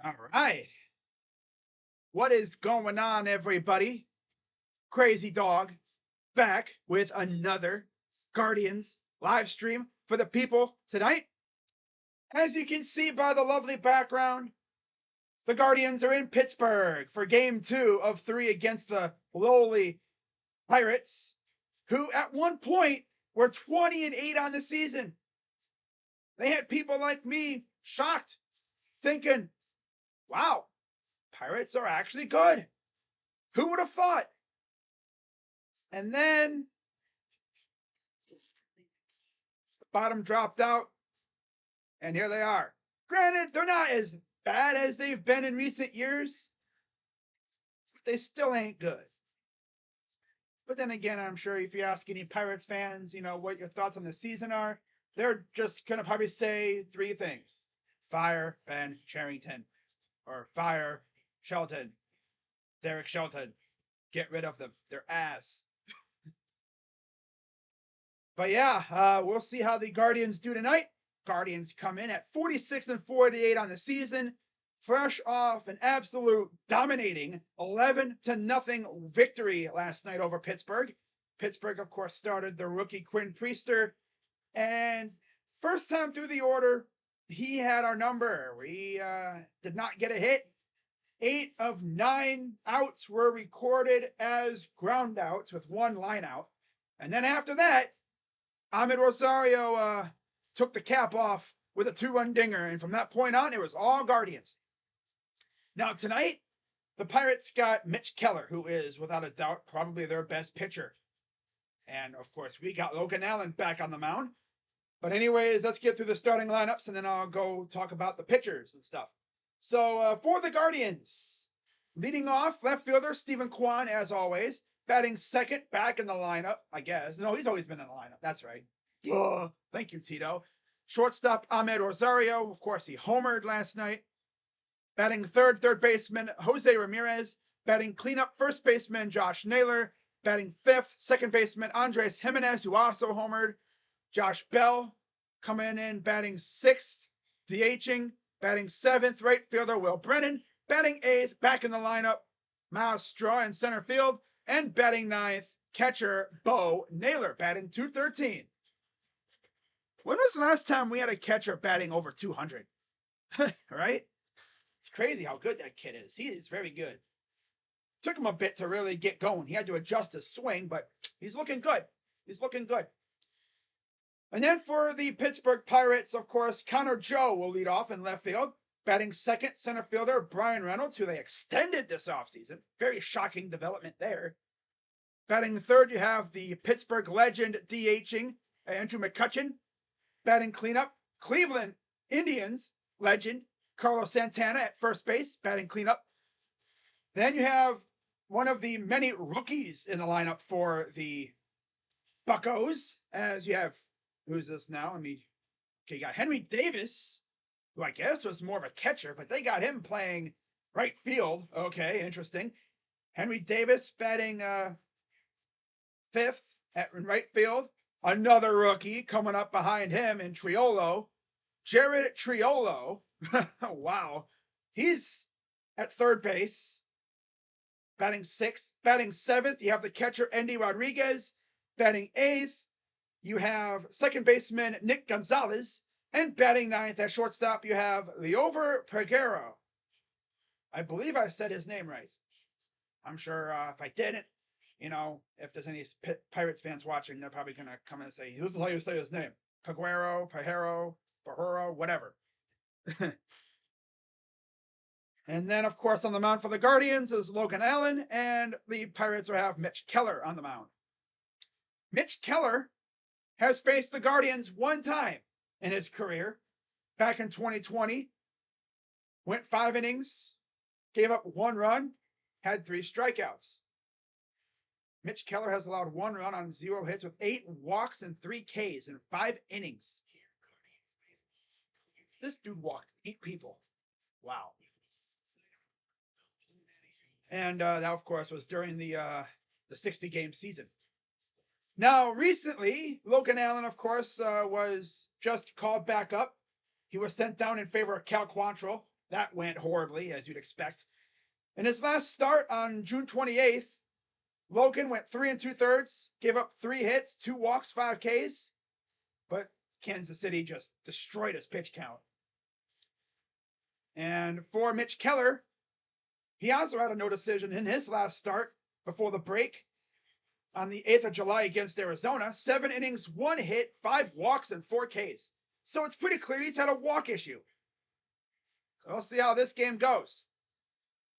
All right. What is going on, everybody? Crazy Dog back with another Guardians live stream for the people tonight. As you can see by the lovely background, the Guardians are in Pittsburgh for game 2 of 3 against the lowly Pirates, who at one point were 20-8 on the season. They had people like me shocked, thinking, wow, Pirates are actually good. Who would have thought? And then the bottom dropped out, and here they are. Granted, they're not as bad as they've been in recent years, but they still ain't good. But then again, I'm sure if you ask any Pirates fans, what your thoughts on the season are, they're just going to probably say 3 things. Fire Ben Cherington. Or fire Shelton. Derek Shelton. Get rid of them. They're ass. But yeah, we'll see how the Guardians do tonight. Guardians come in at 46-48 on the season, fresh off an absolute dominating 11-0 victory last night over Pittsburgh. Pittsburgh, of course, started the rookie Quinn Priester, and first time through the order, he had our number. We did not get a hit. 8 of 9 outs were recorded as ground outs with 1 line out. And then after that, Ahmed Rosario took the cap off with a 2-run dinger. And from that point on, it was all Guardians. Now tonight, the Pirates got Mitch Keller, who is, without a doubt, probably their best pitcher. And, of course, we got Logan Allen back on the mound. But anyways, let's get through the starting lineups, and then I'll go talk about the pitchers and stuff. So for the Guardians, leading off, left fielder Stephen Kwan, as always. Batting second, back in the lineup, I guess. No, he's always been in the lineup. That's right. Duh. Thank you, Tito. Shortstop Ahmed Rosario. Of course, he homered last night. Batting third baseman Jose Ramirez. Batting cleanup first baseman Josh Naylor. Batting fifth, second baseman Andres Jimenez, who also homered. Josh Bell coming in, batting sixth, DHing. Batting seventh, right fielder Will Brennan. Batting eighth, back in the lineup, Miles Straw in center field. And batting ninth, catcher Bo Naylor, batting .213. When was the last time we had a catcher batting over 200? Right? It's crazy how good that kid is. He is very good. Took him a bit to really get going. He had to adjust his swing, but he's looking good. He's looking good. And then for the Pittsburgh Pirates, of course, Connor Joe will lead off in left field. Batting second, center fielder Brian Reynolds, who they extended this offseason. Very shocking development there. Batting third, you have the Pittsburgh legend DHing, Andrew McCutchen. Batting cleanup, Cleveland Indians legend Carlos Santana at first base, batting cleanup. Then you have one of the many rookies in the lineup for the Buccos, as you have, who's this now? Okay, you got Henry Davis, who I guess was more of a catcher, but they got him playing right field. Okay, interesting. Henry Davis batting fifth at right field. Another rookie coming up behind him in Triolo. Jared Triolo. Wow. He's at third base. Batting sixth. Batting seventh, you have the catcher Andy Rodriguez. Batting eighth, you have second baseman Nick Gonzalez. And batting ninth at shortstop, you have Leover Peguero. I believe I said his name right. I'm sure if I didn't, if there's any Pirates fans watching, they're probably going to come and say, this is how you say his name. Peguero, Pajero, whatever. And then, of course, on the mound for the Guardians is Logan Allen, and the Pirates will have Mitch Keller on the mound. Mitch Keller has faced the Guardians one time in his career, back in 2020. Went 5 innings, gave up 1 run, had 3 strikeouts. Mitch Keller has allowed 1 run on 0 hits with 8 walks and 3 Ks in 5 innings. This dude walked 8 people. Wow. And that, of course, was during the 60-game season. Now, recently, Logan Allen, of course, was just called back up. He was sent down in favor of Cal Quantrill. That went horribly, as you'd expect. In his last start on June 28th, Logan went 3 2/3, gave up 3 hits, 2 walks, 5 Ks, but Kansas City just destroyed his pitch count. And for Mitch Keller, he also had a no decision in his last start before the break on the 8th of July against Arizona. 7 innings, 1 hit, 5 walks, and 4 Ks. So it's pretty clear he's had a walk issue. So we'll see how this game goes.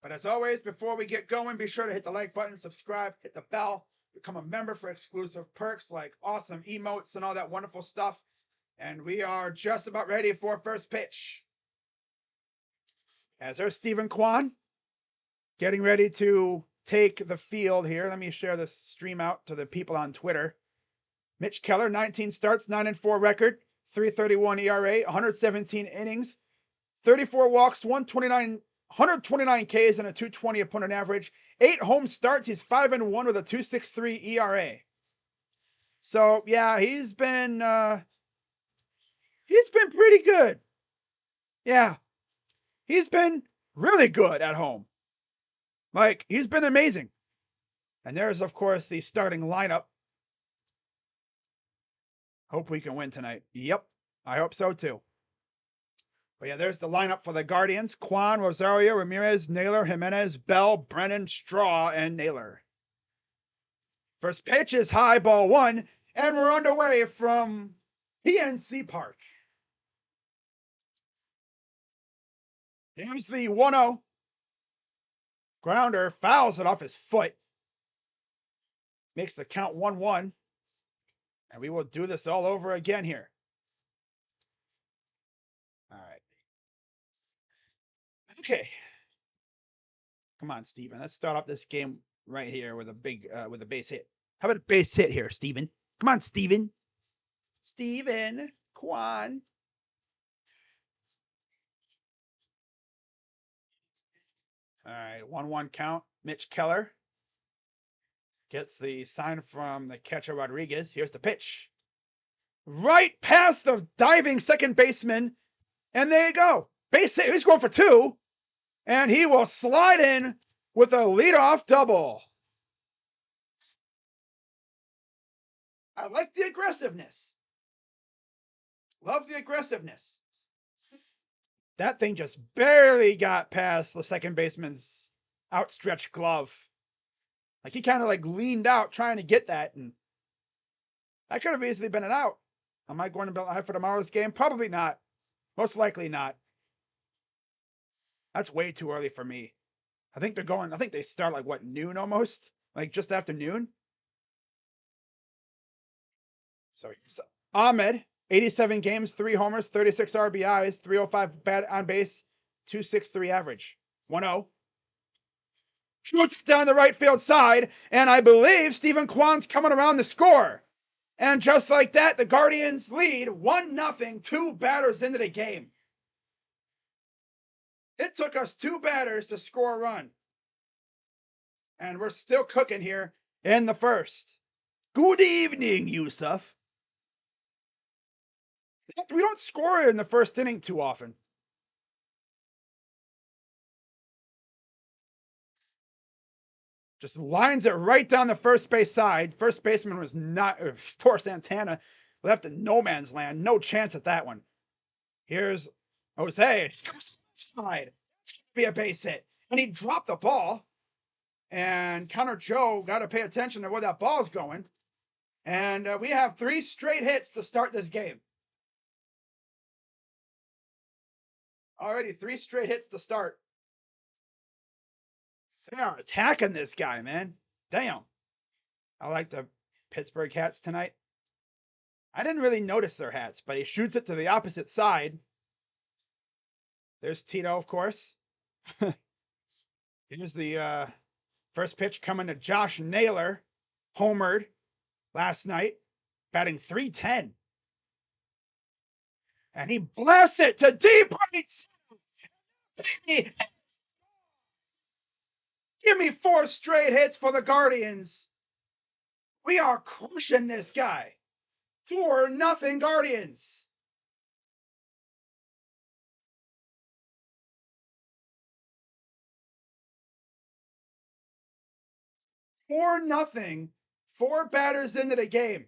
But as always, before we get going, be sure to hit the like button, subscribe, hit the bell, become a member for exclusive perks like awesome emotes and all that wonderful stuff. And we are just about ready for first pitch. As there's Stephen Kwan getting ready to take the field here. Let me share this stream out to the people on Twitter. Mitch Keller, 19 starts, 9-4 record, 3.31 ERA, 117 innings, 34 walks, 129 Ks and a 220 opponent average. 8 home starts. He's 5-1 with a 2.63 ERA. So yeah, he's been pretty good. Yeah, he's been really good at home. Like, he's been amazing. And there's, of course, the starting lineup. Hope we can win tonight. Yep, I hope so too. But yeah, there's the lineup for the Guardians. Kwan, Rosario, Ramirez, Naylor, Jimenez, Bell, Brennan, Straw, and Naylor. First pitch is high, ball 1, and we're underway from PNC Park. Here's the 1-0. Grounder fouls it off his foot. Makes the count 1-1. And we will do this all over again here. All right. Okay. Come on, Steven. Let's start off this game right here with a base hit. How about a base hit here, Steven? Come on, Steven. Steven. Kwan. All right. 1-1 count. Mitch Keller gets the sign from the catcher Rodriguez. Here's the pitch. Right past the diving second baseman. And there you go. Base hit. He's going for 2. And he will slide in with a leadoff double. I like the aggressiveness. Love the aggressiveness. That thing just barely got past the second baseman's outstretched glove. Like, he kind of like leaned out trying to get that, and that could have easily been an out. Am I going to be live for tomorrow's game? Probably not. Most likely not. That's way too early for me. I think they start like what, noon almost? Like just after noon? So Ahmed, 87 games, 3 homers, 36 RBIs, 305 bat on base, 2.63 average. 1-0. Shoots down the right field side, and I believe Stephen Kwan's coming around the score. And just like that, the Guardians lead 1-0, 2 batters into the game. It took us 2 batters to score a run. And we're still cooking here in the first. Good evening, Yusuf. We don't score in the first inning too often. Just lines it right down the first base side. First baseman was not, poor Santana, left in no man's land. No chance at that one. Here's Jose. It's side. It's going to be a base hit. And he dropped the ball. And Connor Joe got to pay attention to where that ball's going. And we have 3 straight hits to start this game. Already 3 straight hits to start. They are attacking this guy, man. Damn. I like the Pittsburgh hats tonight. I didn't really notice their hats, but he shoots it to the opposite side. There's Tito, of course. Here's the first pitch coming to Josh Naylor. Homered last night, batting .310. And he blasts it to deep right. Give me 4 straight hits for the Guardians. We are crushing this guy. 4-0 Guardians. Four nothing. 4 batters into the game.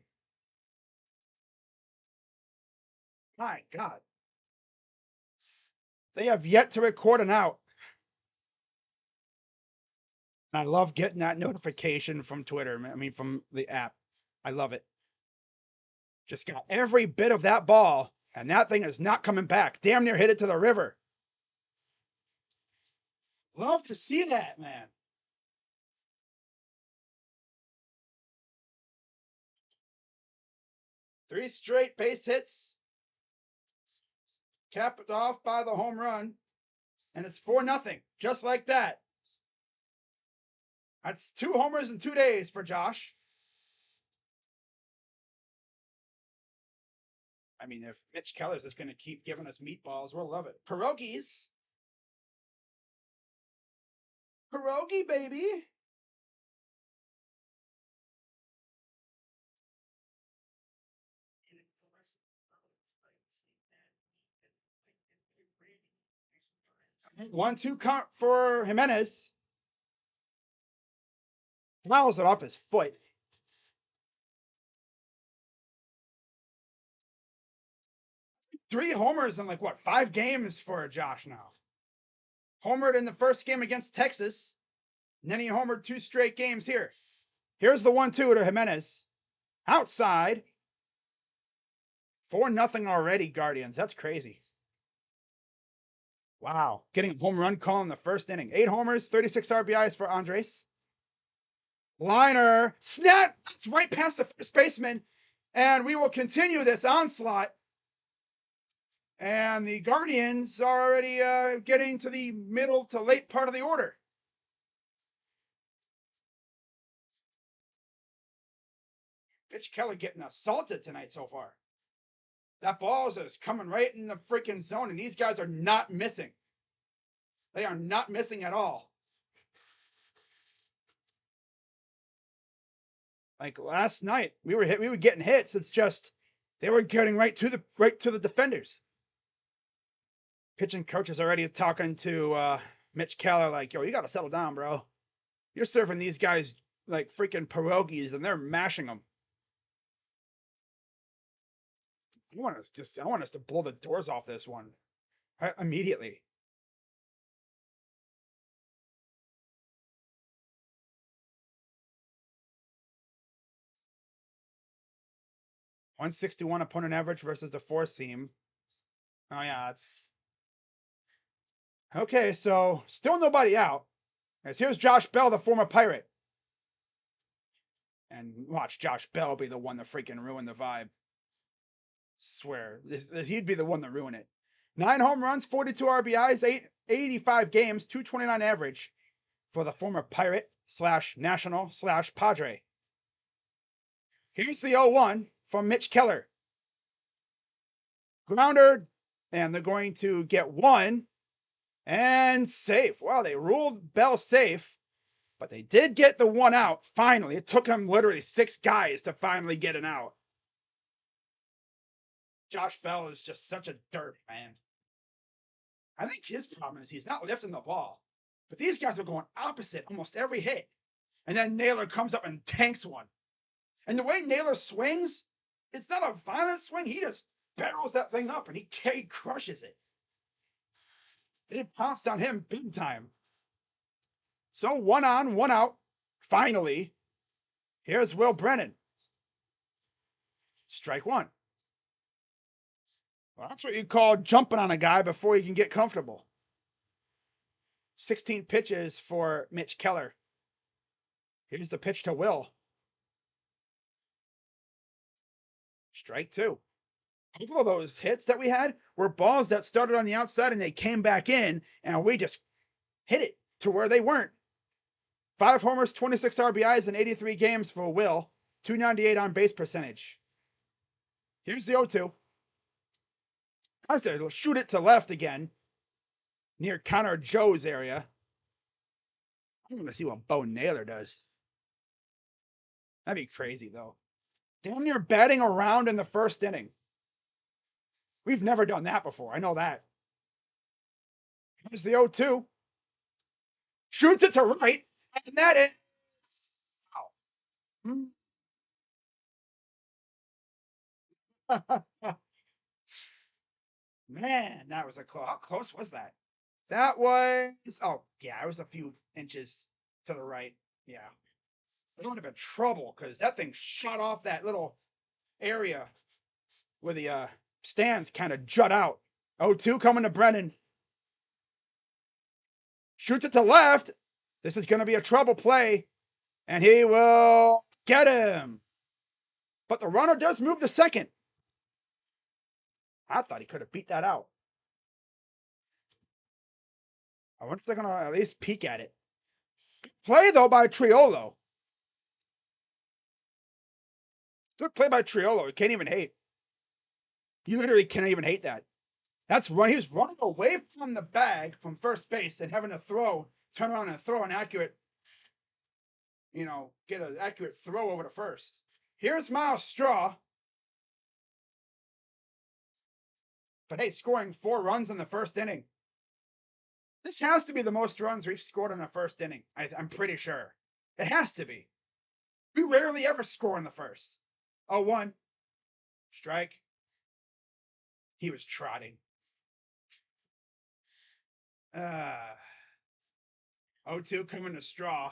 My God. They have yet to record an out. I love getting that notification from Twitter. I mean, from the app. I love it. Just got every bit of that ball, and that thing is not coming back. Damn near hit it to the river. Love to see that, man. Three straight base hits, capped off by the home run, and it's 4-0, just like that. That's 2 homers in 2 days for Josh. I mean, if Mitch Keller's is going to keep giving us meatballs, we'll love it. Pierogies. Pierogi, baby. One-two count for Jimenez. Fouls it off his foot. Three homers in 5 games for Josh now. Homered in the first game against Texas. And then he homered 2 straight games here. Here's the 1-2 to Jimenez. Outside. 4-0 already, Guardians. That's crazy. Wow. Getting a home run call in the first inning. 8 homers, 36 RBIs for Andres. Liner. Snap! It's right past the first baseman. And we will continue this onslaught. And the Guardians are already getting to the middle to late part of the order. Mitch Keller getting assaulted tonight so far. That ball is coming right in the freaking zone, and these guys are not missing. They are not missing at all. Like last night, we were getting hits. It's just they were getting right to the defenders. Pitching coach is already talking to Mitch Keller, like, yo, you got to settle down, bro. You're serving these guys like freaking pierogies, and they're mashing them. I want us to blow the doors off this one immediately. .161 opponent average versus the 4-seam. Oh yeah, it's okay. So still nobody out. As here's Josh Bell, the former Pirate, and watch Josh Bell be the one to freaking ruin the vibe. Swear, he'd be the one to ruin it. 9 home runs, 42 RBIs, 85 games, 229 average for the former Pirate / National / Padre. Here's the 0-1 from Mitch Keller. Grounder, and they're going to get 1 and safe. Wow, they ruled Bell safe, but they did get the 1 out finally. It took them literally 6 guys to finally get an out. Josh Bell is just such a dirt, man. I think his problem is he's not lifting the ball. But these guys are going opposite almost every hit. And then Naylor comes up and tanks one. And the way Naylor swings, it's not a violent swing. He just barrels that thing up and he crushes it. They pounced on him big time. So 1 on, 1 out. Finally, here's Will Brennan. Strike 1. Well, that's what you call jumping on a guy before he can get comfortable. 16 pitches for Mitch Keller. Here's the pitch to Will. Strike 2. A couple of those hits that we had were balls that started on the outside and they came back in, and we just hit it to where they weren't. 5 homers, 26 RBIs in 83 games for Will. 298 on base percentage. Here's the 0-2. He'll shoot it to left again, near Connor Joe's area. I want to see what Bo Naylor does. That'd be crazy, though. Damn near batting around in the first inning. We've never done that before. I know that. Here's the 0-2. Shoots it to right. And that is. Oh. Man, that was a close. How close was that? That was. Oh, yeah, it was a few inches to the right. Yeah. It would have been trouble because that thing shot off that little area where the stands kind of jut out. 0-2 coming to Brennan. Shoots it to left. This is going to be a trouble play. And he will get him. But the runner does move to second. I thought he could have beat that out. I wonder if they're going to at least peek at it. Play, though, by Triolo. Good play by Triolo. You can't even hate. You literally can't even hate that. That's run. He was running away from the bag from first base and having to turn around and throw an accurate, get an accurate throw over to first. Here's Miles Straw. But hey, scoring 4 runs in the first inning. This has to be the most runs we've scored in the first inning. I'm pretty sure. It has to be. We rarely ever score in the first. 0-1. Strike. He was trotting. 0-2 coming to Straw.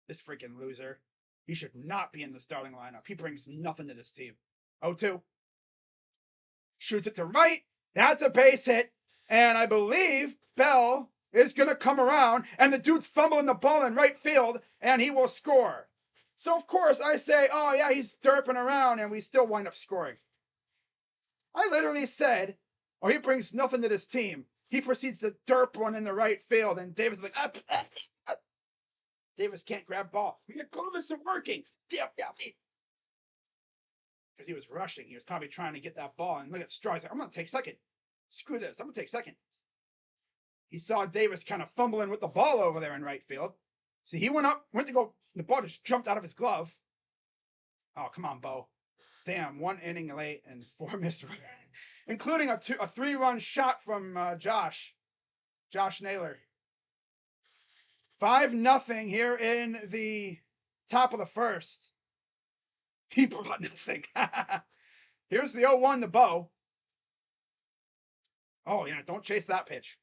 This freaking loser. He should not be in the starting lineup. He brings nothing to this team. 0-2. Shoots it to right. That's a base hit. And I believe Bell is going to come around. And the dude's fumbling the ball in right field. And he will score. So, of course, I say, oh, yeah, he's derping around. And we still wind up scoring. I literally said, oh, he brings nothing to this team. He proceeds to derp one in the right field. And Davis is like, Davis can't grab ball. Your glove isn't working. Yeah. Because he was rushing. He was probably trying to get that ball. And look at Straw. He's like, I'm going to take second. Screw this. I'm going to take second. He saw Davis kind of fumbling with the ball over there in right field. See, he went to go. The ball just jumped out of his glove. Oh, come on, Bo. Damn, 1 inning late and 4 missed runs. Including a 3-run shot from Josh Naylor. 5-0 here in the top of the first. He brought nothing. Here's the 0-1 to Bo. Oh, yeah, don't chase that pitch.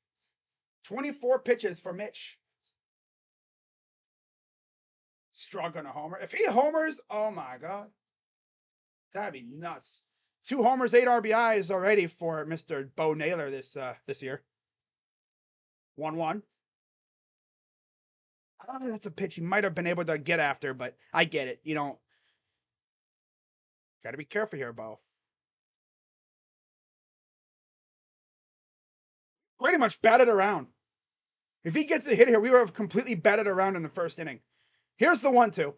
24 pitches for Mitch. Straw gonna homer. If he homers, oh my God. That'd be nuts. 2 homers, 8 RBIs already for Mr. Bo Naylor this year. 1-1. That's a pitch he might have been able to get after, but I get it. Got to be careful here, Bo. Pretty much batted around. If he gets a hit here, we would have completely batted around in the first inning. Here's the 1-2.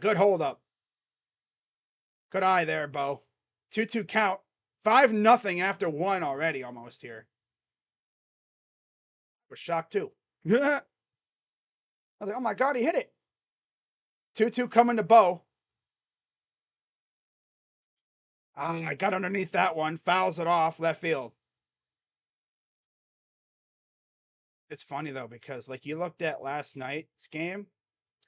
Good hold up. Good eye there, Bo. 2-2 count. 5-0 after 1 already almost here. I was shocked too. I was like, oh my God, he hit it. 2-2 coming to Bo. I got underneath that one. Fouls it off left field. It's funny though, because like you looked at last night's game,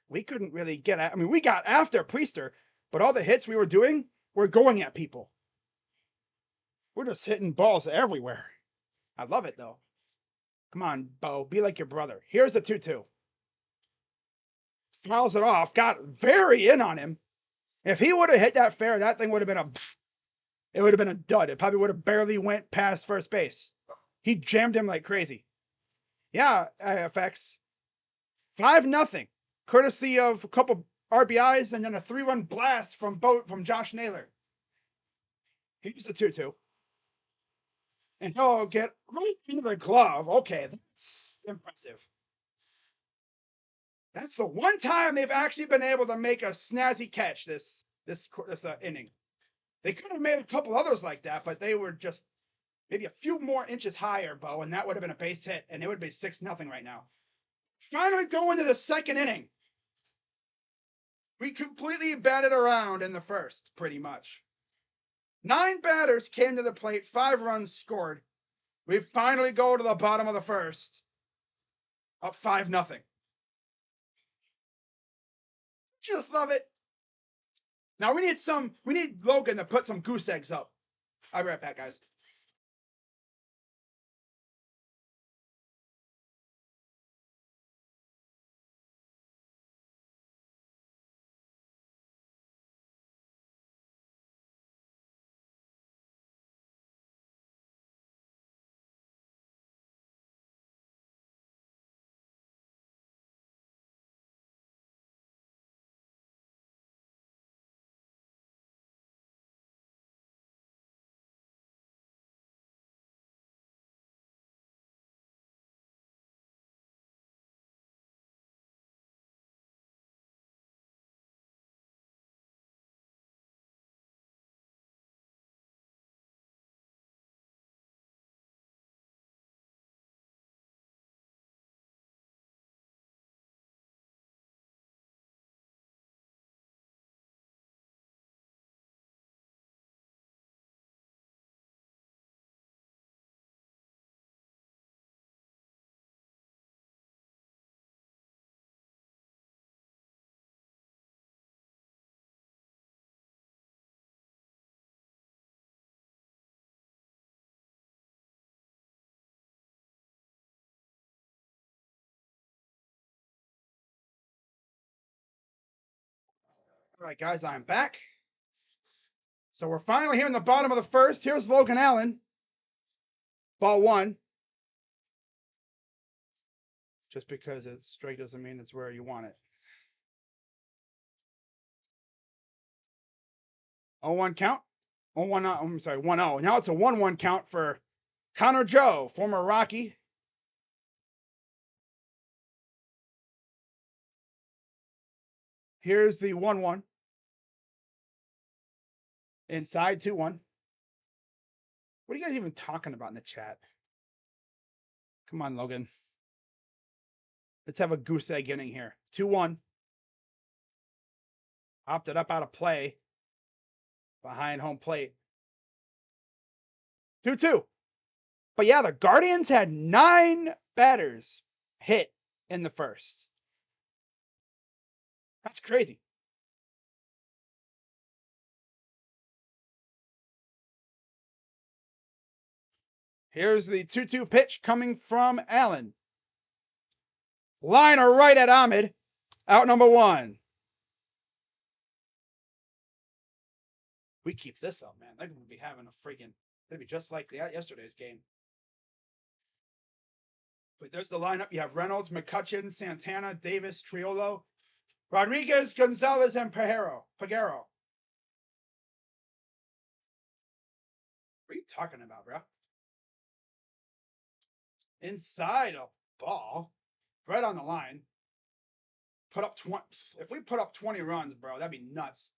we couldn't really get at. I mean, we got after Priester, but all the hits we were doing were going at people. We're just hitting balls everywhere. I love it though. Come on, Bo, be like your brother. Here's the 2-2. Fouls it off. Got very in on him. If he would have hit that fair, that thing would have been it would have been a dud. It probably would have barely went past first base. He jammed him like crazy. Yeah, FX. 5-0. Courtesy of a couple RBIs and then a 3-run blast from Josh Naylor. Here's the 2-2. And he'll get right into the glove. Okay, that's impressive. That's the one time they've actually been able to make a snazzy catch this inning. They could have made a couple others like that, but they were just maybe a few more inches higher, Bo, and that would have been a base hit, and it would be 6-0 right now. Finally going to the second inning. We completely batted around in the first, pretty much. 9 batters came to the plate, 5 runs scored. We finally go to the bottom of the first. Up 5-0. Just love it. Now we need Logan to put some goose eggs up. I'll be right back, guys. All right, guys, I'm back. So we're finally here in the bottom of the first. Here's Logan Allen. Ball 1. Just because it's straight doesn't mean it's where you want it. 0-1 count. 0-1. I'm sorry, 1-0. Now it's a 1-1 count for Connor Joe, former Rocky. Here's the 1-1. Inside 2-1. What are you guys even talking about in the chat? Come on, Logan. Let's have a goose egg inning here. 2-1. Opted up out of play. Behind home plate. 2-2. But yeah, the Guardians had 9 batters hit in the first. That's crazy. Here's the 2-2 pitch coming from Allen. Liner right at Ahmed. Out number 1. We keep this up, man. They're going to be having a freaking... It'll be just like yesterday's game. But there's the lineup. You have Reynolds, McCutcheon, Santana, Davis, Triolo, Rodriguez, Gonzalez, and Pajero. What are you talking about, bro? Inside a ball. Right on the line. Put up 20. If we put up 20 runs, bro, that'd be nuts.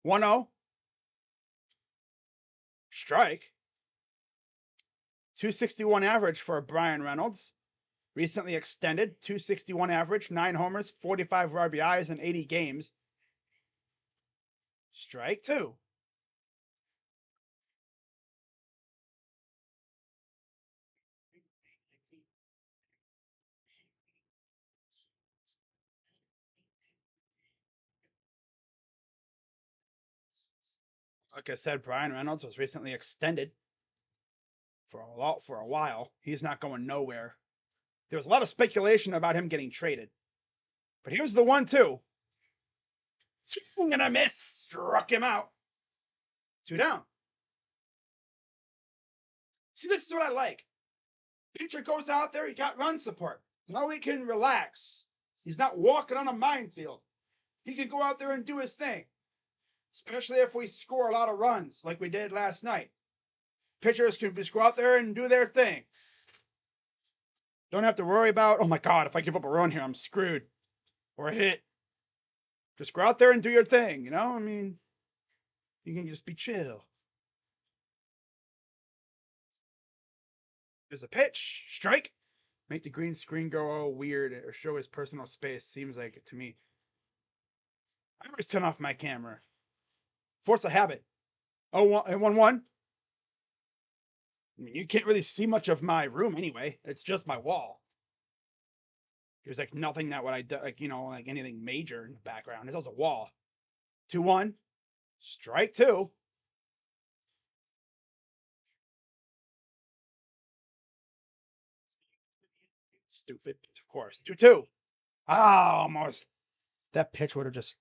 1-0. Strike. 261 average for Brian Reynolds. Recently extended. 261 average. 9 homers, 45 RBIs in 80 games. Strike 2. Like I said, Brian Reynolds was recently extended for a while. He's not going nowhere. There was a lot of speculation about him getting traded. But here's the 1-2. Swing and a miss. Struck him out. 2 down. See, this is what I like. Pitcher goes out there, he got run support. Now he can relax. He's not walking on a minefield. He can go out there and do his thing. Especially if we score a lot of runs like we did last night. Pitchers can just go out there and do their thing. Don't have to worry about, oh my God, if I give up a run here, I'm screwed. Or a hit. Just go out there and do your thing, you know? I mean, you can just be chill. There's a pitch. Strike. Make the green screen go all weird or show his personal space. Seems like it to me. I always turn off my camera. Force a habit. Oh, 1-1. I mean, you can't really see much of my room anyway. It's just my wall. There's like nothing that would like like anything major in the background. There's also a wall. 2-1. Strike two. Stupid, of course. 2-2. Ah, almost. That pitch would have just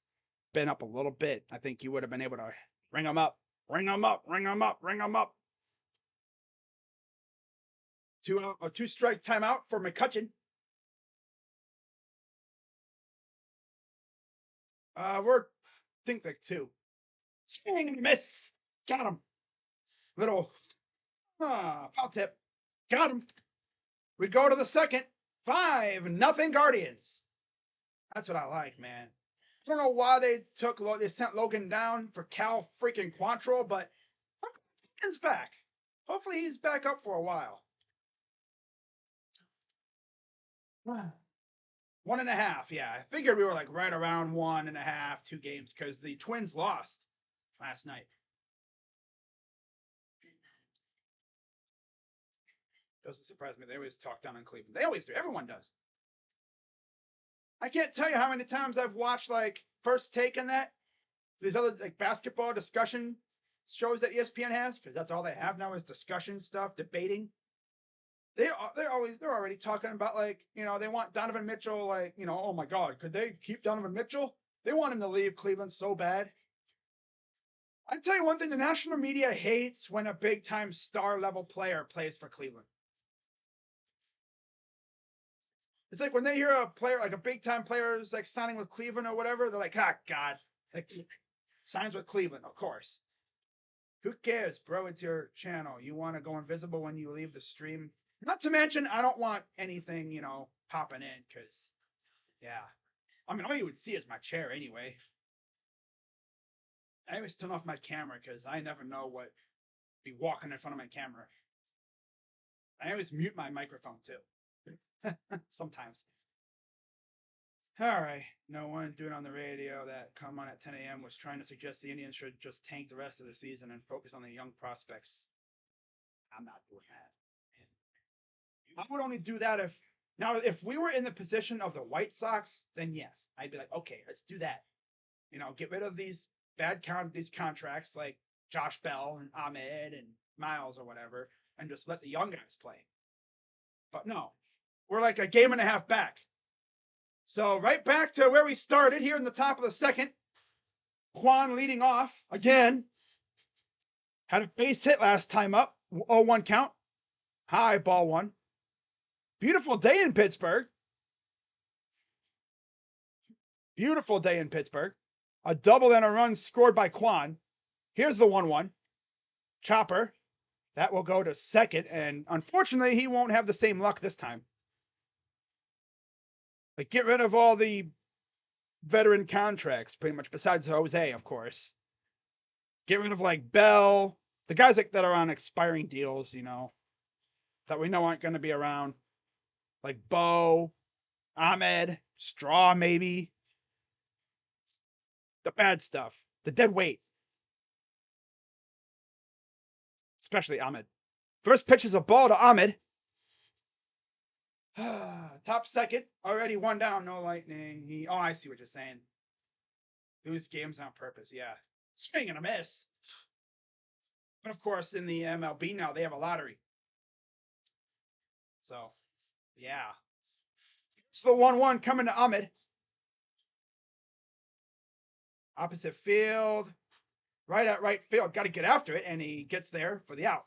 been up a little bit. I think you would have been able to ring him up. Ring him up. Ring him up. Ring him up. A 2-strike timeout for McCutcheon. We're think like 2. Swing and miss. Got him. Little foul tip. Got him. We go to the second. 5-0 Guardians. That's what I like, man. I don't know why they sent Logan down for Cal freaking Quantrill, but Logan's back. Hopefully he's back up for a while. 1.5, yeah. I figured we were like right around 1.5, 2 games because the Twins lost last night. Doesn't surprise me. They always talk down in Cleveland. They always do. Everyone does. I can't tell you how many times I've watched like First Take and these other like basketball discussion shows that ESPN has, because that's all they have now is discussion stuff, debating. They're already talking about like, they want Donovan Mitchell, like, oh my God, could they keep Donovan Mitchell? They want him to leave Cleveland so bad. I tell you one thing, the national media hates when a big time star level player plays for Cleveland. It's like when they hear a player, like a big time player is like signing with Cleveland or whatever, they're like, God, like signs with Cleveland, of course. Who cares, bro? It's your channel. You want to go invisible when you leave the stream? Not to mention, I don't want anything, popping in because, yeah. I mean, all you would see is my chair anyway. I always turn off my camera because I never know what be walking in front of my camera. I always mute my microphone too. Sometimes. All right. No one doing on the radio that come on at 10 a.m. was trying to suggest the Indians should just tank the rest of the season and focus on the young prospects. I'm not doing that. I would only do that if we were in the position of the White Sox, then yes, I'd be like, okay, let's do that. Get rid of these these contracts like Josh Bell and Ahmed and Miles or whatever, and just let the young guys play. But no, we're like a game and a half back. So right back to where we started here in the top of the second. Quan leading off again. Had a base hit last time up. 0-1 count. High ball one. Beautiful day in Pittsburgh. Beautiful day in Pittsburgh. A double and a run scored by Quan. Here's the 1-1. Chopper. That will go to second, and unfortunately, he won't have the same luck this time. Like, get rid of all the veteran contracts, pretty much, besides Jose, of course. Get rid of, like, Bell, the guys that are on expiring deals, that we know aren't going to be around. Like Bo, Ahmed, Straw, maybe. The bad stuff. The dead weight. Especially Ahmed. First pitch is a ball to Ahmed. Top second. Already 1 down. No lightning. I see what you're saying. Lose games on purpose. Yeah. Swing and a miss. But of course, in the MLB now, they have a lottery. So, yeah. It's the 1-1 coming to Ahmed. Opposite field. Right at right field. Got to get after it, and he gets there for the out.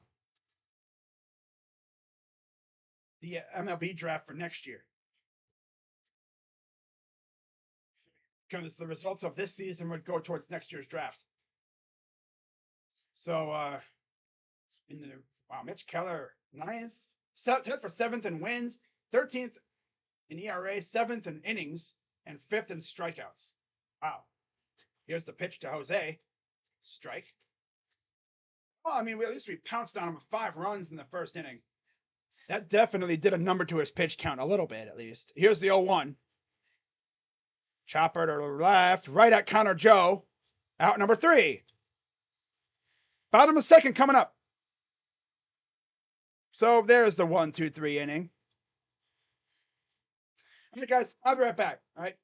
The MLB draft for next year. Because the results of this season would go towards next year's draft. So, Mitch Keller, 9th. 10th for 7th in wins. 13th in ERA. 7th in innings. And 5th in strikeouts. Wow. Here's the pitch to Jose. Strike. Well, at least we pounced on him with 5 runs in the first inning. That definitely did a number to his pitch count, a little bit at least. Here's the 0-1. Chopper to the left, right at counter Joe. Out number 3. Bottom of 2nd coming up. So there's the 1, 2, 3 inning. All right, guys, I'll be right back. All right.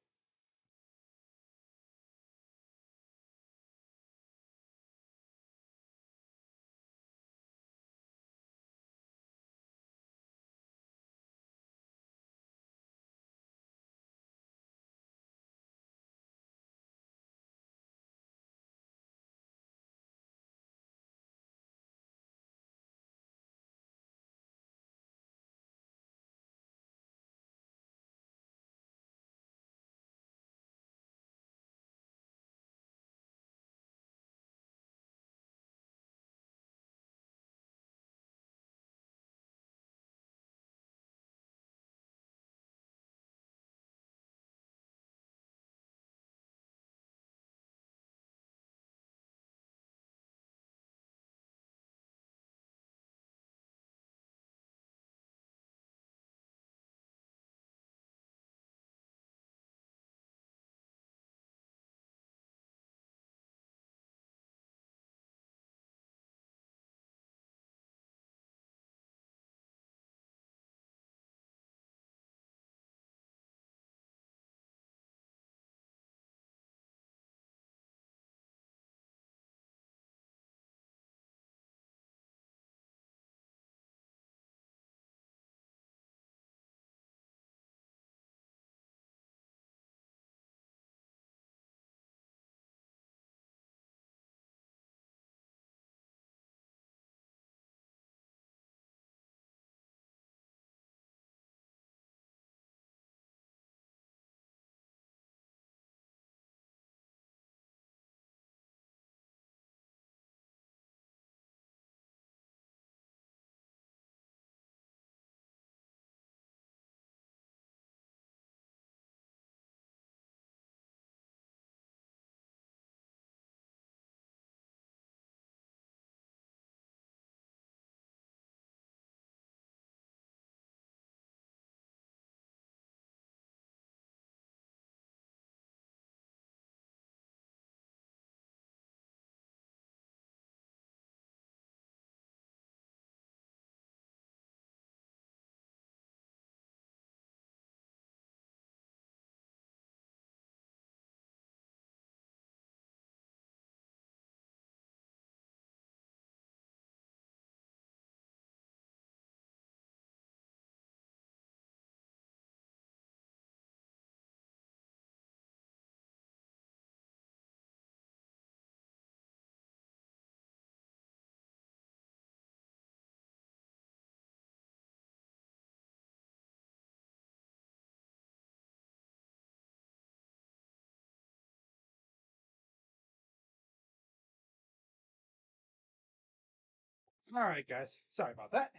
All right, guys. Sorry about that.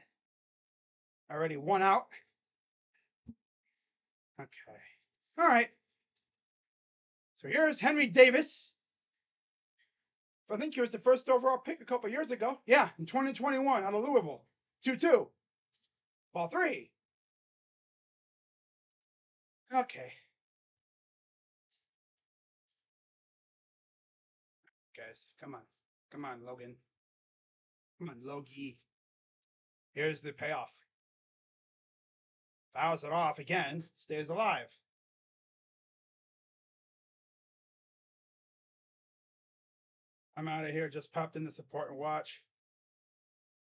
Already 1 out. Okay. All right. So here's Henry Davis. I think he was the first overall pick a couple years ago. Yeah, in 2021 out of Louisville. 2-2. Ball 3. Okay. Guys, come on. Come on, Logan. Come on, Logie. Here's the payoff. Fouls it off again. Stays alive. I'm out of here. Just popped in the support and watch.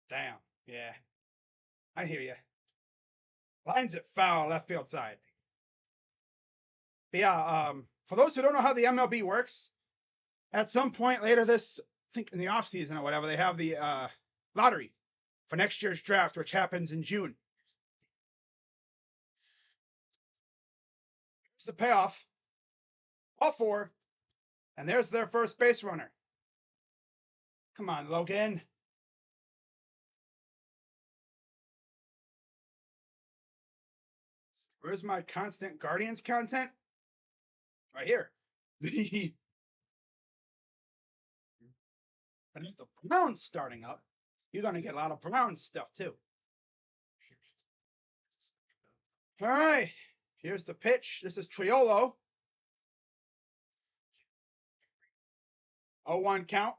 Damn. Yeah. I hear you. Lines it foul, left field side. But yeah, for those who don't know how the MLB works, at some point later this, I think in the off season or whatever, they have the lottery for next year's draft, which happens in June. Here's the payoff. All 4. And there's their first base runner. Come on, Logan. Where's my constant Guardians content? Right here. And if the Browns starting up, you're going to get a lot of Browns stuff too. All right. Here's the pitch. This is Triolo. 0-1 count.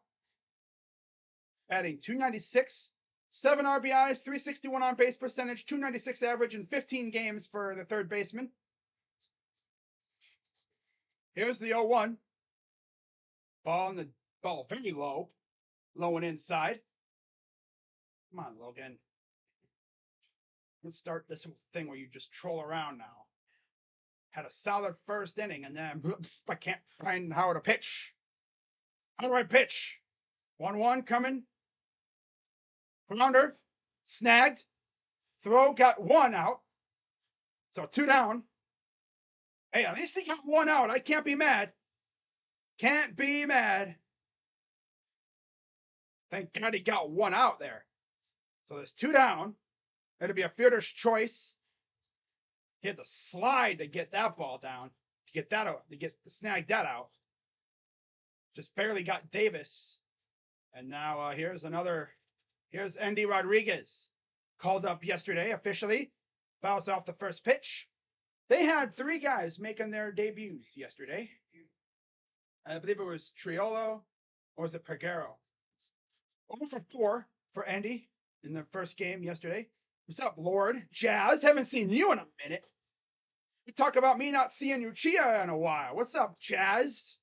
Adding 296, 7 RBIs, 361 on base percentage, 296 average in 15 games for the third baseman. Here's the 0-1. Ball very low. Low and inside. Come on, Logan. Let's start this thing where you just troll around now. Had a solid first inning, and then I can't find how to pitch. How do I pitch? 1-1 coming. Grounder. Snagged. Throw. Got 1 out. So 2 down. Hey, at least he got 1 out. I can't be mad. Can't be mad. Thank God he got 1 out there. So there's 2 down. It'll be a fielder's choice. He had to slide to get that ball down, to get that out, to snag that out. Just barely got Davis. And now here's Andy Rodriguez. Called up yesterday officially. Fouls off the first pitch. They had 3 guys making their debuts yesterday. I believe it was Triolo, or was it Peguero? 0-for-4 for Andy in the first game yesterday. What's up, Lord? Jazz, haven't seen you in a minute. You talk about me not seeing you Chia in a while. What's up, Jazz?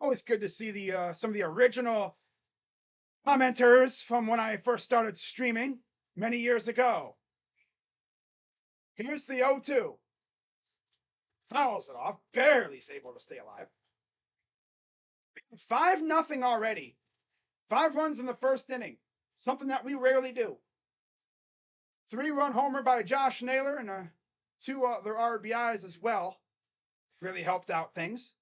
Always good to see the some of the original commenters from when I first started streaming many years ago. Here's the 0-2. Fouls it off. Barely is able to stay alive. 5-0 already. 5 runs in the first inning. Something that we rarely do. 3-run homer by Josh Naylor and 2 other RBIs as well. Really helped out things.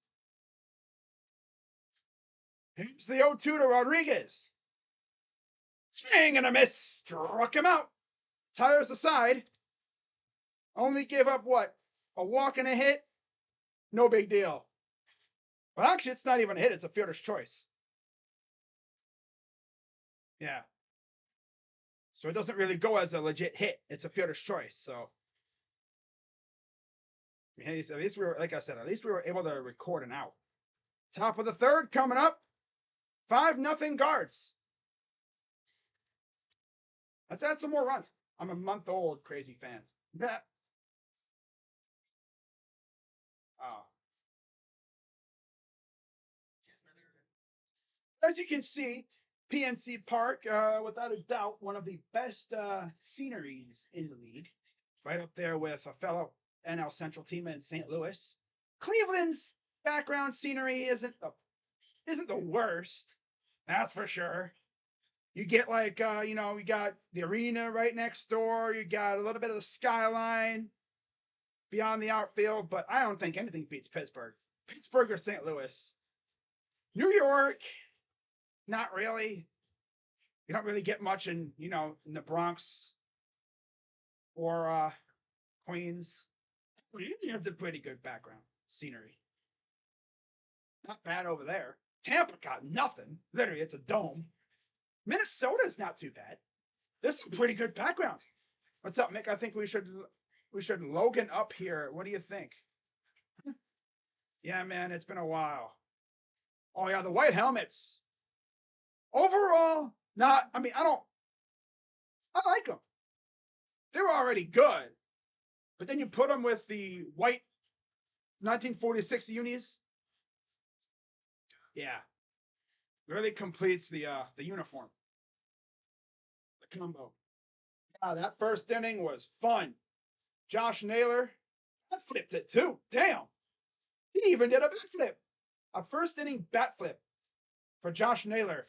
Here's the 0-2 to Rodriguez. Swing and a miss. Struck him out. Tires aside. Only give up what? A walk and a hit? No big deal. Well, actually, it's not even a hit. It's a fielder's choice. Yeah. So it doesn't really go as a legit hit. It's a fielder's choice. So, at least we were, like I said, at least we were able to record an out. Top of the third coming up. 5-0 Guards. Let's add some more runs. I'm a month-old crazy fan. Oh. As you can see, PNC Park, without a doubt, one of the best sceneries in the league. Right up there with a fellow NL Central team in St. Louis. Cleveland's background scenery isn't the worst. That's for sure. You get like, you got the arena right next door. You got a little bit of the skyline beyond the outfield, but I don't think anything beats Pittsburgh. Pittsburgh or St. Louis. New York, not really. You don't really get much in the Bronx or Queens. It's a pretty good background scenery. Not bad over there. Tampa got nothing. Literally, it's a dome. Minnesota's not too bad. There's some pretty good backgrounds. What's up, Mick? I think we should Logan up here. What do you think? Yeah, man, it's been a while. Oh yeah, the white helmets. Overall, I like them. They're already good. But then you put them with the white 1946 unis. Yeah. Really completes the uniform. The combo. Yeah, that first inning was fun. Josh Naylor, that flipped it too. Damn. He even did a bat flip. A first inning bat flip for Josh Naylor.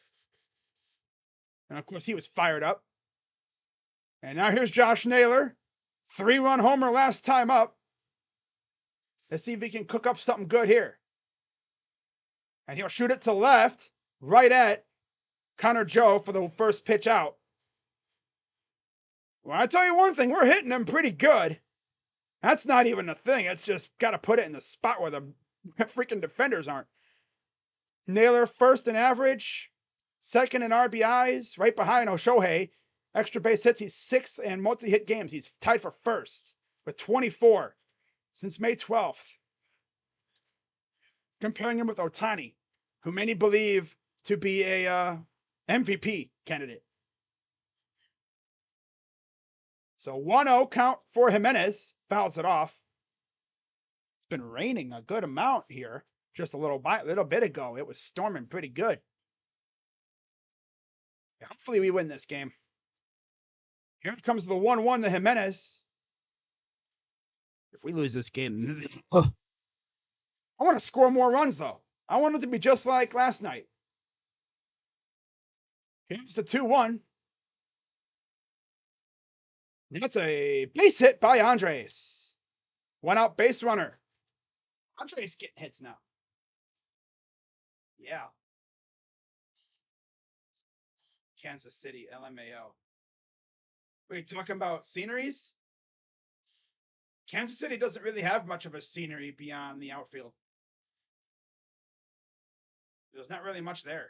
And of course, he was fired up. And now here's Josh Naylor. 3-run homer last time up. Let's see if he can cook up something good here. And he'll shoot it to left, right at Connor Joe for the first pitch out. Well, I tell you one thing, we're hitting him pretty good. That's not even a thing. It's just got to put it in the spot where the freaking defenders aren't. Naylor first in average, second in RBIs, right behind Oshohei. Extra base hits, he's 6th in multi-hit games. He's tied for first with 24 since May 12th. Comparing him with Ohtani. who many believe to be a MVP candidate. So 1-0 count for Jimenez. Fouls it off. It's been raining a good amount here. Just a little bit ago, it was storming pretty good. Hopefully we win this game. Here comes the 1-1 to Jimenez. If we lose this game, I want to score more runs, though. I want it to be just like last night. Here's the 2-1. That's a base hit by Andres. One out base runner. Andres getting hits now. Yeah. Kansas City, LMAO. Wait, talking about sceneries? Kansas City doesn't really have much of a scenery beyond the outfield. There's not really much there.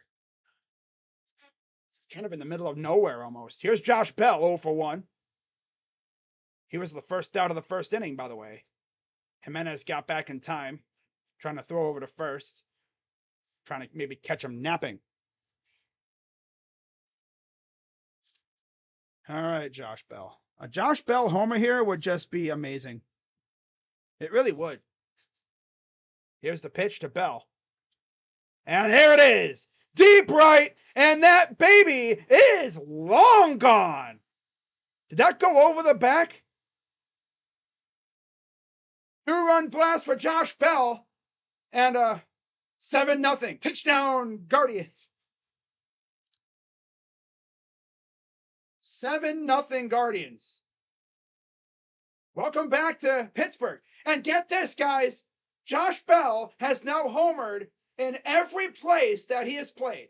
It's kind of in the middle of nowhere almost. Here's Josh Bell, 0 for 1. He was the first out of the first inning, by the way. Jimenez got back in time, trying to throw over to first, trying to maybe catch him napping. All right, Josh Bell. A Josh Bell homer here would just be amazing. It really would. Here's the pitch to Bell. And here it is. Deep right. And that baby is long gone. Did that go over the back? 2-run blast for Josh Bell. And 7-0. Touchdown, Guardians. 7-0 Guardians. Welcome back to Pittsburgh. And get this, guys. Josh Bell has now homered in every place that he has played.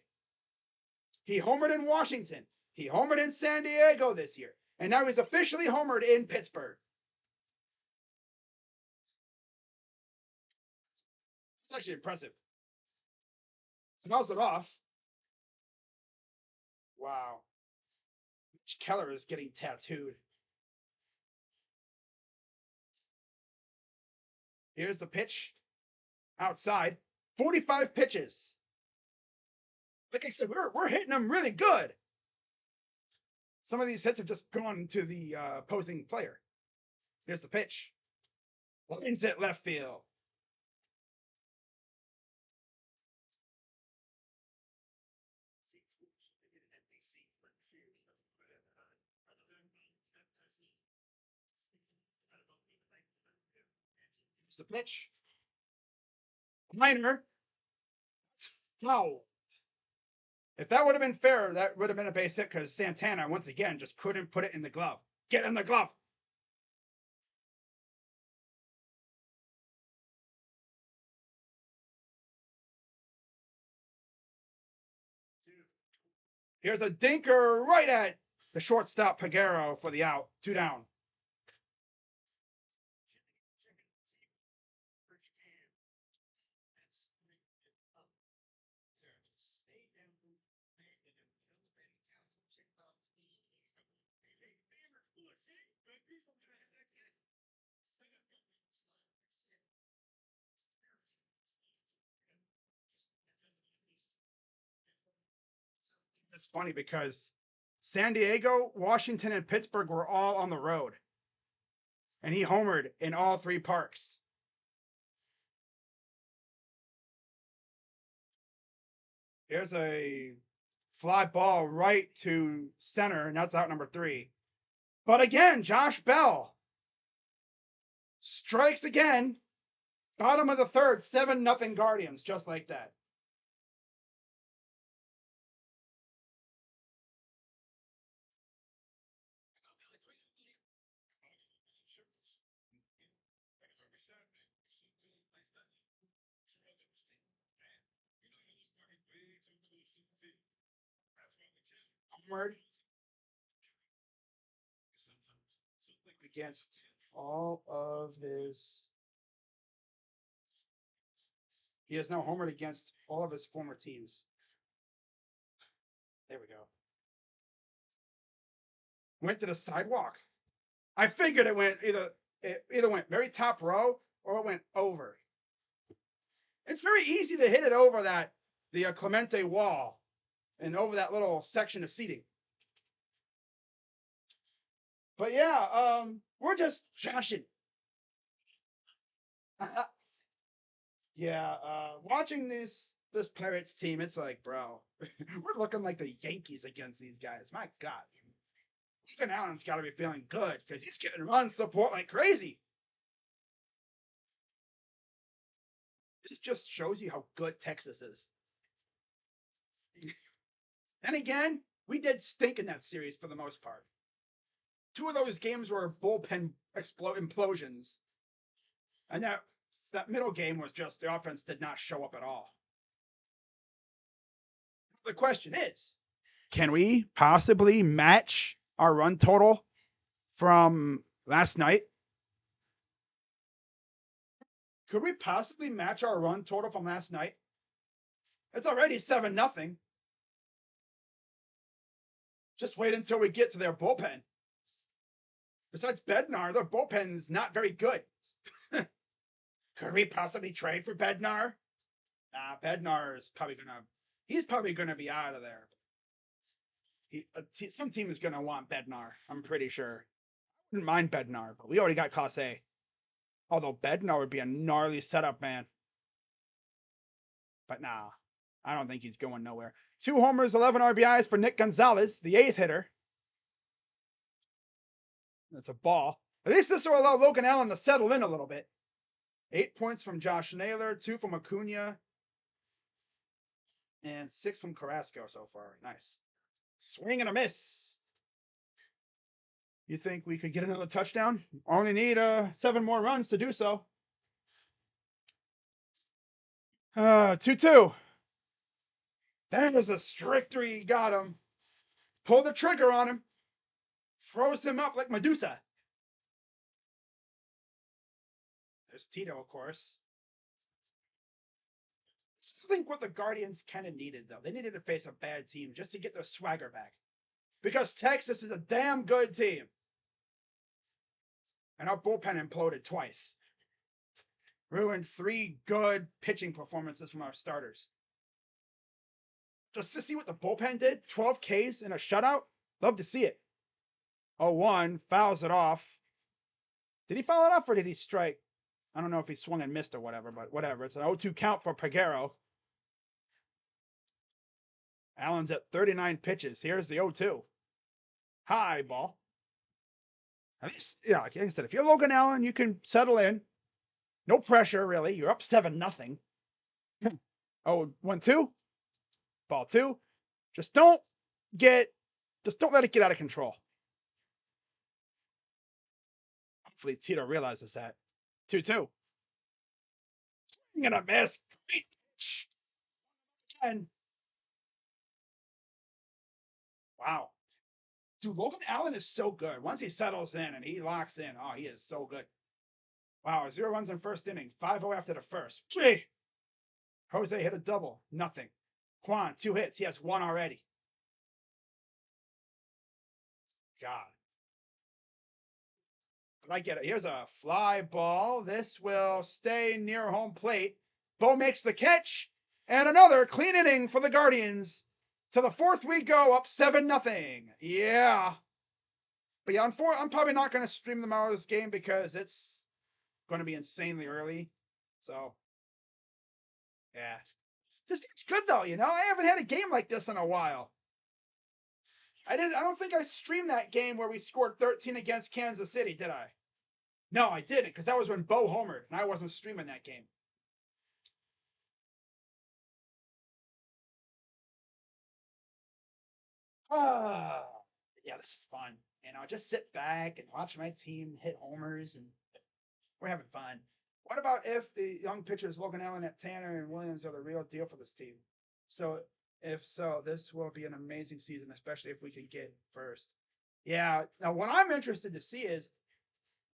He homered in Washington. He homered in San Diego this year. And now he's officially homered in Pittsburgh. It's actually impressive. Smells it off. Wow. Mitch Keller is getting tattooed. Here's the pitch. Outside. 45 pitches. Like I said, we're hitting them really good. Some of these hits have just gone to the opposing player. Here's the pitch. Lines it left field. Here's the pitch. Liner. It's foul. If that would have been fair, that would have been a base hit because Santana, once again, just couldn't put it in the glove. Get in the glove. Here's a dinker right at the shortstop Peguero for the out. 2 down. It's funny because San Diego, Washington, and Pittsburgh were all on the road. And he homered in all 3 parks. Here's a fly ball right to center, and that's out number 3. But again, Josh Bell strikes again. Bottom of the 3rd, 7-0 Guardians, just like that. Homeward against all of his. He has now homered against all of his former teams. There we go. Went to the sidewalk. I figured it either went very top row or it went over. It's very easy to hit it over that the Clemente wall and over that little section of seating. But yeah, we're just joshing. Yeah, watching this Pirates team, it's like, bro, we're looking like the Yankees against these guys. My God, Logan Allen's got to be feeling good because he's getting run support like crazy. This just shows you how good Texas is. And again, we did stink in that series for the most part. Two of those games were bullpen implosions, and that middle game was just the offense did not show up at all. The question is, can we possibly match our run total from last night? Could we possibly match our run total from last night? It's already 7-0. Just wait until we get to their bullpen. Besides Bednar, their bullpen's not very good. Could we possibly trade for Bednar? Bednar is probably gonna be out of there. Some team is gonna want Bednar. I'm pretty sure. I wouldn't mind Bednar, but we already got Class A. Although Bednar would be a gnarly setup, man. But nah, I don't think he's going nowhere. 2 homers, 11 RBIs for Nick Gonzalez, the 8th hitter. That's a ball. At least this will allow Logan Allen to settle in a little bit. 8 points from Josh Naylor, 2 from Acuna, and 6 from Carrasco so far. Nice. Swing and a miss. You think we could get another touchdown? Only need 7 more runs to do so. 2-2. There's a strict 3. Got him. Pulled the trigger on him. Froze him up like Medusa. There's Tito, of course. I think what the Guardians kind of needed, though. They needed to face a bad team just to get their swagger back. Because Texas is a damn good team. And our bullpen imploded twice. Ruined 3 good pitching performances from our starters. Just to see what the bullpen did. 12 Ks in a shutout. Love to see it. 0-1. Fouls it off. Did he foul it off or did he strike? I don't know if he swung and missed or whatever, but whatever. It's an 0-2 count for Peguero. Allen's at 39 pitches. Here's the 0-2. High ball. At least, yeah, like I said, if you're Logan Allen, you can settle in. No pressure, really. You're up 7-0. 1-2. Ball 2. Just don't let it get out of control. Hopefully Tito realizes that. 2-2. Swing and a miss. Great pitch. And wow. Dude, Logan Allen is so good. Once he settles in and he locks in, oh, he is so good. Wow, 0 runs in first inning. 5-0 after the first. Gee. Jose hit a double. Nothing. Juan, 2 hits. He has 1 already. God. But I get it. Here's a fly ball. This will stay near home plate. Bo makes the catch. And another clean inning for the Guardians. To the 4th we go, up 7-0. Yeah. But yeah, I'm probably not going to stream them out of this game because it's going to be insanely early. So, yeah. This game's good though, you know? I haven't had a game like this in a while. I don't think I streamed that game where we scored 13 against Kansas City, did I? No, I didn't, because that was when Bo homered, and I wasn't streaming that game. Yeah, this is fun. You know, just sit back and watch my team hit homers, and we're having fun. What about if the young pitchers Logan Allen at Tanner and Williams are the real deal for this team? So if so, this will be an amazing season, especially if we can get first. Yeah. Now, what I'm interested to see is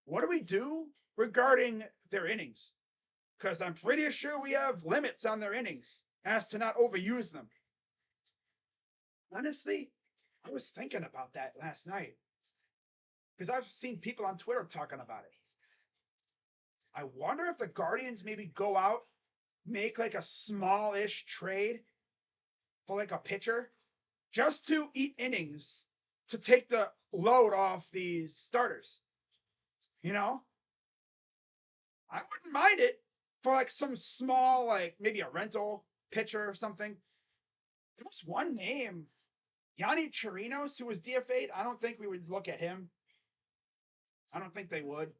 what do we do regarding their innings? Because I'm pretty sure we have limits on their innings as to not overuse them. Honestly, I was thinking about that last night because I've seen people on Twitter talking about it. I wonder if the Guardians maybe go out, make like a smallish trade for like a pitcher just to eat innings to take the load off these starters. You know, I wouldn't mind it for like some small, like maybe a rental pitcher or something. There was one name, Yanni Chirinos, who was DFA'd. I don't think we would look at him. I don't think they would.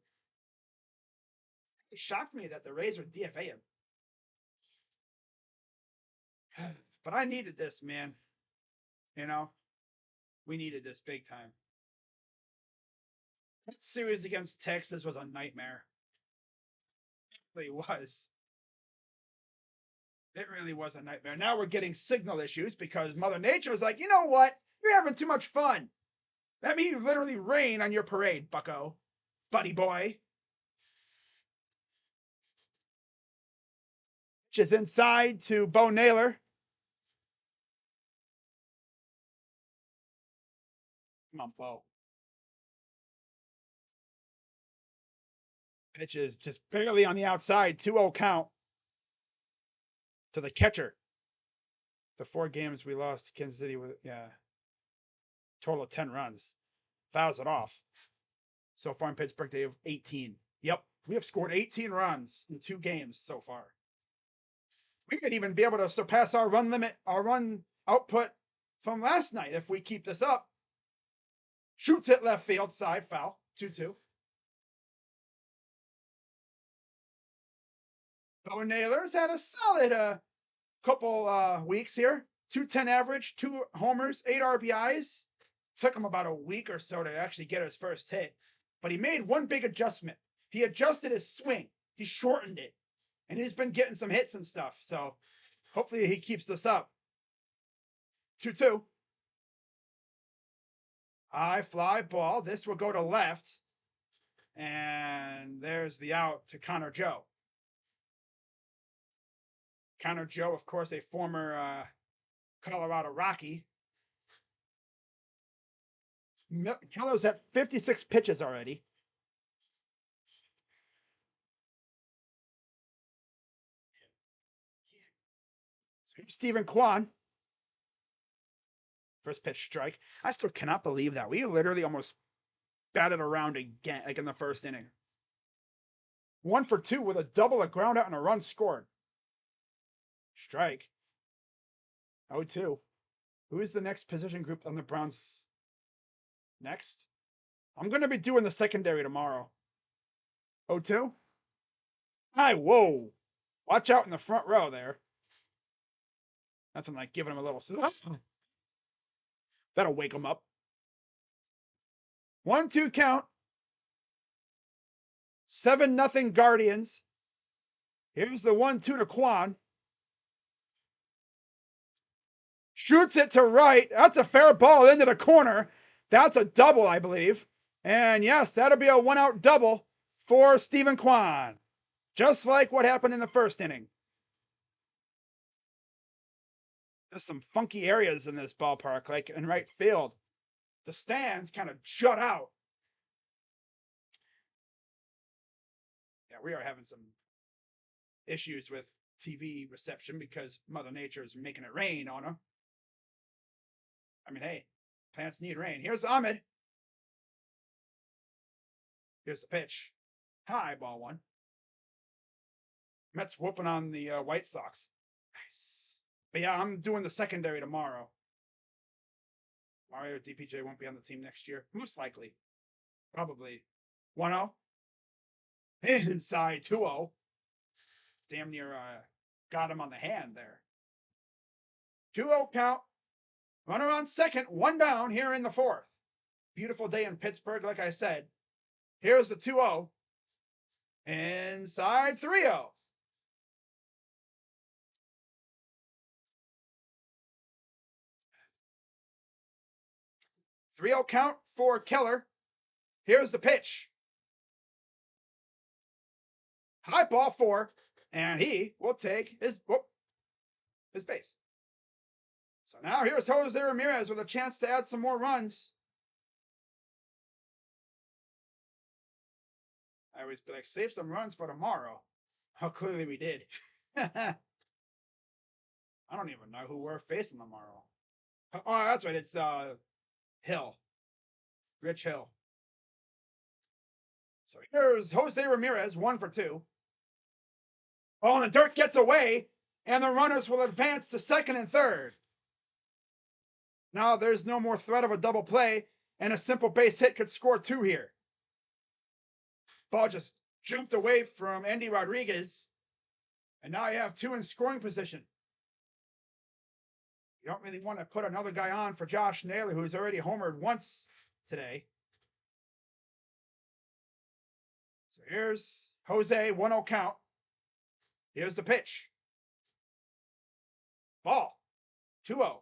It shocked me that the Rays would DFA him. But I needed this, man. You know, we needed this big time. That series against Texas was a nightmare. It really was. It really was a nightmare. Now we're getting signal issues because Mother Nature is like, you know what? You're having too much fun. Let me literally rain on your parade, bucko. Buddy boy. Which is inside to Bo Naylor. Come on, Bo. Pitch is just barely on the outside. 2-0 count to the catcher. The 4 games we lost to Kansas City with, total of 10 runs. Fouls it off. So far in Pittsburgh, they have 18. Yep, we have scored 18 runs in 2 games so far. We could even be able to surpass our run limit, our run output from last night if we keep this up. Shoots it left field side, foul, 2-2. Bo Naylor's had a solid couple weeks here. 210 average, 2 homers, 8 RBIs. Took him about a week or so to actually get his first hit. But he made one big adjustment. He adjusted his swing. He shortened it. And he's been getting some hits and stuff. So hopefully he keeps this up. 2-2. High fly ball. This will go to left. And there's the out to Connor Joe. Connor Joe, of course, a former Colorado Rocky. Keller's at 56 pitches already. So here's Stephen Kwan. First pitch strike. I still cannot believe that. We literally almost batted around again, like in the first inning. 1 for 2 with a double, a ground out, and a run scored. Strike. 0-2. Who is the next position group on the Browns next? I'm going to be doing the secondary tomorrow. 0-2? Hi, whoa. Watch out in the front row there. Nothing like giving him a little... That'll wake him up. 1-2 count. 7-0 Guardians. Here's the 1-2 to Kwan. Shoots it to right. That's a fair ball into the corner. That's a double, I believe. And yes, that'll be a 1-out double for Stephen Kwan. Just like what happened in the first inning. There's some funky areas in this ballpark, like in right field. The stands kind of jut out. Yeah, we are having some issues with TV reception because Mother Nature is making it rain on them. I mean, hey, plants need rain. Here's Ahmed. Here's the pitch. High, ball 1. Mets whooping on the White Sox. Nice. But yeah, I'm doing the secondary tomorrow. Mario DPJ won't be on the team next year. Most likely. Probably. 1-0. Inside 2-0. Damn near got him on the hand there. 2-0 count. Runner on second. 1 down here in the 4th. Beautiful day in Pittsburgh, like I said. Here's the 2-0. Inside 3-0. 3-0 count for Keller. Here's the pitch. High ball 4. And he will take his base. So now here's Jose Ramirez with a chance to add some more runs. I always be like, save some runs for tomorrow. How clearly we did. I don't even know who we're facing tomorrow. Oh, that's right. It's Hill. Rich Hill. So here's Jose Ramirez, 1-for-2. Oh, and the dirt gets away, and the runners will advance to second and third. Now there's no more threat of a double play, and a simple base hit could score 2 here. Ball just jumped away from Andy Rodriguez, and now you have 2 in scoring position. You don't really want to put another guy on for Josh Naylor, who's already homered once today. So here's Jose, 1-0 count. Here's the pitch. Ball, 2-0.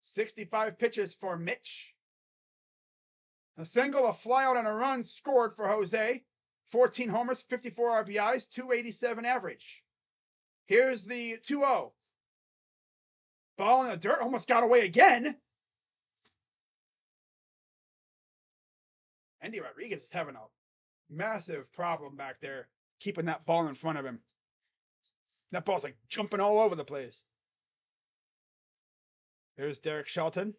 65 pitches for Mitch. A single, a flyout, and a run scored for Jose. 14 homers, 54 RBIs, 287 average. Here's the 2-0. Ball in the dirt, almost got away again. Andy Rodriguez is having a massive problem back there, keeping that ball in front of him. That ball's like jumping all over the place. Here's Derek Shelton.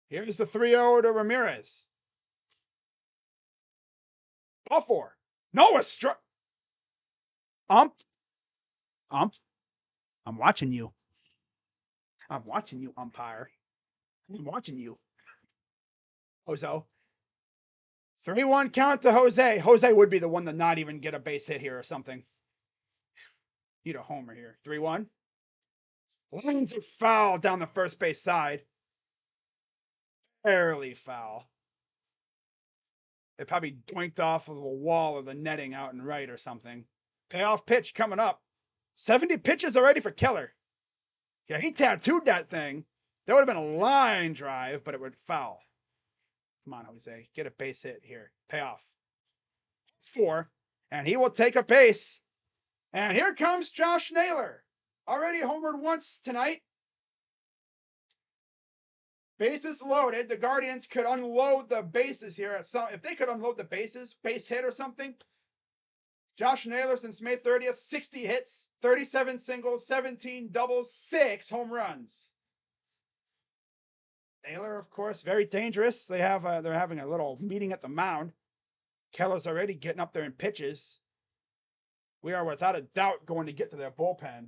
Here's the 3-0 to Ramirez. Ball 4. No, a strike. I'm watching you. I'm watching you, umpire. I'm watching you. Jose. 3-1 count to Jose. Jose would be the one to not even get a base hit here or something. Need a homer here. 3-1. Lines are foul down the first base side. Barely foul. It probably doinked off of the wall or the netting out and right or something. Payoff pitch coming up. 70 pitches already for Keller. Yeah, he tattooed that thing. That would have been a line drive, but it would foul. Come on, Jose. Get a base hit here. Payoff. 4. And he will take a base. And here comes Josh Naylor. Already homered once tonight. Bases loaded. The Guardians could unload the bases here. If they could unload the bases, base hit or something. Josh Naylor since May 30th, 60 hits, 37 singles, 17 doubles, 6 home runs. Naylor, of course, very dangerous. They're having a little meeting at the mound. Keller's already getting up there in pitches. We are without a doubt going to get to their bullpen.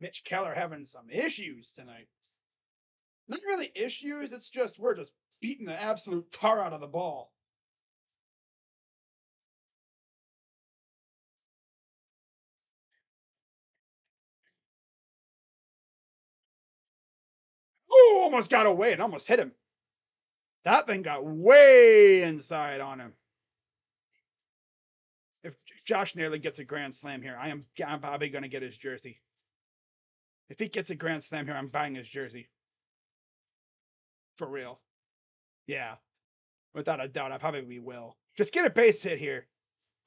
Mitch Keller having some issues tonight. Not really issues, it's just we're just beating the absolute tar out of the ball. Oh, almost got away. It almost hit him. That thing got way inside on him. If Josh Naylor gets a grand slam here, I'm probably going to get his jersey. If he gets a grand slam here, I'm buying his jersey. For real. Yeah. Without a doubt, I probably will. Just get a base hit here.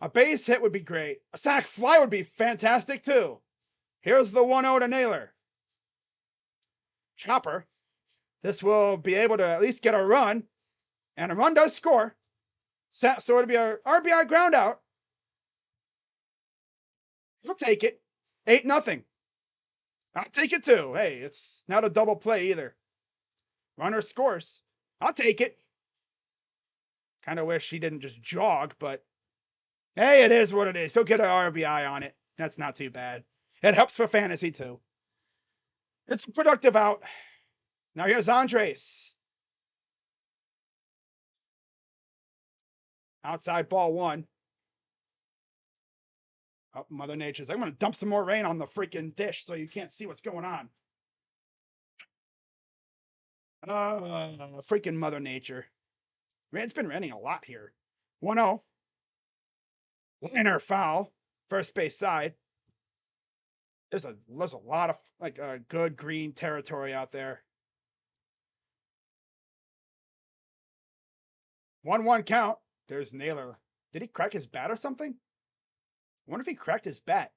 A base hit would be great. A sac fly would be fantastic too. Here's the 1-0 to Naylor. Chopper. This will be able to at least get a run. And a run does score. So it'll be a RBI ground out. I'll take it. 8-0. I'll take it too. Hey, it's not a double play either. Runner scores. I'll take it. Kind of wish he didn't just jog, but hey, it is what it is. He'll get an RBI on it. That's not too bad. It helps for fantasy too. It's a productive out. Now here's Andres. Outside ball 1. Oh, Mother Nature's. I'm going to dump some more rain on the freaking dish so you can't see what's going on. Freaking Mother Nature. It's been raining a lot here. 1-0. Liner foul. First base side. There's a lot of good green territory out there. 1-1 count. There's Naylor. Did he crack his bat or something? I wonder if he cracked his bat.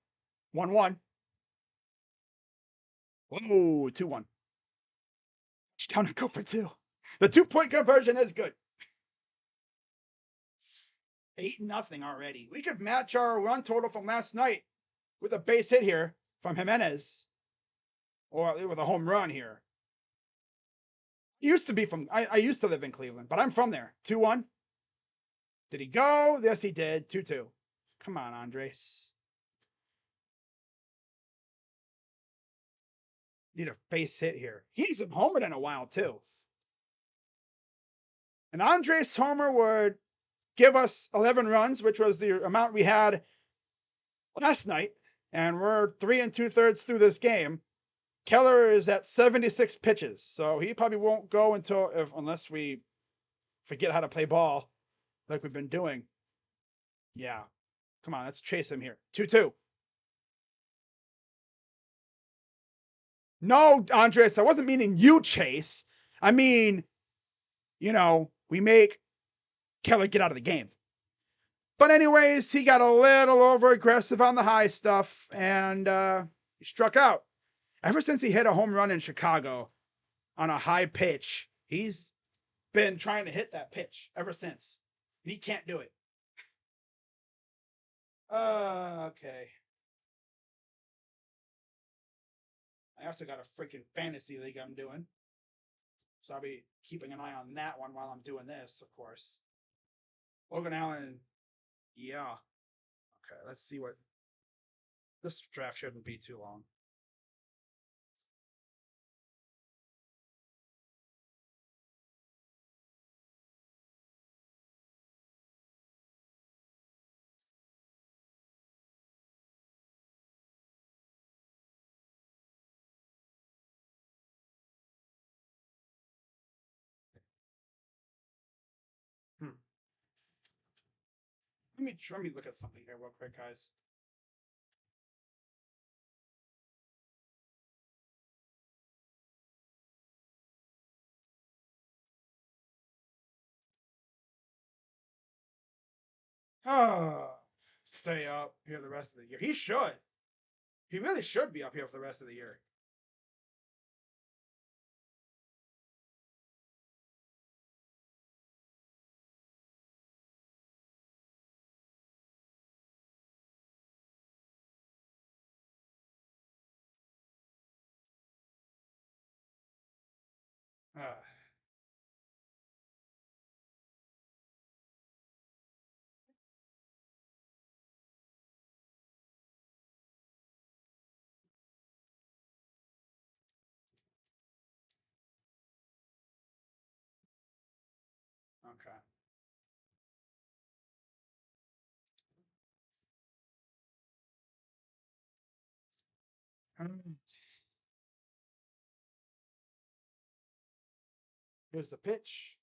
1-1. Whoa, 2-1. Touchdown to go for 2. The 2-point conversion is good. 8-0 already. We could match our run total from last night with a base hit here from Jimenez, or with a home run here. Used to be from, I used to live in Cleveland, but I'm from there. 2-1. Did he go? Yes, he did. 2-2. Come on, Andres. Need a base hit here. He hasn't homered in a while, too. An Andres homer would give us 11 runs, which was the amount we had last night. And we're 3 2/3 through this game. Keller is at 76 pitches, so he probably won't go unless we forget how to play ball like we've been doing. Yeah. Come on, let's chase him here. 2-2. No, Andres, I wasn't meaning you chase. I mean, we make Keller get out of the game. But anyways, he got a little over aggressive on the high stuff, and he struck out. Ever since he hit a home run in Chicago on a high pitch, he's been trying to hit that pitch ever since. And he can't do it. Okay. I also got a freaking fantasy league I'm doing. So I'll be keeping an eye on that one while I'm doing this, of course. Logan Allen, yeah. Okay, let's see what... This draft shouldn't be too long. Let me look at something here real quick, guys. Stay up here the rest of the year. He should. He really should be up here for the rest of the year. Okay. Here's the pitch.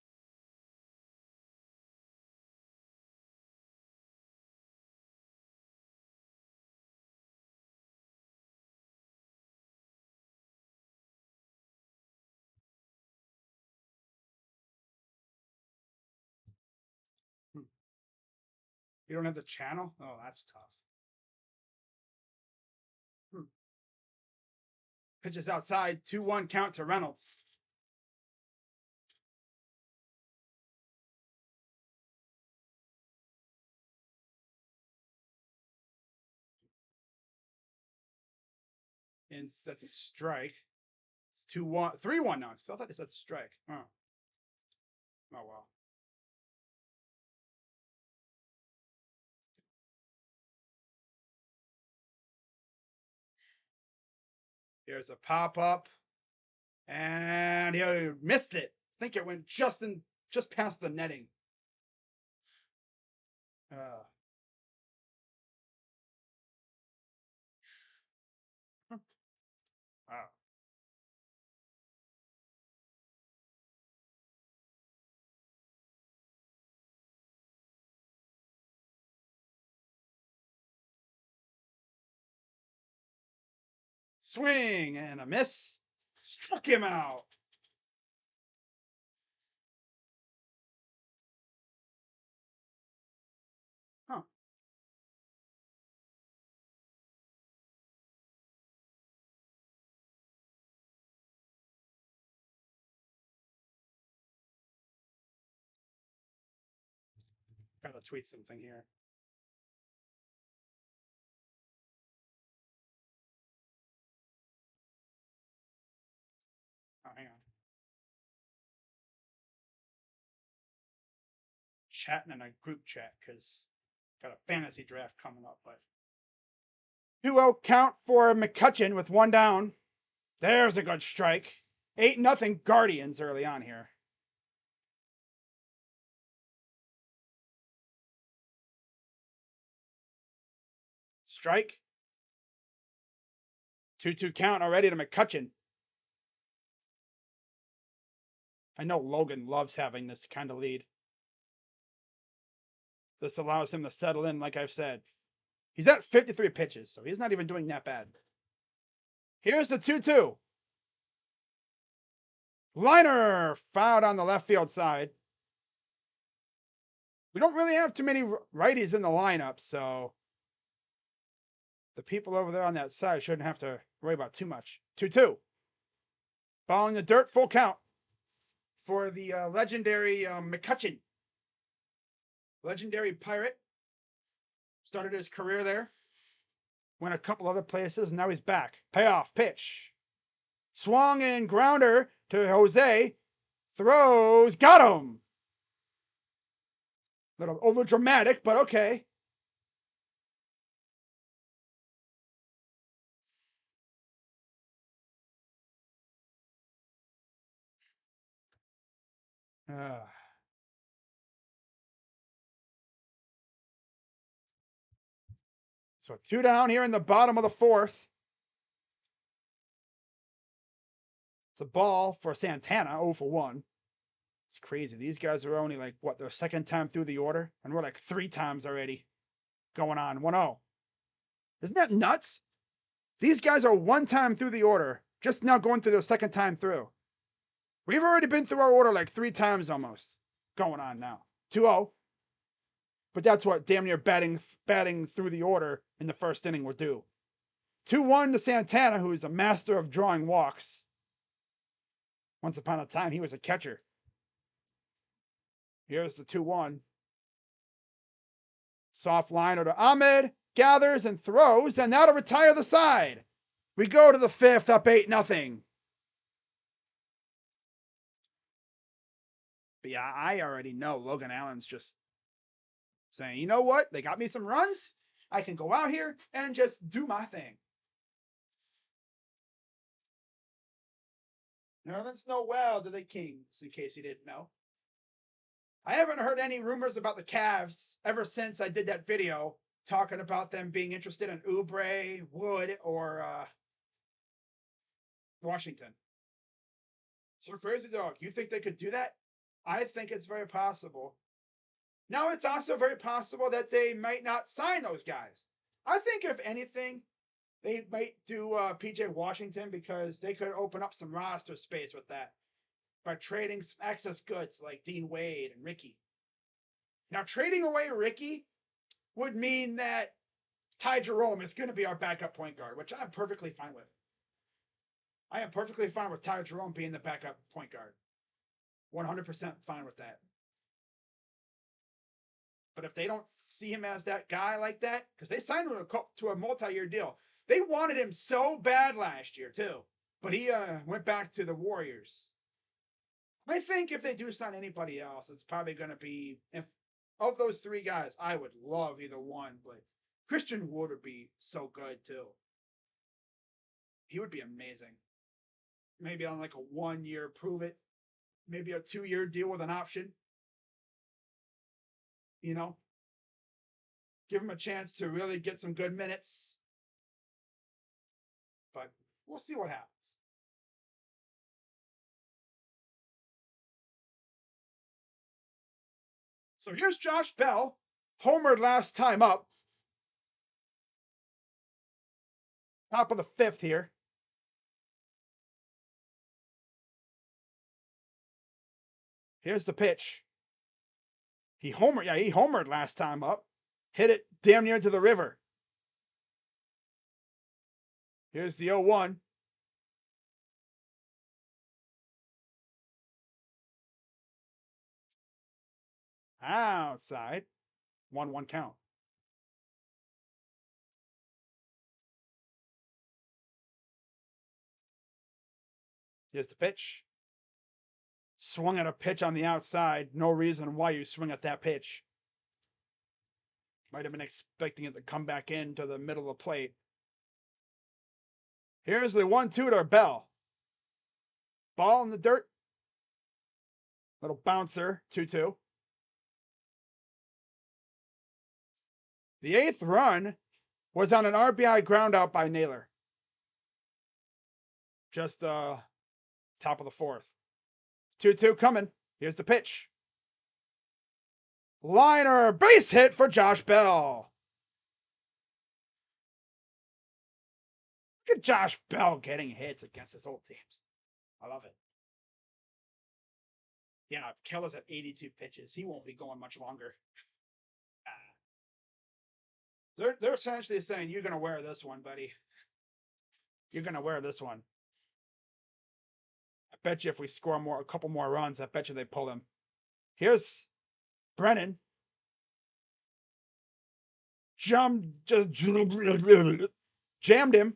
You don't have the channel? Oh, that's tough. Pitches outside, 2-1 count to Reynolds. And that's a strike. It's 2-1, 3-1 now. I still thought they said strike. Oh well. Here's a pop up, and he missed it. I think it went just past the netting. Wow. Swing and a miss. Struck him out. Huh. Gotta tweet something here. Oh, hang on. Chatting in a group chat because got a fantasy draft coming up. But 2-0 count for McCutcheon with one down. There's a good strike. 8-0 Guardians early on here. Strike. 2-2 count already to McCutcheon. I know Logan loves having this kind of lead. This allows him to settle in, like I've said. He's at 53 pitches, so he's not even doing that bad. Here's the 2-2. Liner fouled on the left field side. We don't really have too many righties in the lineup, so the people over there on that side shouldn't have to worry about too much. 2-2. Ball in the dirt, full count for the legendary McCutcheon. Legendary Pirate. Started his career there. Went a couple other places, and now he's back. Payoff pitch. Swung and grounder to Jose. Throws. Got him. A little over dramatic, but okay. So 2 down here in the bottom of the fourth. It's a ball for Santana, 0 for 1. It's crazy. These guys are only like, what, their second time through the order? And we're like 3 times already going on. 1-0. Isn't that nuts? These guys are 1 time through the order, just now going through their second time through. We've already been through our order like 3 times almost. Going on now. 2-0. But that's what damn near batting through the order in the first inning would do. 2-1 to Santana, who is a master of drawing walks. Once upon a time, he was a catcher. Here's the 2-1. Soft liner to Ahmed. Gathers and throws, and now to retire the side. We go to the 5th, up 8-0. But yeah, I already know Logan Allen's just saying, you know what? They got me some runs. I can go out here and just do my thing. Nerlens Noel to the Kings, in case you didn't know. I haven't heard any rumors about the Cavs ever since I did that video talking about them being interested in Oubre, Wood, or Washington. So Crazy Dog, you think they could do that? I think it's very possible. Now, it's also very possible that they might not sign those guys. I think, if anything, they might do PJ Washington because they could open up some roster space with that by trading some excess goods like Dean Wade and Ricky. Now, trading away Ricky would mean that Ty Jerome is going to be our backup point guard, which I'm perfectly fine with. I am perfectly fine with Ty Jerome being the backup point guard. 100% fine with that. But if they don't see him as that guy like that, because they signed him to a multi-year deal. They wanted him so bad last year, too. But he went back to the Warriors. I think if they do sign anybody else, it's probably going to be, if of those 3 guys, I would love either one, but Christian Wood would be so good, too. He would be amazing. Maybe on like a 1-year prove it. Maybe a 2-year deal with an option. You know? Give him a chance to really get some good minutes. But we'll see what happens. So here's Josh Bell. Homered last time up. Top of the 5th here. Here's the pitch. He homered last time up. Hit it damn near to the river. Here's the 0-1. Outside. 1-1 count. Here's the pitch. Swung at a pitch on the outside. No reason why you swing at that pitch. Might have been expecting it to come back into the middle of the plate. Here's the 1-2 to Bell. Ball in the dirt. Little bouncer, 2-2. The 8th run was on an RBI ground out by Naylor. Just top of the 4th. 2-2 coming. Here's the pitch. Liner, base hit for Josh Bell. Look at Josh Bell getting hits against his old teams. I love it. Yeah, Keller's at 82 pitches. He won't be going much longer. They're essentially saying, you're going to wear this one, buddy. You're going to wear this one. I bet you if we score a couple more runs, I bet you they pull him. Here's Brennan. Jammed him.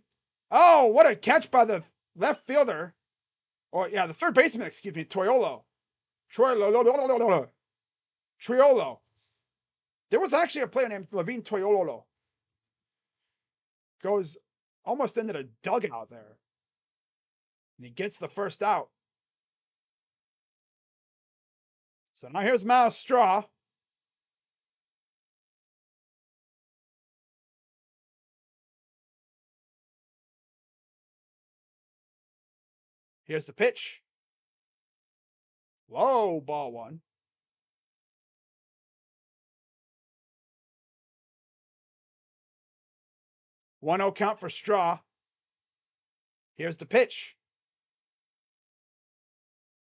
Oh, what a catch by the left fielder. Or, yeah, the third baseman, excuse me, Triolo. There was actually a player named Levine Toyolo. Goes almost into the dugout there. And he gets the first out. So now here's Miles Straw. Here's the pitch. Low, ball 1. One-0 count for Straw. Here's the pitch.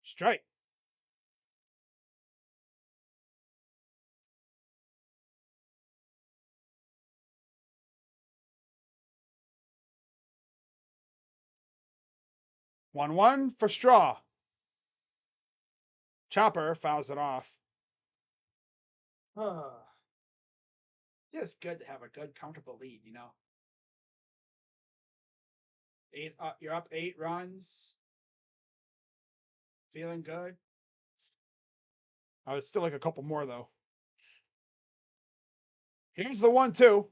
Strike. One for Straw. Chopper fouls it off. It's good to have a good, comfortable lead, you know. You're up 8 runs. Feeling good. I would still like a couple more, though. Here's the 1-2.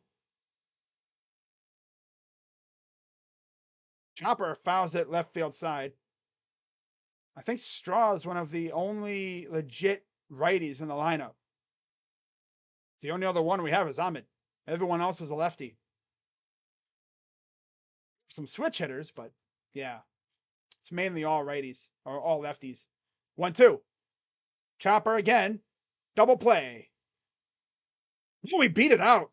Chopper fouls it left field side. I think Straw is one of the only legit righties in the lineup. The only other one we have is Ahmed. Everyone else is a lefty. Some switch hitters, but yeah. It's mainly all righties, or all lefties. 1-2. Chopper again. Double play. Oh, we beat it out.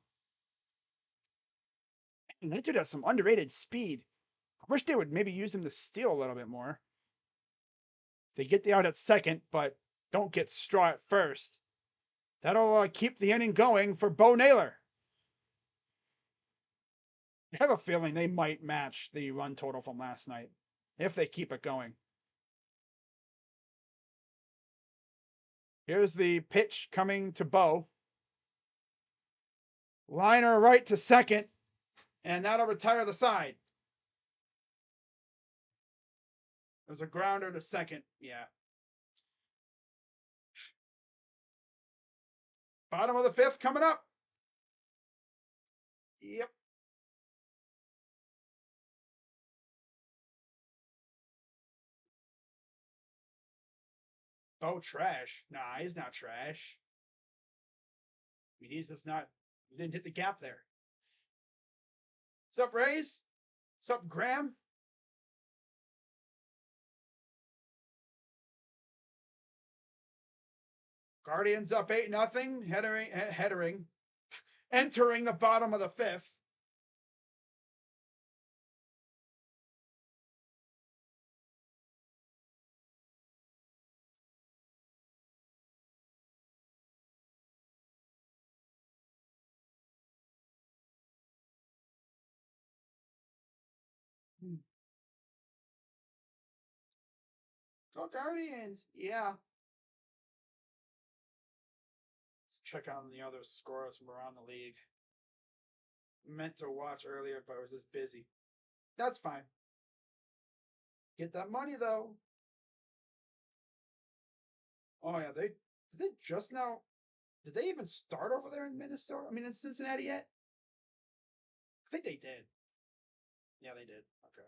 And that dude has some underrated speed. I wish they would maybe use him to steal a little bit more. They get the out at second, but don't get Straw at first. That'll keep the inning going for Bo Naylor. I have a feeling they might match the run total from last night if they keep it going. Here's the pitch coming to Bo. Liner right to second, and that'll retire the side. There's a grounder to second. Yeah. Bottom of the 5th coming up. Yep. Bo trash. Nah, he's not trash. I mean, he's just not, he didn't hit the gap there. What's up, Rays? What's up, Graham? Guardians up 8-0. Entering the bottom of the 5th. Go Guardians. Yeah. It's check on the other scores from around the league. Meant to watch earlier, but I was just busy. That's fine. Get that money though. Oh yeah, did they just now? Did they even start over there in Minnesota? I mean, in Cincinnati yet? I think they did. Yeah, they did. Okay.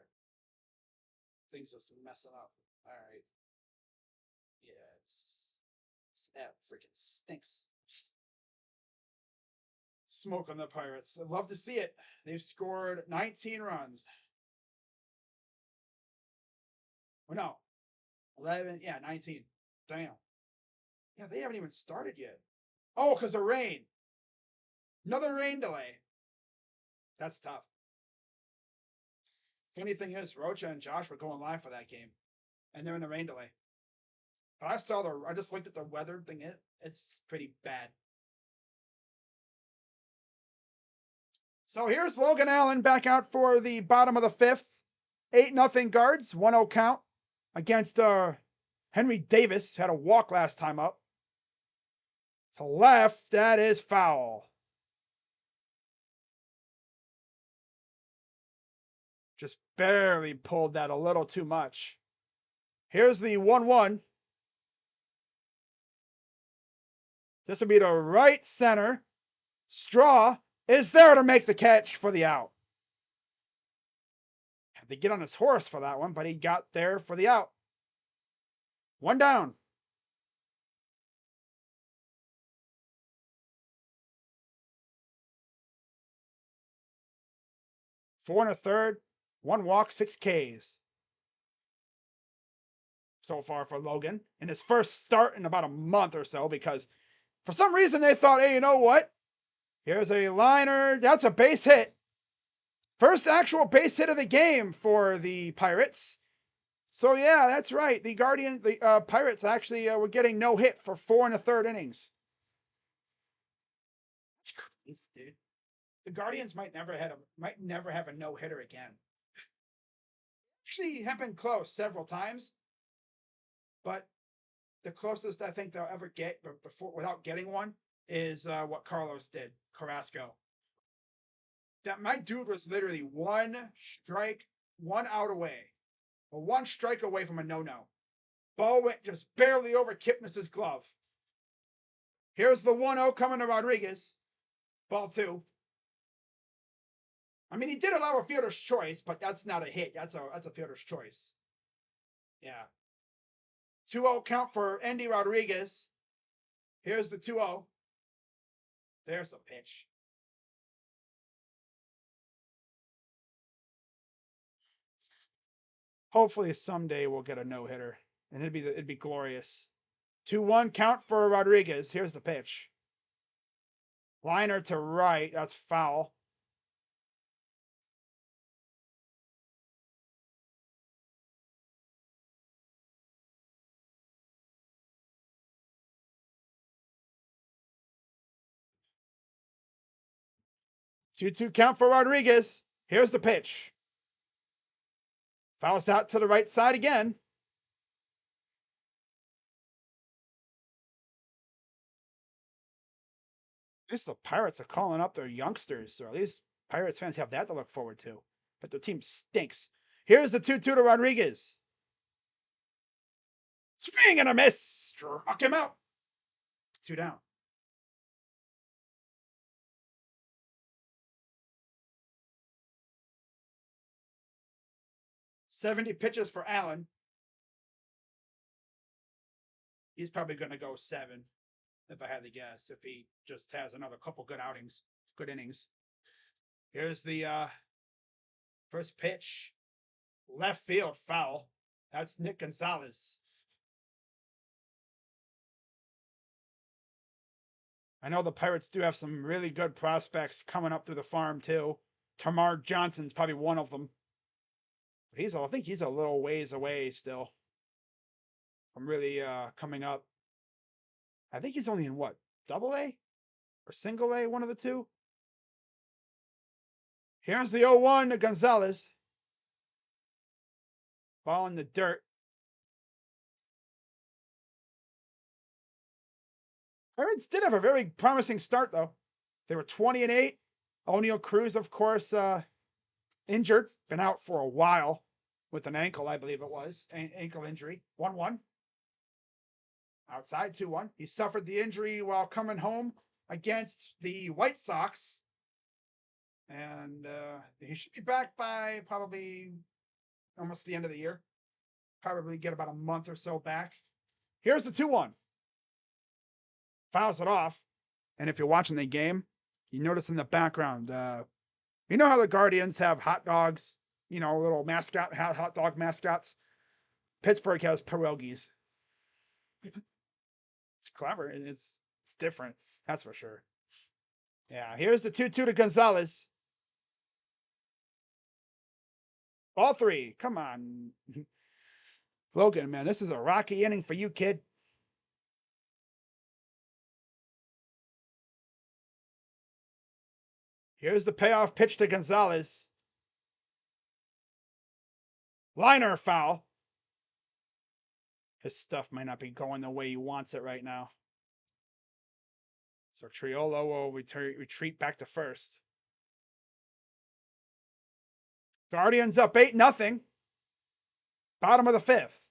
Things just messing up. All right. Yeah, that freaking stinks. Smoke on the Pirates. I'd love to see it. They've scored 19 runs. Oh no, 11. Yeah, 19. Damn. Yeah, they haven't even started yet. Oh, because of rain. Another rain delay. That's tough. Funny thing is, Rocha and Josh were going live for that game, and they're in the rain delay. But I just looked at the weather thing. It's pretty bad. So here's Logan Allen back out for the bottom of the fifth. 8-0 Guards, 1-0 count against Henry Davis. Had a walk last time up. To left, that is foul. Just barely pulled that a little too much. Here's the 1-1. This will be to right center. Straw is there to make the catch for the out. Had to get on his horse for that one, but he got there for the out. One down. Four and a third, 1 walk, 6 Ks. So far for Logan in his first start in about a month or so, because for some reason they thought, hey, you know what? Here's a liner. That's a base hit. First actual base hit of the game for the Pirates. So yeah, that's right. The Pirates actually were getting no hit for 4 1/3 innings. That's crazy, dude. The Guardians might never have a no hitter again. Actually, have been close several times, but the closest I think they'll ever get, but without getting one, is what Carlos did, Carrasco. That my dude was literally 1 strike, 1 out away, or 1 strike away from a no-no. Ball went just barely over Kipnis's glove. Here's the 1-0 coming to Rodriguez. Ball 2. I mean, he did allow a fielder's choice, but that's not a hit. That's a fielder's choice. Yeah. 2-0 count for Andy Rodriguez. Here's the 2-0. There's the pitch. Hopefully someday we'll get a no-hitter, and it'd be glorious. 2-1 count for Rodriguez. Here's the pitch. Liner to right. That's foul. Two count for Rodriguez. Here's the pitch. Fouls out to the right side again. At least the Pirates are calling up their youngsters, or at least Pirates fans have that to look forward to. But their team stinks. Here's the 2-2 to Rodriguez. Swing and a miss. Struck him out. 2 down. $70 pitches for Allen. He's probably going to go 7, if I had to guess, if he just has another couple good innings. Here's the first pitch. Left field foul. That's Nick Gonzalez. I know the Pirates do have some really good prospects coming up through the farm, too. Tamar Johnson's probably one of them. But I think he's a little ways away still from really coming up. I think he's only in what? Double-A? Or single-A? One of the two? Here's the 0-1 to Gonzalez. Ball in the dirt. Pirates did have a very promising start, though. They were 20-8. O'Neal Cruz, of course, injured. Been out for a while with an ankle, I believe it was. Ankle injury. 1-1. Outside, 2-1. He suffered the injury while coming home against the White Sox. And he should be back by probably almost the end of the year. Probably get about a month or so back. Here's the 2-1. Fouls it off. And if you're watching the game, you notice in the background, you know how the Guardians have hot dogs, you know, little mascot, hot dog mascots? Pittsburgh has pierogies. It's clever. It's different. That's for sure. Yeah, here's the 2-2 to Gonzalez. All three. Come on. Logan, man, this is a rocky inning for you, kid. Here's the payoff pitch to Gonzalez. Liner foul. His stuff might not be going the way he wants it right now. So Triolo will retreat back to first. Guardians up 8-0. Bottom of the 5th.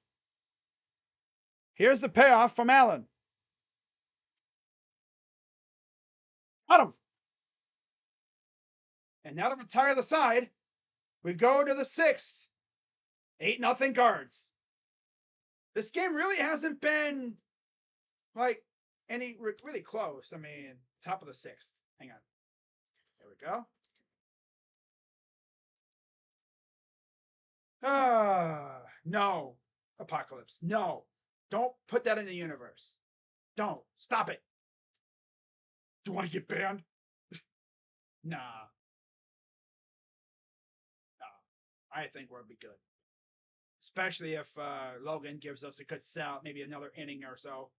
Here's the payoff from Allen. Got him. And now to retire the side, we go to the 6th. 8-0 Guards. This game really hasn't been like any really close. I mean, top of the 6th. Hang on. There we go. No. Apocalypse. No. Don't put that in the universe. Don't. Stop it. Do you want to get banned? Nah. I think we'll be good. Especially if Logan gives us a good sell, maybe another inning or so.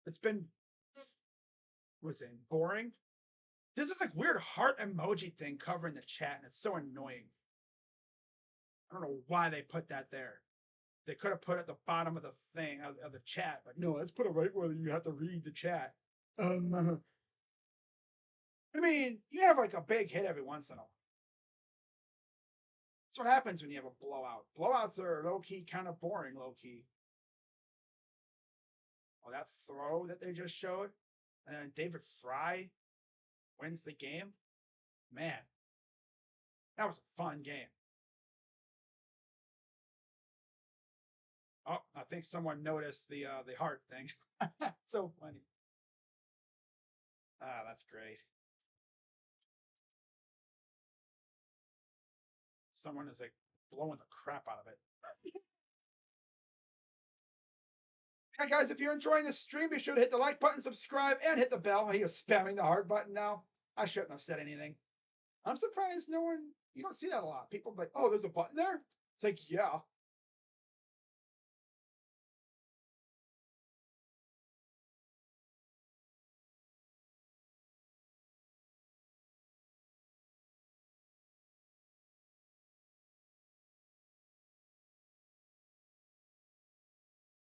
It's been, what's it, boring? There's this like weird heart emoji thing covering the chat, and it's so annoying. I don't know why they put that there. They could have put it at the bottom of the thing, of the chat, but no, let's put it right where you have to read the chat. I mean, you have like a big hit every once in a while. That's what happens when you have a blowout. Blowouts are low-key kind of boring, low-key. Oh, that throw that they just showed. And then David Fry wins the game. Man, that was a fun game. Oh, I think someone noticed the heart thing. So funny. Ah, that's great. Someone is like blowing the crap out of it. Hey guys, if you're enjoying this stream, be sure to hit the like button, subscribe, and hit the bell. He was spamming the heart button now. I shouldn't have said anything. I'm surprised no one, you don't see that a lot. People are like, oh, there's a button there? It's like, yeah.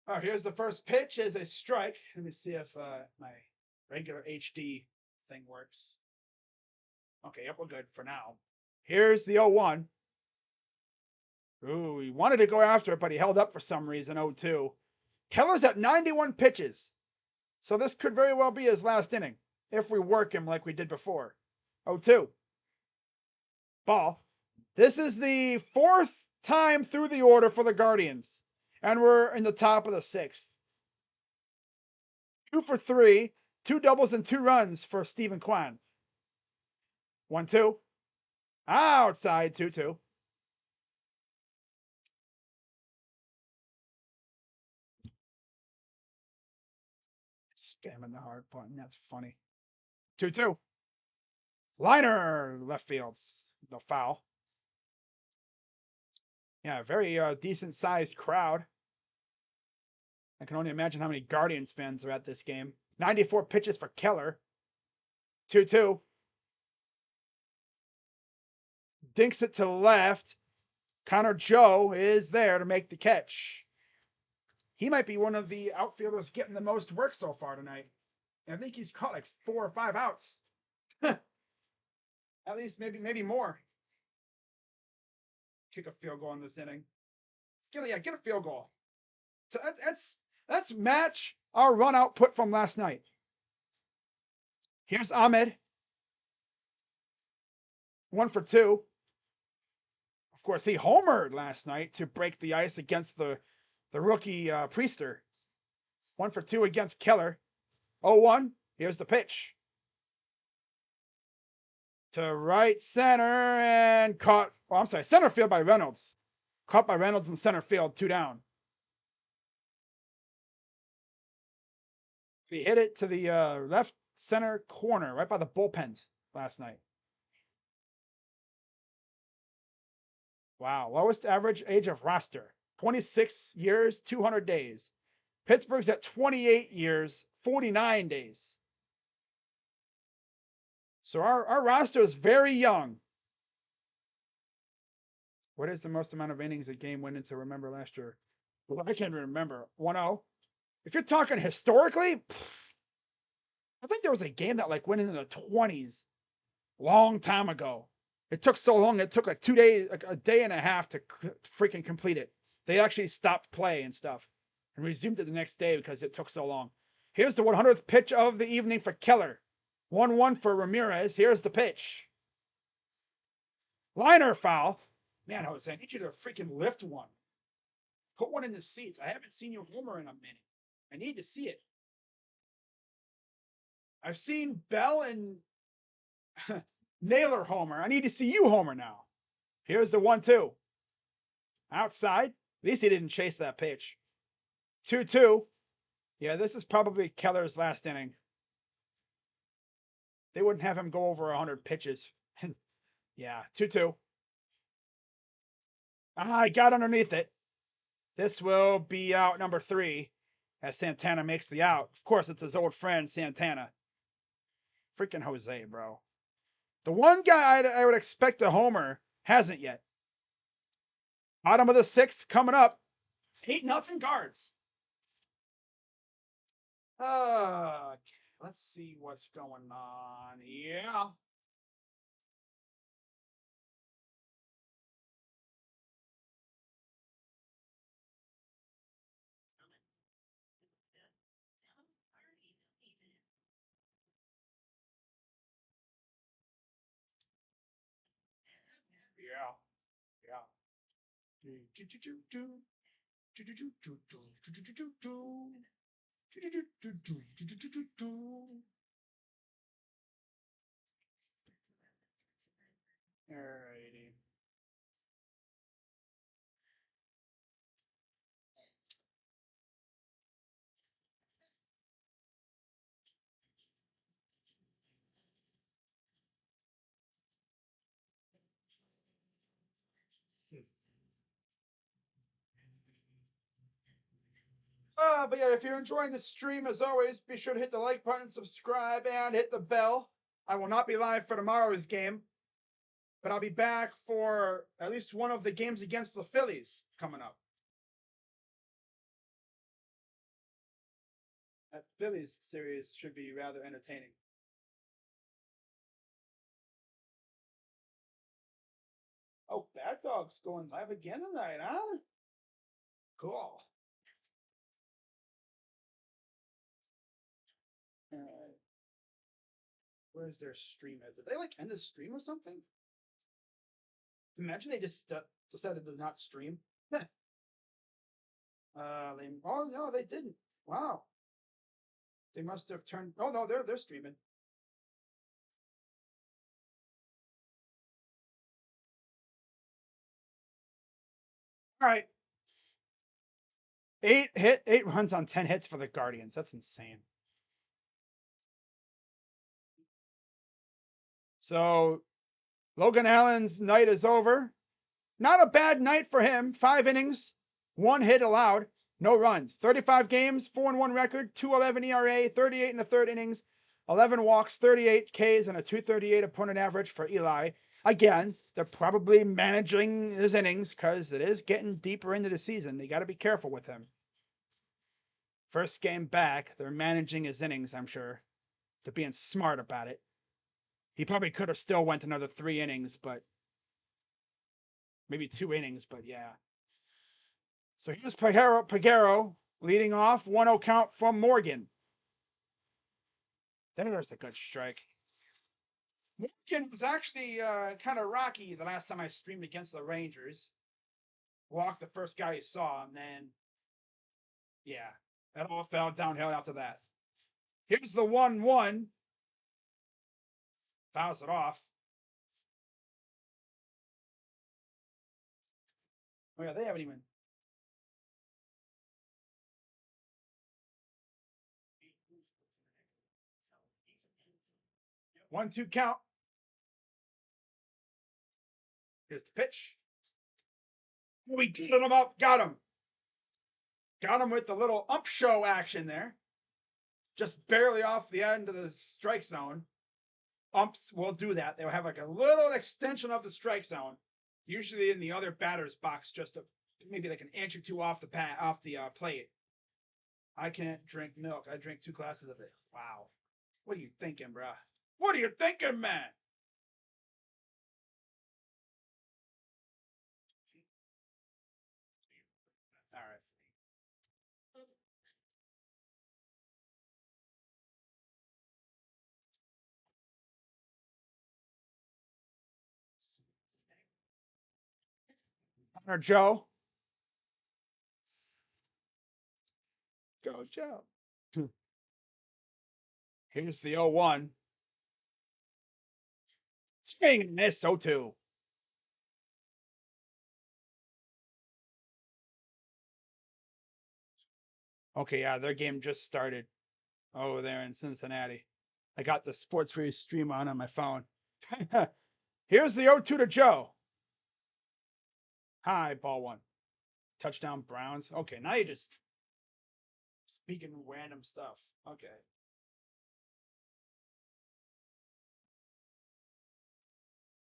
Oh, here's the first pitch is a strike. Let me see if my regular HD thing works. Okay, yep, we're good for now. Here's the 0-1. Ooh, he wanted to go after it, but he held up for some reason, 0-2. Keller's at 91 pitches. So this could very well be his last inning, if we work him like we did before. 0-2. Ball. This is the 4th time through the order for the Guardians. And we're in the top of the 6th. 2 for 3. 2 doubles and 2 runs for Stephen Kwan. 1-2. Outside, 2-2. Spamming the hard button. That's funny. 2-2. Liner, left fields. The foul. Yeah, very decent sized crowd. I can only imagine how many Guardians fans are at this game. 94 pitches for Keller. 2-2. Dinks it to left. Connor Joe is there to make the catch. he might be one of the outfielders getting the most work so far tonight. And I think he's caught like 4 or 5 outs. At least maybe more. Kick a field goal in this inning. Get a field goal. So let's match our run output from last night. Here's Ahmed. 1 for 2. Of course, he homered last night to break the ice against the rookie Priester. 1 for 2 against Keller. 0-1. Here's the pitch. To right center and caught. Oh, I'm sorry. Center field by Reynolds. Caught by Reynolds in center field. 2 down. He hit it to the left center corner, right by the bullpens last night. Wow. Lowest average age of roster. 26 years, 200 days. Pittsburgh's at 28 years, 49 days. So our roster is very young. What is the most amount of innings a game went into? Remember last year? Well, I can't even remember. 1-0. If you're talking historically, I think there was a game that like went into the 20s long time ago. It took so long. It took like 2 days, like a day and a half to freaking complete it. They actually stopped play and stuff and resumed it the next day because it took so long. Here's the 100th pitch of the evening for Keller. 1-1 for Ramirez. Here's the pitch. Liner foul. Man, Jose, I need you to freaking lift one. Put one in the seats. I haven't seen you homer in a minute. I need to see it. I've seen Bell and Naylor homer. I need to see you homer now. Here's the 1-2. Outside. At least he didn't chase that pitch. 2-2. Yeah, this is probably Keller's last inning. They wouldn't have him go over 100 pitches. Yeah, 2-2. I got underneath it. This will be out number 3 as Santana makes the out. Of course, it's his old friend, Santana. Freaking Jose, bro. The one guy I would expect a homer hasn't yet. Bottom of the 6th coming up. 8-0 Guards. Okay, let's see what's going on. Yeah. Alrighty. But yeah, if you're enjoying the stream, as always, be sure to hit the like button, subscribe, and hit the bell. I will not be live for tomorrow's game, but I'll be back for at least one of the games against the Phillies coming up. That Phillies series should be rather entertaining. Oh, Bad Dog's going live again tonight, huh? Cool. Alright. Where's their stream at? Did they like end the stream or something? Imagine they just decided to not stream. Oh no, they didn't. Wow. They must have turned. Oh no, they're streaming. All right. 8 runs on 10 hits for the Guardians. That's insane. So Logan Allen's night is over. Not a bad night for him. 5 innings, 1 hit allowed, no runs. 35 games, 4-1 record, 2.11 ERA, 38 in the 3rd innings, 11 walks, 38 Ks, and a 238 opponent average for Eli. Again, they're probably managing his innings because it is getting deeper into the season. They got to be careful with him. First game back. They're managing his innings, I'm sure. They're being smart about it. He probably could have still went another 3 innings, but maybe 2 innings, but yeah. So here's Pagero leading off. 1-0 count from Morgan. There's a good strike. Morgan was actually kind of rocky the last time I streamed against the Rangers. Walked the first guy he saw, and then, yeah, that all fell downhill after that. Here's the 1-1. Fouls it off. Oh, yeah, they haven't even. 1-2 count. Here's the pitch. We did him up. Got him. Got him with the little ump show action there. Just barely off the end of the strike zone. Umps will do that. They'll have like a little extension of the strike zone, usually in the other batter's box, just maybe like an inch or 2 off the plate. I can't drink milk. I drink 2 glasses of it. Wow. What are you thinking, bruh? What are you thinking, man? All right. Or Joe. Go, Joe. Here's the 0-1. Swing and miss, 0-2. Okay, yeah, their game just started over there in Cincinnati. I got the Sports Free stream on my phone. Here's the 0-2 to Joe. High, ball 1. Touchdown Browns. Okay, now you're just speaking random stuff. Okay.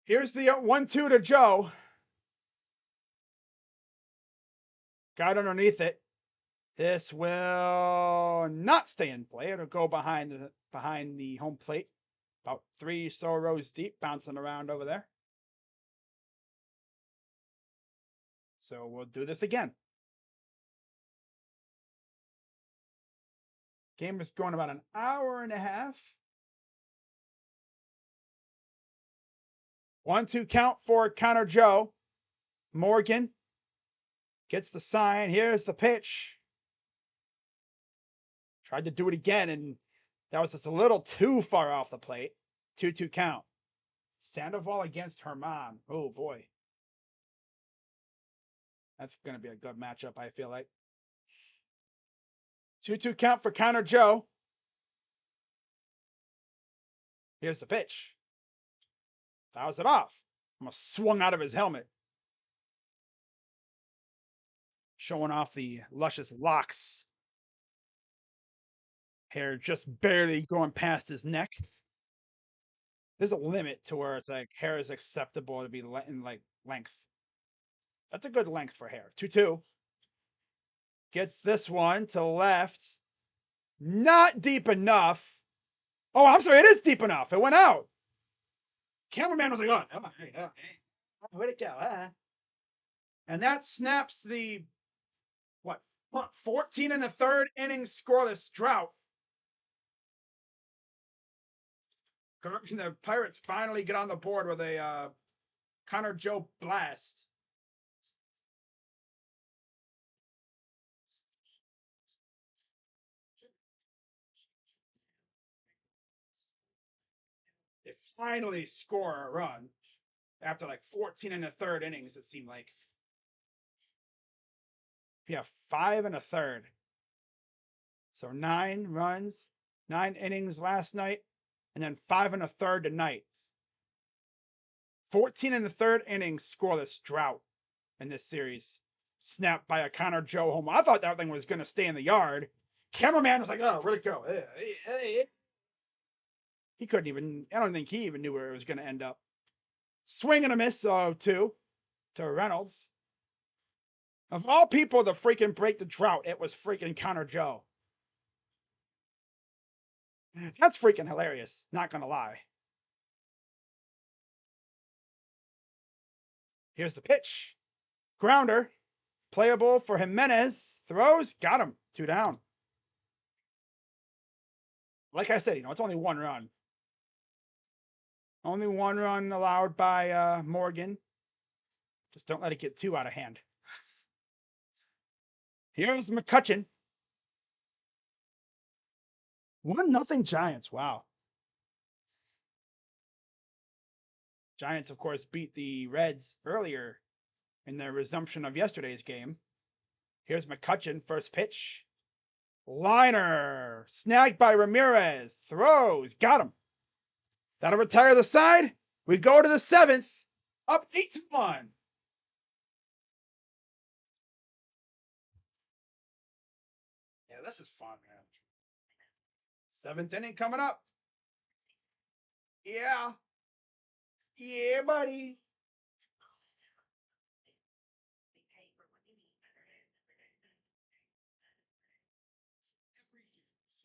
Here's the 1-2 to Joe. Got underneath it. This will not stay in play. It'll go behind the home plate. About 3 rows deep, bouncing around over there. So we'll do this again. Game is going about an hour and a half. 1-2 count for Connor Joe. Morgan gets the sign. Here's the pitch. Tried to do it again, and that was just a little too far off the plate. 2-2 count. Sandoval against Herman. Oh, boy. That's going to be a good matchup, I feel like. 2-2 count for Connor Joe. Here's the pitch. Fouls it off. Almost swung out of his helmet. Showing off the luscious locks. Hair just barely going past his neck. There's a limit to where it's like hair is acceptable to be in like length. That's a good length for hair. 2-2. Gets this one to left. Not deep enough. Oh, I'm sorry. It is deep enough. It went out. Cameraman was like, oh, where'd it go? And that snaps the, 14 and a third inning scoreless drought. The Pirates finally get on the board with a Connor Joe blast. They finally score a run after like 14 and a third innings, it seemed like. Yeah, 5 and a third. So 9 runs, 9 innings last night, and then 5 and a third tonight. 14 and a third innings scoreless drought in this series. Snapped by a Connor Joe home. I thought that thing was going to stay in the yard. Cameraman was like, oh, where'd it go? He couldn't even, I don't think he even knew where it was going to end up. Swing and a miss, 0-2 to Reynolds. Of all people to freaking break the drought, it was freaking Connor Joe. That's freaking hilarious. Not gonna lie. Here's the pitch. Grounder. Playable for Jimenez. Throws. Got him. 2 down. Like I said, it's only 1 run. Only 1 run allowed by Morgan. Just don't let it get too out of hand. Here's McCutcheon. 1-0 Giants. Wow. Giants, of course, beat the Reds earlier in their resumption of yesterday's game. Here's McCutcheon. First pitch. Liner. Snagged by Ramirez. Throws. Got him. That'll retire the side. We go to the 7th. Up 8-1. Yeah, this is fun, man. 7th inning coming up. Yeah. Yeah, buddy.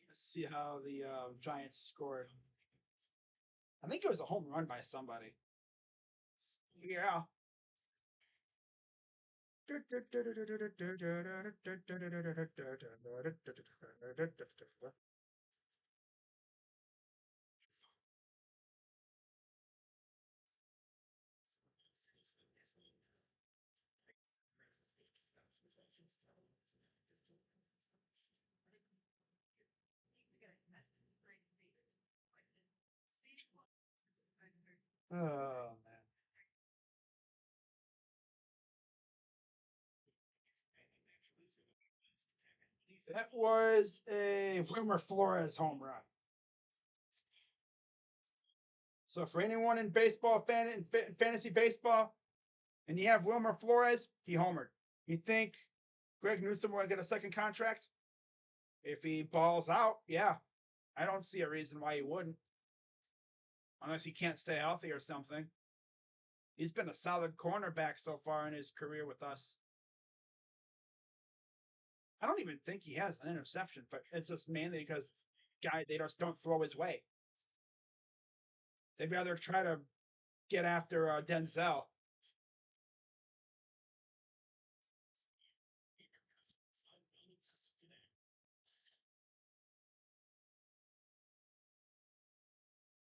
Let's see how the Giants scored. I think it was a home run by somebody. Yeah. Oh, man. That was a Wilmer Flores home run. So for anyone in baseball, fantasy baseball, and you have Wilmer Flores, he homered. You think Greg Newsom will get a second contract? If he balls out, yeah. I don't see a reason why he wouldn't. Unless he can't stay healthy or something. He's been a solid cornerback so far in his career with us. I don't even think he has an interception, but it's just mainly because they just don't throw his way. They'd rather try to get after Denzel.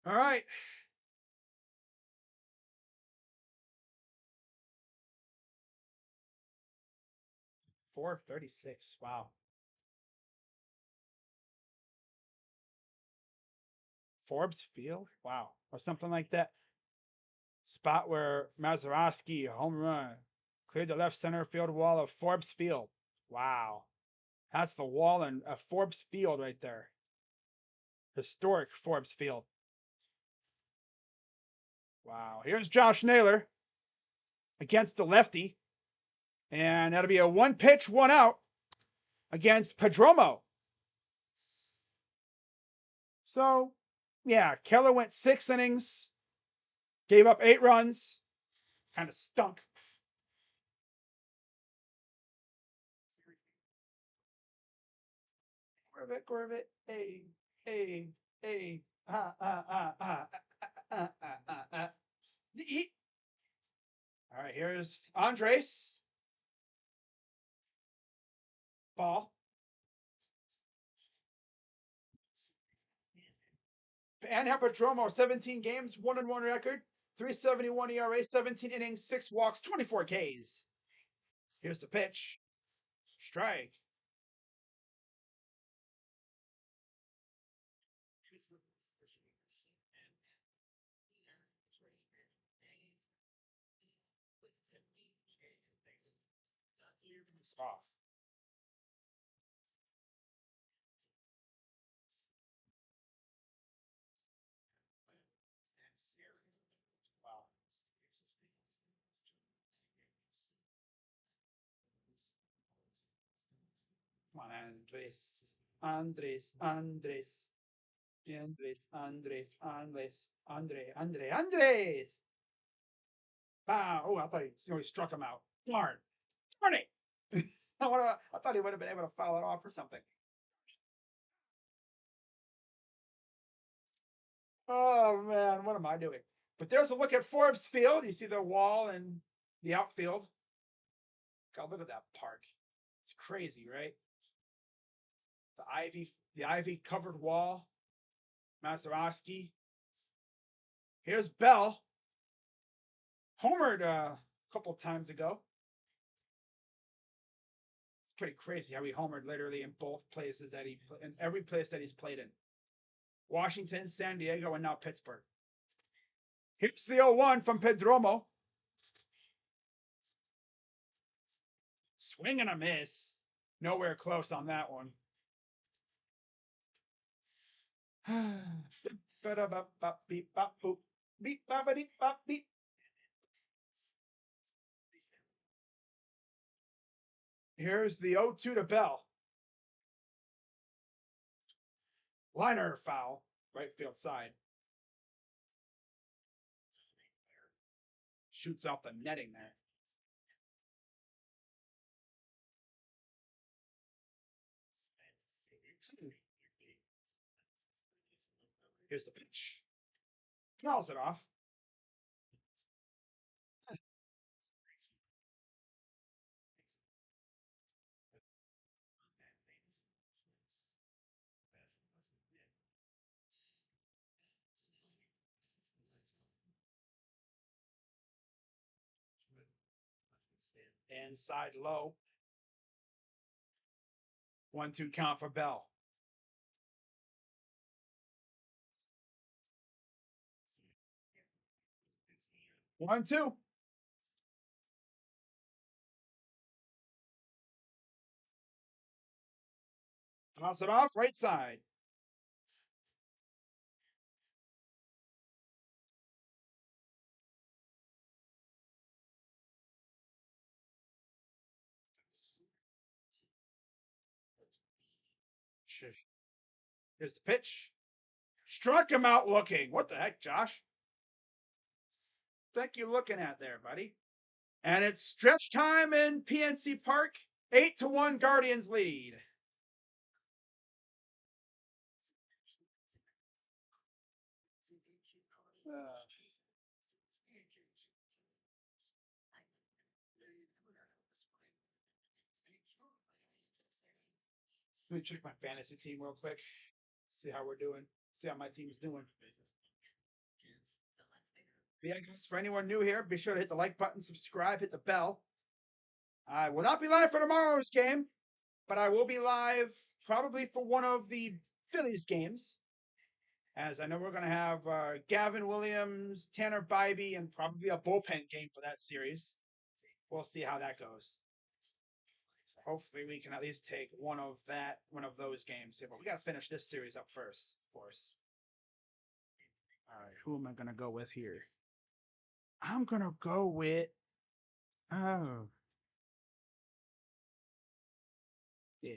All right. .436. Wow. Forbes Field? Wow. Or something like that. Spot where Mazeroski, home run, cleared the left center field wall of Forbes Field. Wow. That's the wall in Forbes Field right there. Historic Forbes Field. Wow. Here's Josh Naylor against the lefty. And that'll be a 1 pitch, 1 out against Pedromo. So, yeah, Keller went 6 innings, gave up 8 runs, kind of stunk. Corbett, hey, hey, hey, ah, ah, ah, ah, ah, ah, ah, ah. All right, here's Andres. Ball. And Pedromo, 17 games, 1-1 record, 3.71 ERA, 17 innings, 6 walks, 24 Ks. Here's the pitch. Strike. It's off. Wow. Come on, Andres. Andres. Andres. Andres. Andres. Andres. Andres. Ah, oh, I thought he struck him out. Darn. Darn it. I thought he would have been able to foul it off or something. Oh man, what am I doing? But there's a look at Forbes Field. You see the wall and the outfield. God, look at that park. It's crazy, right? The ivy covered wall. Mazeroski. Here's Bell. Homered a couple times ago. It's pretty crazy how he homered literally in both places that in every place that he's played in. Washington, San Diego, and now Pittsburgh. Here's the 0-1 from Pedromo. Swing and a miss. Nowhere close on that one. Here's the 0-2 to Bell. Liner foul, right field side. Shoots off the netting there. Here's the pitch. Fouls it off. Inside low. 1-2 count for Bell. 1-2. Toss it off, right side. Here's the pitch. Struck him out looking. What the heck, Josh? What you looking at there, buddy? And it's stretch time in PNC Park. 8-1 Guardians lead. Let me check my fantasy team real quick. See how we're doing. See how my team is doing. Yeah, guys, for anyone new here, be sure to hit the like button, subscribe, hit the bell. I will not be live for tomorrow's game, but I will be live probably for one of the Phillies games. As I know we're going to have Gavin Williams, Tanner Bybee, and probably a bullpen game for that series. We'll see how that goes. So hopefully we can at least take one of those games here. But we got to finish this series up first, of course. All right, who am I going to go with here? I'm going to go with... Oh. Yeah.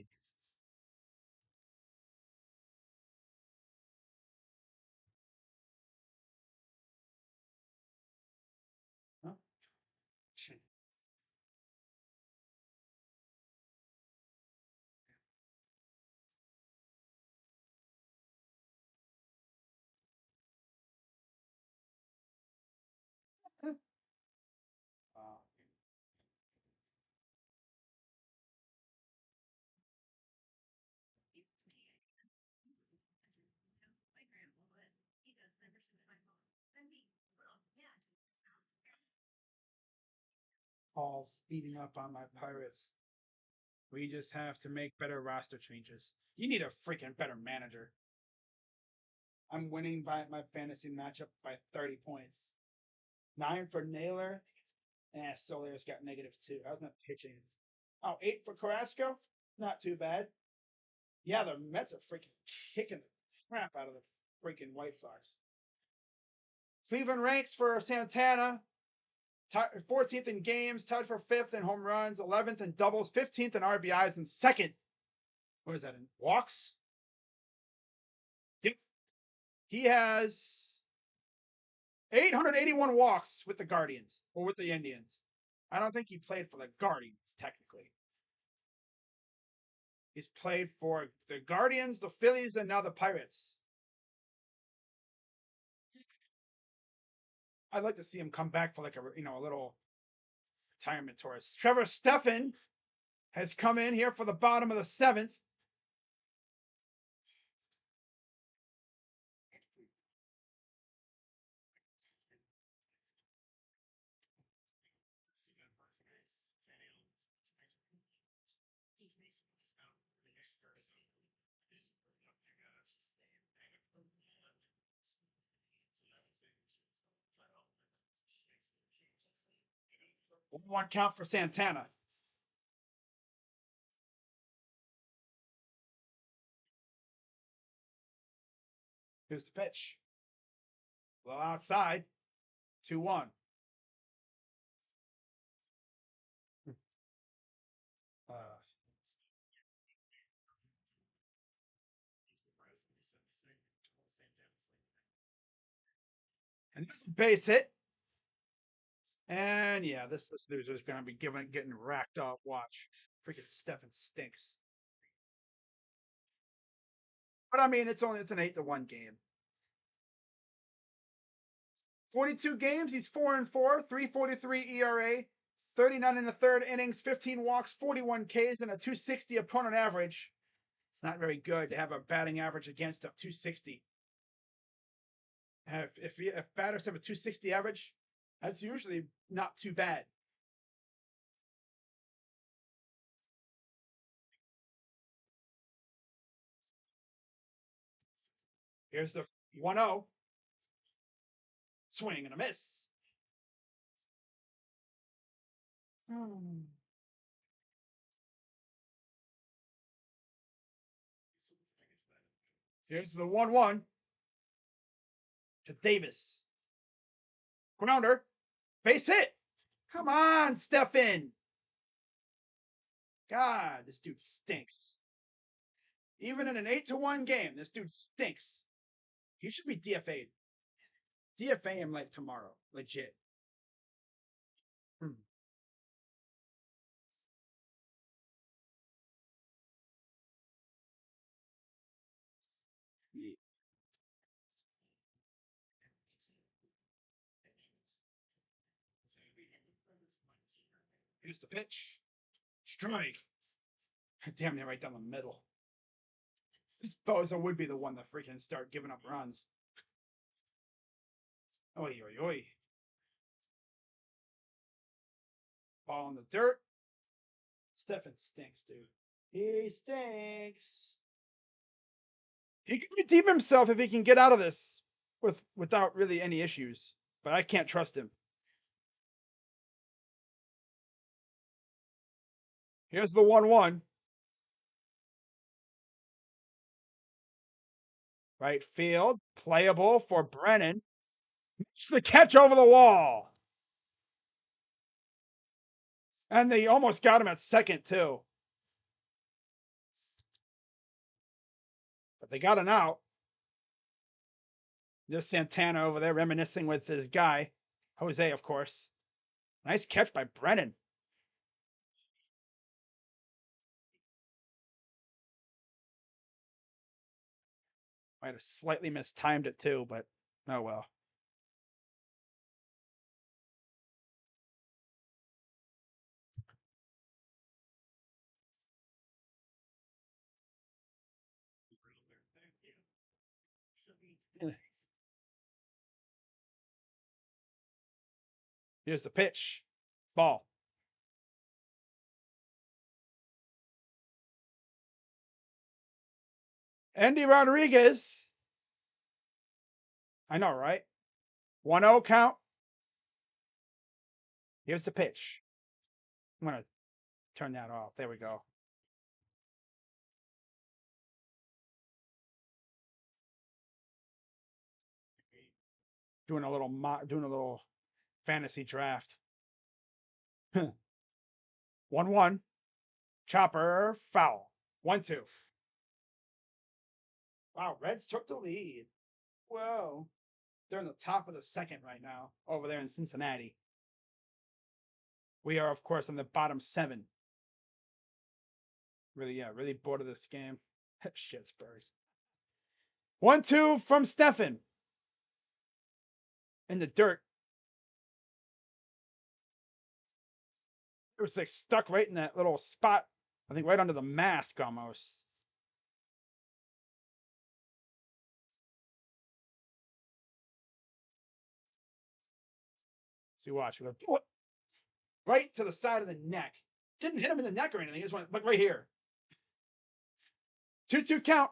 Huh? All beating up on my Pirates. We just have to make better roster changes. You need a freaking better manager. I'm winning by my fantasy matchup by 30 points. 9 for Naylor. Soler's got -2. I was not pitching. Oh, 8 for Carrasco. Not too bad. Yeah, the Mets are freaking kicking the crap out of the freaking White Sox. Cleveland ranks for Santana. 14th in games, tied for 5th in home runs, 11th in doubles, 15th in RBIs, and 2nd. What is that in walks? Yep. He has 881 walks with the Guardians or with the Indians. I don't think he played for the Guardians, technically. He's played for the Guardians, the Phillies, and now the Pirates. I'd like to see him come back for like a little retirement tour. Trevor Stephan has come in here for the bottom of the 7th. One count for Santana. Here's the pitch. Well, outside. 2-1. And this is a base hit. And yeah, this loser's going to be getting racked up. Watch. Freaking Stephan stinks. But I mean, it's an 8-1 game. 42 games, he's 4-4, 3.43 ERA, 39 in the third innings, 15 walks, 41 Ks, and a 260 opponent average. It's not very good to have a batting average against a 260. If batters have a 260 average, that's usually not too bad. Here's the 1-0. Swing and a miss. Here's the 1-1 to Davis. Grounder. Base hit. Come on, Stephan. God, this dude stinks. Even in an 8-1 game, this dude stinks. He should be DFA'd. DFA him like tomorrow. Legit. Yeah. Here's the pitch. Strike. Damn near right down the middle. This bozo would be the one to freaking start giving up runs. Oi, oi, oi. Ball in the dirt. Stephan stinks, dude. He stinks. He can redeem himself if he can get out of this without really any issues. But I can't trust him. Here's the 1-1. Right field. Playable for Brennan. It's the catch over the wall. And they almost got him at second, too. But they got an out. There's Santana over there reminiscing with his guy. Jose, of course. Nice catch by Brennan. Might have slightly mistimed it, too, but oh well. Here's the pitch. Ball. Andy Rodriguez. I know, right? 1-0 count. Here's the pitch. I'm going to turn that off. There we go. Doing a little fantasy draft. 1-1. Chopper foul. 1-2. Wow, Reds took the lead. Whoa. They're in the top of the second right now over there in Cincinnati. We are, of course, on the bottom 7. Really bored of this game. Shit, Spurs. 1-2 from Stephan. In the dirt. It was like stuck right in that little spot. I think right under the mask almost. See, watch. Right to the side of the neck. Didn't hit him in the neck or anything. He just went, look right here. 2-2 count.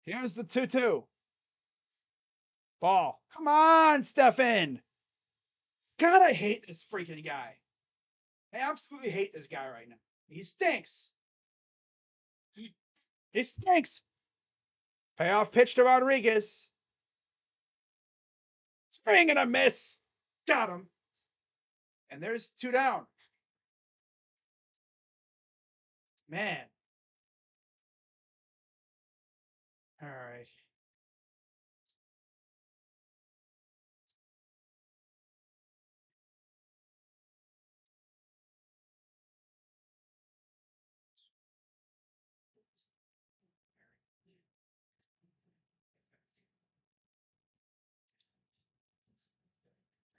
Here's the 2-2. Ball. Come on, Stefan. God, I hate this freaking guy. I absolutely hate this guy right now. He stinks. He stinks. Payoff pitch to Rodriguez. Swing and a miss. Got him. And there's 2 down. Man. All right.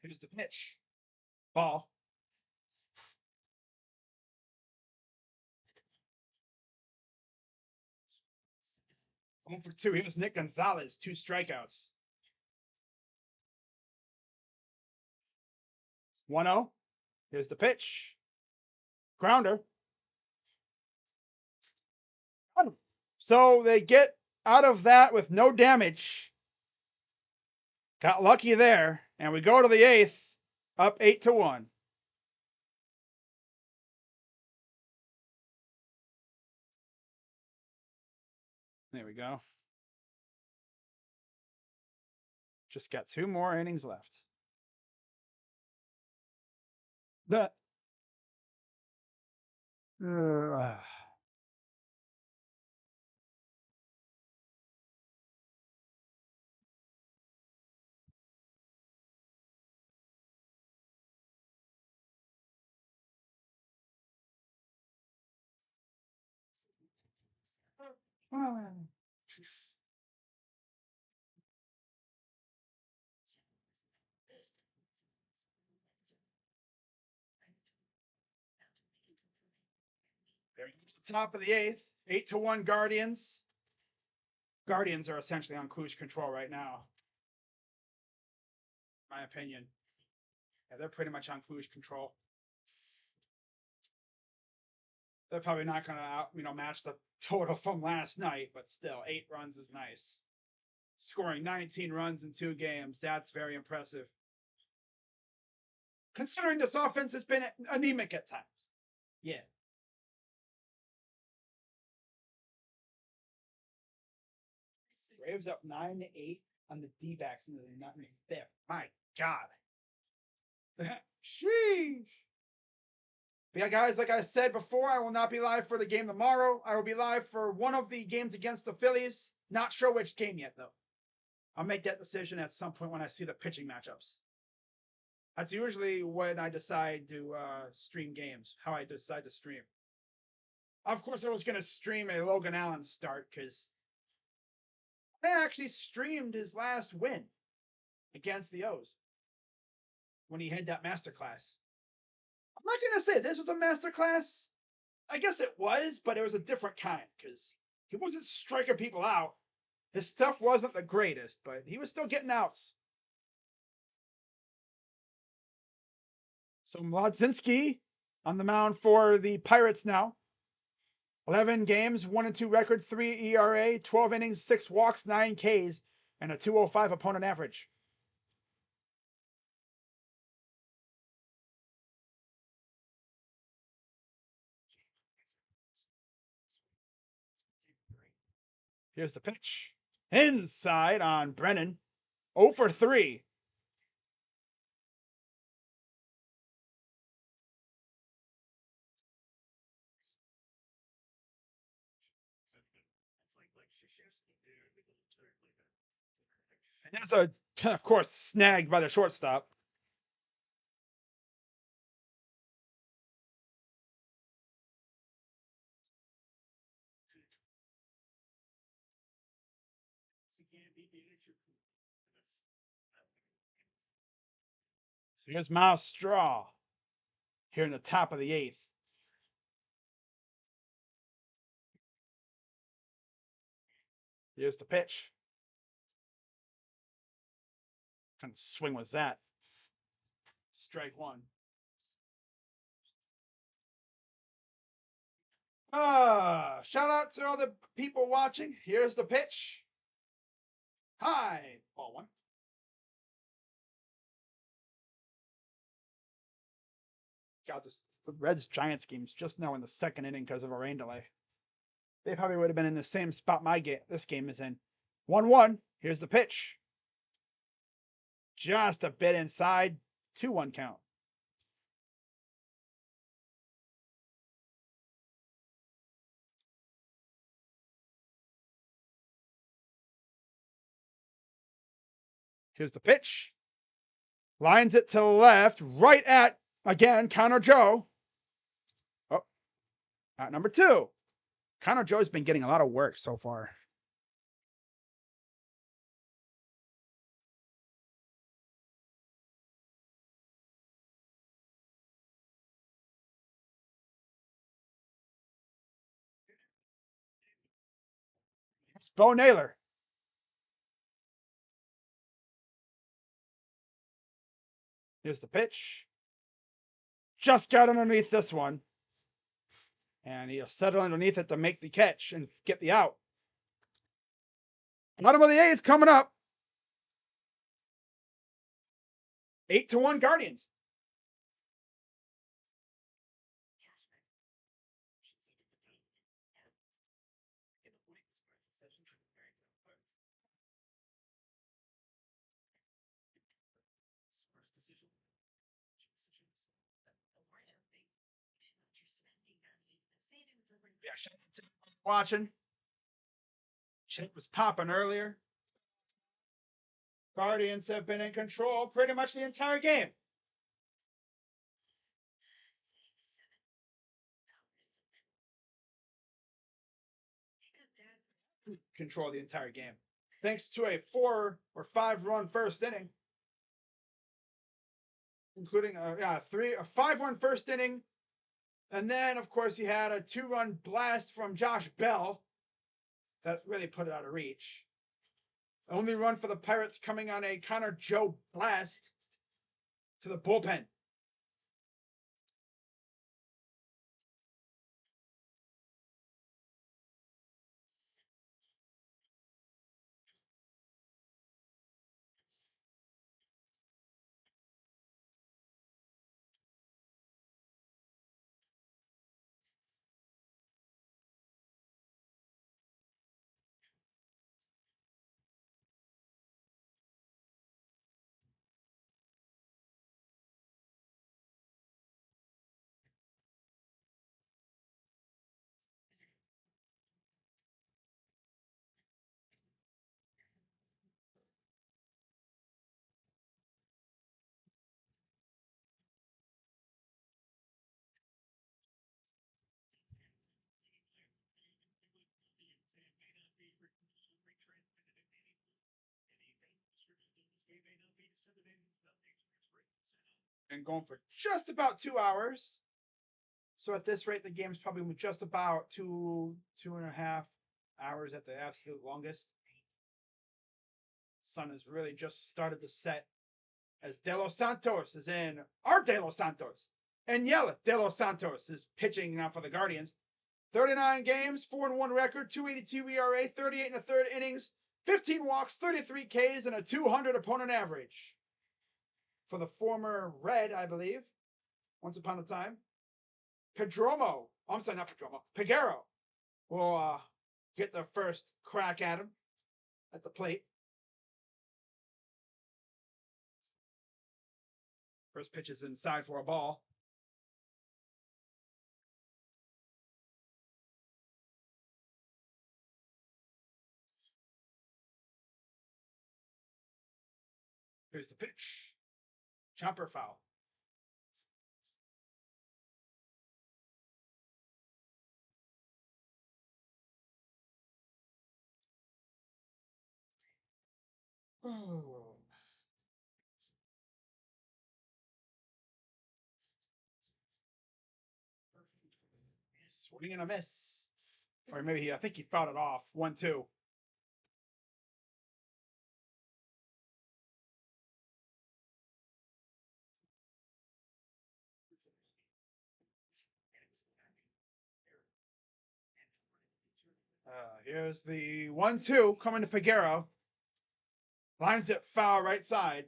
Here's the pitch. Ball. 1 for 2. Here's Nick Gonzalez. 2 strikeouts. 1-0. Here's the pitch. Grounder. So they get out of that with no damage. Got lucky there. And we go to the 8th, up 8-1. There we go. Just got 2 more innings left. That. Top of the 8th, 8-1 Guardians. Guardians are essentially on cruise control right now. My opinion. Yeah, they're pretty much on cruise control. They're probably not going to, match the total from last night, but still, 8 runs is nice. Scoring 19 runs in 2 games, that's very impressive. Considering this offense has been anemic at times. Yeah. Braves up 9-8 on the D-backs in the 5th. My God. Sheesh. But yeah, guys, like I said before, I will not be live for the game tomorrow. I will be live for one of the games against the Phillies. Not sure which game yet, though. I'll make that decision at some point when I see the pitching matchups. That's usually when I decide to stream games, how I decide to stream. Of course, I was going to stream a Logan Allen start because I actually streamed his last win against the O's when he had that masterclass. I'm not going to say this was a masterclass. I guess it was, but it was a different kind because he wasn't striking people out. His stuff wasn't the greatest, but he was still getting outs. So Mlodzinski on the mound for the Pirates now. 11 games, 1-2 record, 3 ERA, 12 innings, 6 walks, 9 Ks, and a 205 opponent average. Here's the pitch. Inside on Brennan. 0 for 3. And there's of course, snagged by the shortstop. So here's Miles Straw here in the top of the 8th. Here's the pitch. What kind of swing was that? Strike one. Shout out to all the people watching. Here's the pitch. High. Ball one. God, the Reds Giants game's just now in the 2nd inning because of a rain delay. They probably would have been in the same spot this game is in. 1-1. Here's the pitch. Just a bit inside. 2-1 count. Here's the pitch. Lines it to the left, right at, again, Counter Joe. Oh, at number 2. Counter Joe's been getting a lot of work so far. It's Bo Naylor. Here's the pitch. Just got underneath this one. And he'll settle underneath it to make the catch and get the out. Bottom of the 8th coming up. 8-1 Guardians. Yeah, watching. Shit was popping earlier. Guardians have been in control pretty much the entire game. Control the entire game. Thanks to a 4 or 5 run first inning. Including a 5-run first inning. And then, of course, you had a 2-run blast from Josh Bell that really put it out of reach. Only run for the Pirates coming on a Connor Joe blast to the bullpen. And going for just about 2 hours. So at this rate, the game's probably just about 2.5 hours at the absolute longest. Sun has really just started to set as De Los Santos is in. Our De Los Santos. And Yella De Los Santos is pitching now for the Guardians. 39 games, 4-1 record, 2.82 ERA, 38 and a third innings, 15 walks, 33 Ks, and a 200 opponent average. For the former Red, I believe, once upon a time. Pedromo, I'm sorry, not Pedromo, Peguero will get the first crack at him at the plate. First pitch is inside for a ball. Here's the pitch. Chopper foul. Oh. Swing and a miss. Or maybe I think he fouled it off. 1-2. Here's the 1-2 coming to Peguero. Lines it foul right side.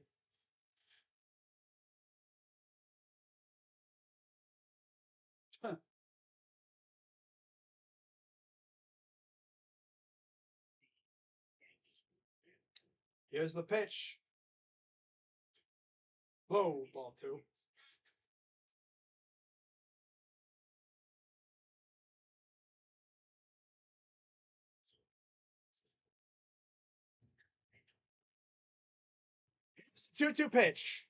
Here's the pitch. Low, ball 2. It's a 2-2 pitch.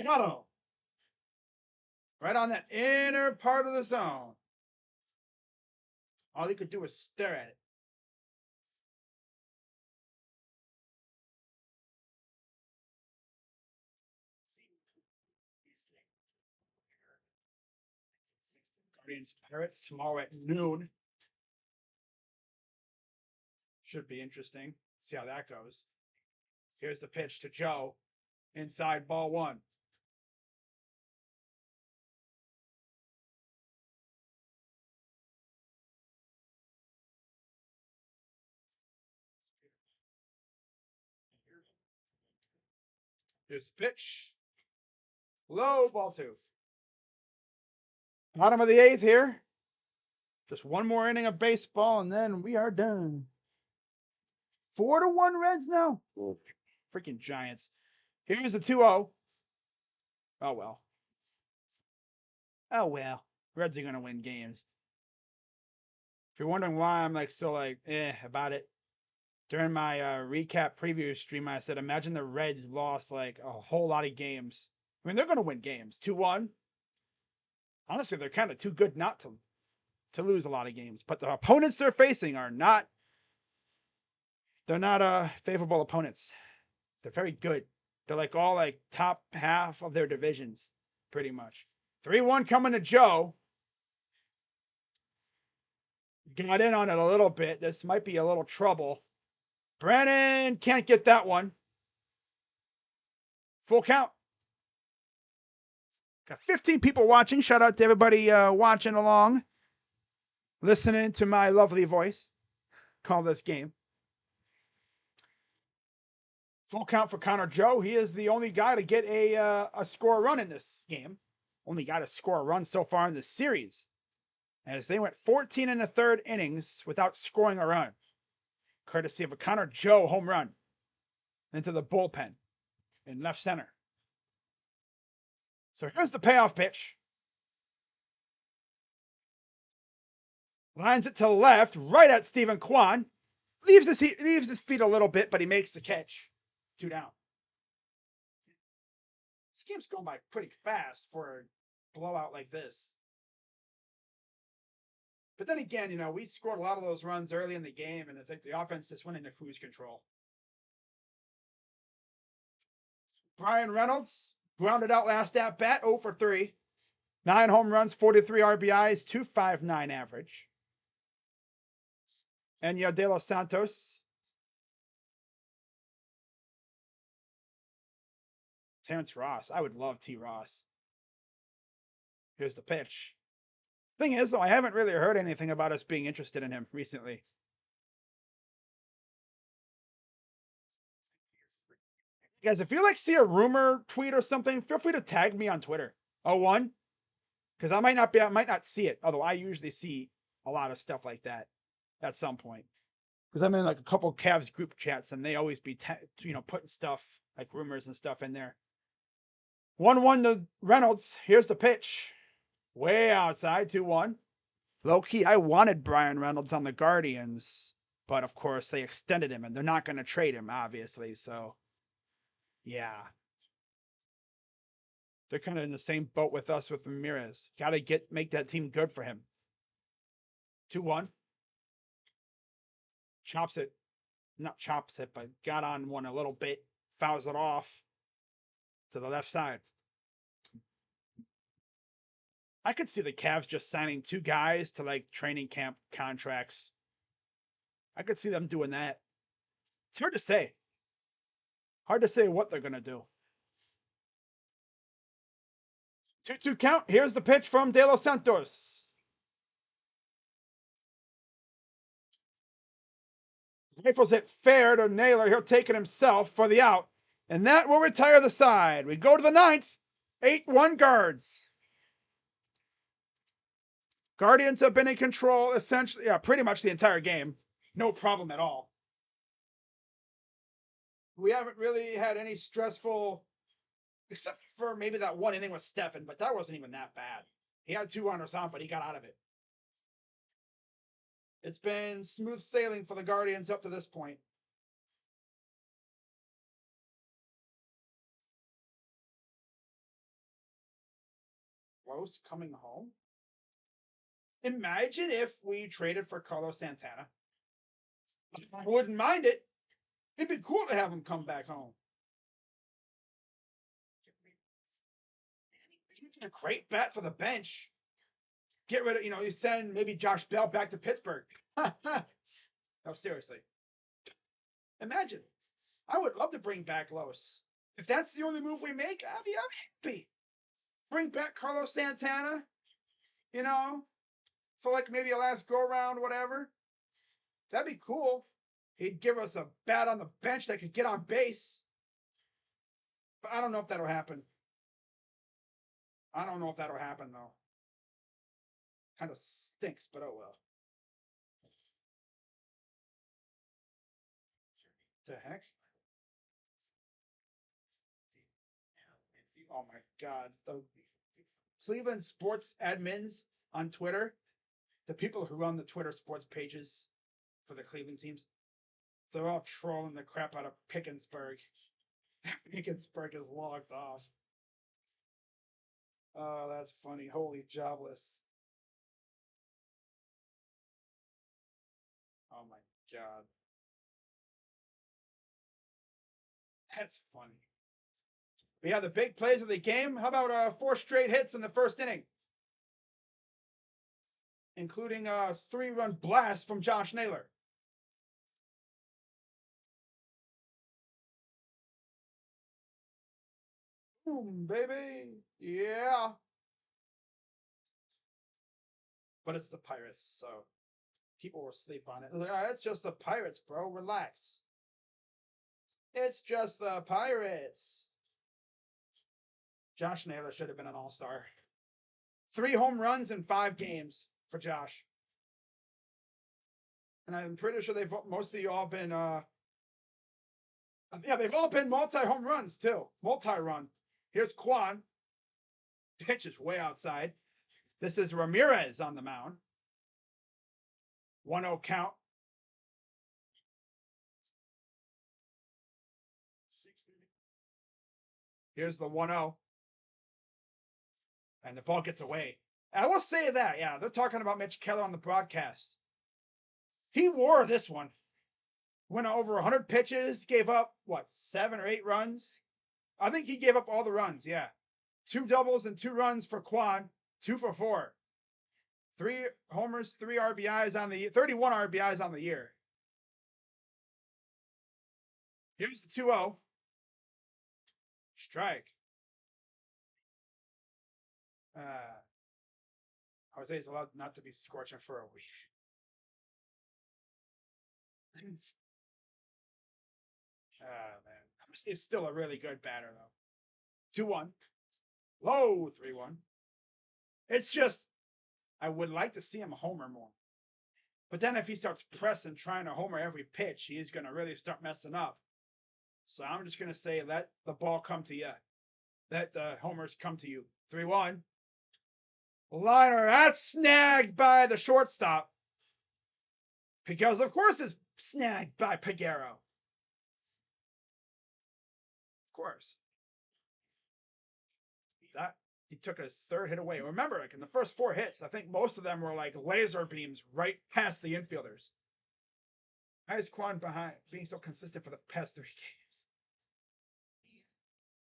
Got him. Right on that inner part of the zone. All he could do was stare at it. Guardians Pirates tomorrow at noon. Should be interesting. See how that goes. Here's the pitch to Joe. Inside, ball 1. Here's the pitch. Low, ball 2. Bottom of the 8th here. Just one more inning of baseball, and then we are done. 4-1 Reds now. Ooh, freaking Giants. Here's the 2-0. Oh, well. Oh, well. Reds are going to win games. If you're wondering why I'm about it, during my recap preview stream, I said, imagine the Reds lost like a whole lot of games. I mean, they're going to win games. 2-1. Honestly, they're kind of too good not to lose a lot of games. But the opponents they're facing are not, they're not favorable opponents. They're very good. They're like all like top half of their divisions, pretty much. 3-1 coming to Joe. Got in on it a little bit. This might be a little trouble. Brennan can't get that one. Full count. Got 15 people watching. Shout out to everybody watching along, listening to my lovely voice call this game. Full count for Connor Joe. He is the only guy to get a score run in this game. Only guy to score a run so far in this series, as they went 14 1/3 innings without scoring a run, courtesy of a Connor Joe home run into the bullpen in left center. So here's the payoff pitch. Lines it to left, right at Stephen Kwan. Leaves his feet a little bit, but he makes the catch. 2 down. This game's going by pretty fast for a blowout like this. But then again, we scored a lot of those runs early in the game, and it's like the offense just went into cruise control. Brian Reynolds grounded out last at bat, 0 for 3. 9 home runs, 43 RBIs, 2.59 average. Enya De Los Santos. Terrence Ross. I would love T. Ross. Here's the pitch. Thing is, though, I haven't really heard anything about us being interested in him recently. Guys, if you see a rumor tweet or something, feel free to tag me on Twitter. 01? Because I might not see it. Although I usually see a lot of stuff like that at some point. Because I'm in a couple Cavs group chats, and they always be putting stuff like rumors and stuff in there. 1-1 to Reynolds. Here's the pitch. Way outside, 2-1. Low key, I wanted Brian Reynolds on the Guardians, but of course they extended him, and they're not going to trade him, obviously. So, yeah. They're kind of in the same boat with us with Ramirez. Got to make that team good for him. 2-1. Not chops it, but got on one a little bit. Fouls it off to the left side. I could see the Cavs just signing 2 guys to like training camp contracts. I could see them doing that. It's hard to say. Hard to say what they're gonna do. 2-2 count. Here's the pitch from De Los Santos. Rifles it fair to Naylor. He'll take it himself for the out. And that will retire the side. We go to the 9th. 8-1 Guards. Guardians have been in control essentially, pretty much the entire game. No problem at all. We haven't really had any stressful, except for maybe that one inning with Stefan, but that wasn't even that bad. He had 2 runners on, but he got out of it. It's been smooth sailing for the Guardians up to this point. Close coming home. Imagine if we traded for Carlos Santana. I wouldn't mind it. It'd be cool to have him come back home. A great bat for the bench. Get rid of, you send maybe Josh Bell back to Pittsburgh. No, seriously. Imagine. I would love to bring back Los. If that's the only move we make, I'm happy. Bring back Carlos Santana, for like maybe a last go around, whatever. That'd be cool. He'd give us a bat on the bench that could get on base. But I don't know if that'll happen. Though. Kind of stinks, but oh well. The heck? Oh my God. The Cleveland sports admins on Twitter, the people who run the Twitter sports pages for the Cleveland teams, they're all trolling the crap out of Pickensburg. Pickensburg is logged off. Oh, that's funny. Holy jobless. Oh my God. That's funny. But yeah, the big plays of the game. How about 4 straight hits in the first inning? Including a 3-run blast from Josh Naylor. Boom, baby. Yeah. But it's the Pirates, so people will sleep on it. It's just the Pirates, bro. Relax. It's just the Pirates. Josh Naylor should have been an all-star. 3 home runs in 5 games for Josh. And I'm pretty sure they've mostly all been, they've all been multi-home runs, too. Multi-run. Here's Quan. Pitch is way outside. This is Ramirez on the mound. 1-0 count. Here's the 1-0. And the ball gets away. I will say that, they're talking about Mitch Keller on the broadcast. He wore this one. Went over 100 pitches, gave up, 7 or 8 runs? I think he gave up all the runs, 2 doubles and 2 runs for Quan, 2 for 4. 3 homers, 3 RBIs on the 31 RBIs on the year. Here's the 2-0. Strike. Jose's allowed not to be scorching for a week. Man. He's still a really good batter, though. 2-1. Low 3-1. It's just, I would like to see him homer more. But then if he starts pressing, trying to homer every pitch, he's going to really start messing up. So I'm just going to say, let the ball come to you. Let the homers come to you. 3-1. Liner, that's snagged by the shortstop. Because, of course, it's snagged by Peguero. Of course. That he took his 3rd hit away. Remember, like in the first 4 hits, I think most of them were like laser beams right past the infielders. How is Quan behind being so consistent for the past 3 games?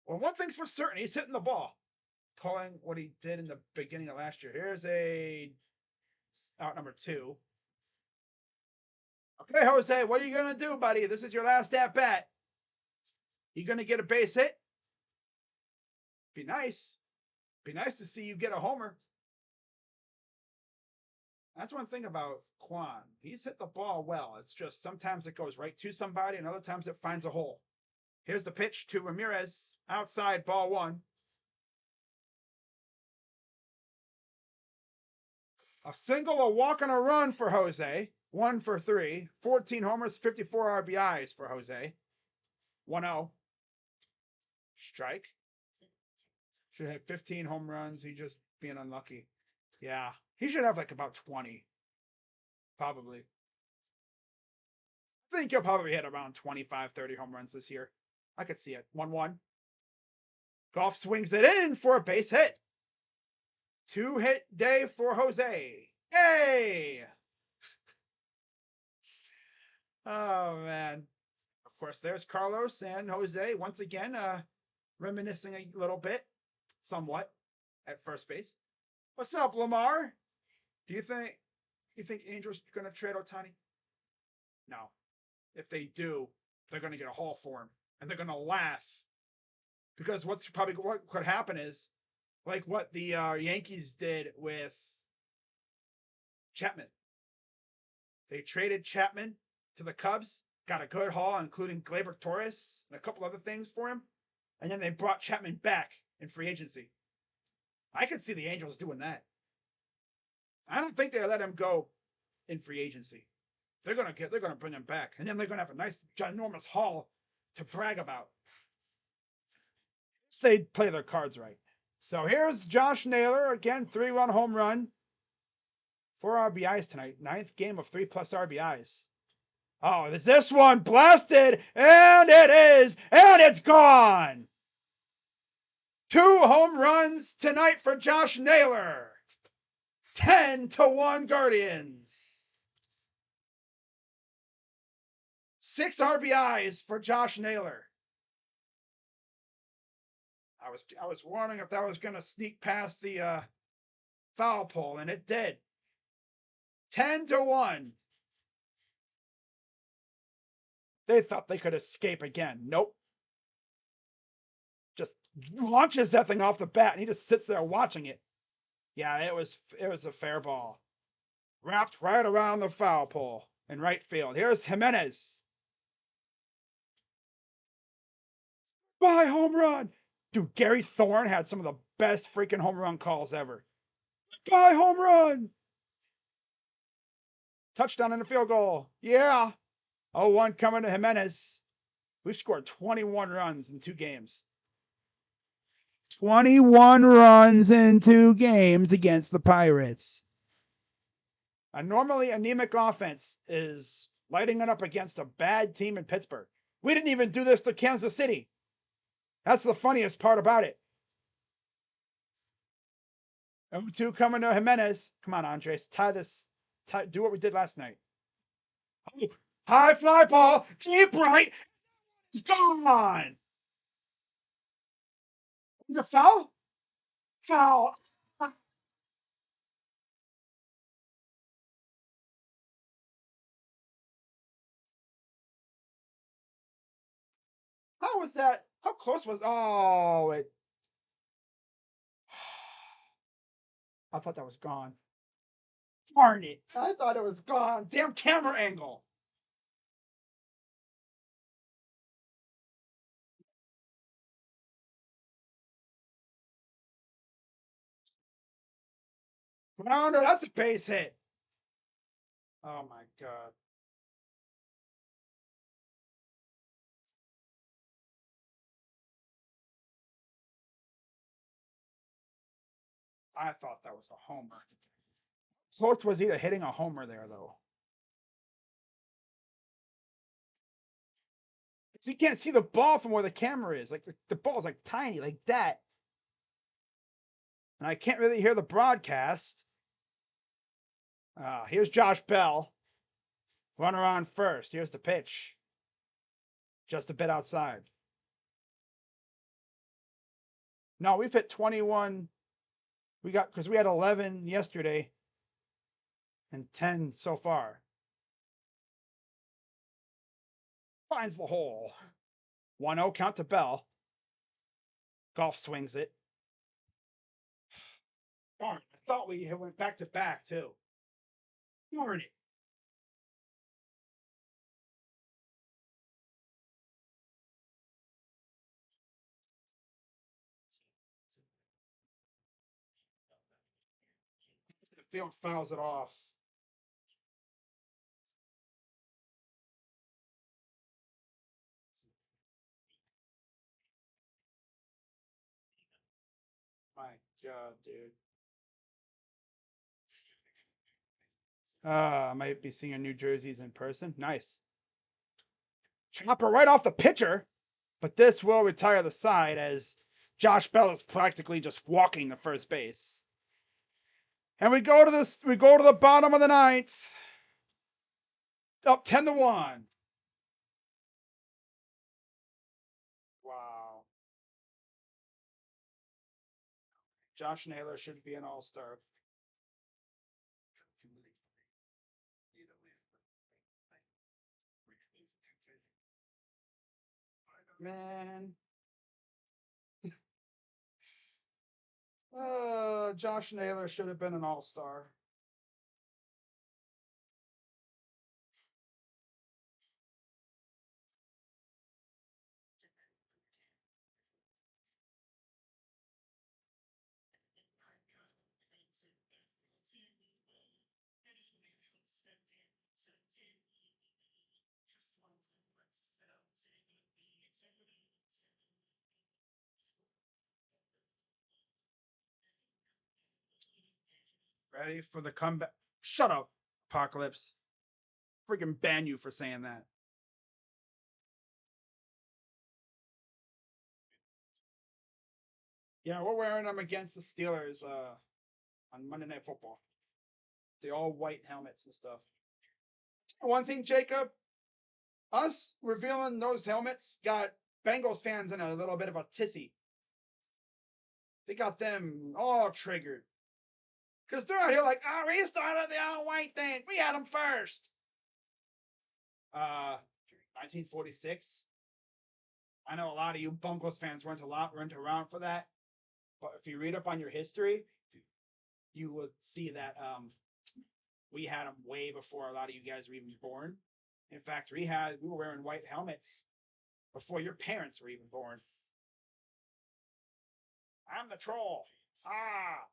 Well, one thing's for certain, he's hitting the ball. calling what he did in the beginning of last year. Here's out number 2. Okay, Jose, what are you going to do, buddy? This is your last at bat. You going to get a base hit? Be nice. Be nice to see you get a homer. That's one thing about Kwan. He's hit the ball well. It's just sometimes it goes right to somebody and other times it finds a hole. Here's the pitch to Ramirez. Outside, ball 1. A single, a walk, and a run for Jose. 1 for 3. 14 homers, 54 RBIs for Jose. 1-0. Strike. Should have 15 home runs. He just being unlucky. Yeah. He should have like about 20. Probably. I think he'll probably hit around 25, 30 home runs this year. I could see it. 1-1. Golf swings it in for a base hit. 2-hit day for Jose. Hey! Oh, man. Of course, there's Carlos and Jose once again reminiscing a little bit, somewhat, at first base. What's up, Lamar? Do you think Angels are going to trade Ohtani? No. If they do, they're going to get a haul for him. And they're going to laugh. Because what could happen is, like what the Yankees did with Chapman. They traded Chapman to the Cubs, got a good haul, including Gleyber Torres and a couple other things for him. And then they brought Chapman back in free agency. I could see the Angels doing that. I don't think they let him go in free agency. They're gonna bring him back, and then they're gonna have a nice, ginormous haul to brag about. They play their cards right. So here's Josh Naylor again, 3-run home run, 4 RBIs tonight. 9th game of 3+ RBIs. Oh, is this one blasted? And it is, and it's gone. 2 home runs tonight for Josh Naylor. 10-1 Guardians. 6 RBIs for Josh Naylor. I was wondering if that was going to sneak past the foul pole, and it did. 10-1. They thought they could escape again. Nope. Just launches that thing off the bat, and he just sits there watching it. Yeah, it was a fair ball. Wrapped right around the foul pole in right field. Here's Jimenez. Bye, home run. Dude, Gary Thorne had some of the best freaking home run calls ever. Bye, home run. Touchdown and a field goal. Yeah. 0-1 coming to Jimenez. We've scored 21 runs in 2 games. 21 runs in 2 games against the Pirates. A normally anemic offense is lighting it up against a bad team in Pittsburgh. We didn't even do this to Kansas City. That's the funniest part about it. 0-2 coming to Jimenez. Come on, Andres. Do what we did last night. Oh, high fly ball. Deep right. It's gone. Is it foul? Foul. How was that? How close was? Oh, it. I thought that was gone. Darn it. I thought it was gone. Damn camera angle. Grounder, that's a base hit. Oh my God. I thought that was a homer. Close was he to hitting a homer there, though? So you can't see the ball from where the camera is. Like the ball is like tiny, like that. And I can't really hear the broadcast. Here's Josh Bell. Runner on first. Here's the pitch. Just a bit outside. No, we've hit 21 because we had 11 yesterday and 10 so far. Finds the hole. 1-0 count to Bell. Golf swings it. Darn, I thought we went back to back too. Darn it. The field fouls it off. My God, dude. I might be seeing New Jerseys in person. Nice. Chopper right off the pitcher, but this will retire the side as Josh Bell is practically just walking the first base. And we go to this. We go to the bottom of the ninth. Up 10-1. Wow. Josh Naylor should be an all-star. Man. Josh Naylor should have been an all-star. Ready for the comeback? Shut up, Apocalypse. Freaking ban you for saying that. Yeah, we're wearing them against the Steelers on Monday Night Football. The all white helmets and stuff. One thing, Jacob, us revealing those helmets got Bengals fans in a little bit of a tizzy. They got them all triggered. Because they're out here like, oh, we started the all white thing. We had them first. 1946. I know a lot of you Bengals fans weren't around for that. But if you read up on your history, you would see that we had them way before a lot of you guys were even born. In fact, we were wearing white helmets before your parents were even born. I'm the troll. Ah.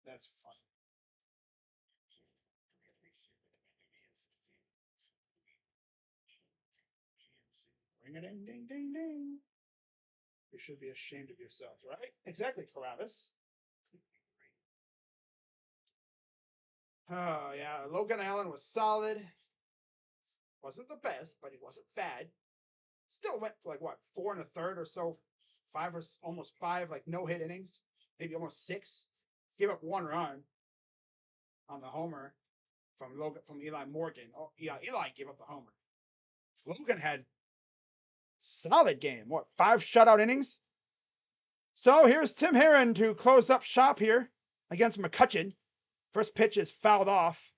That's funny. Ring a ding ding ding ding. You should be ashamed of yourselves, right? Exactly, Carabas. Oh yeah, Logan Allen was solid. Wasn't the best, but he wasn't bad. Still went like what 4 1/3 or so, almost 5 like no hit innings, maybe almost 6. Gave up 1 run on the homer from Eli Morgan. Oh yeah, Eli gave up the homer. Logan had solid game. What 5 shutout innings? So here's Tim Herron to close up shop here against McCutcheon. First pitch is fouled off.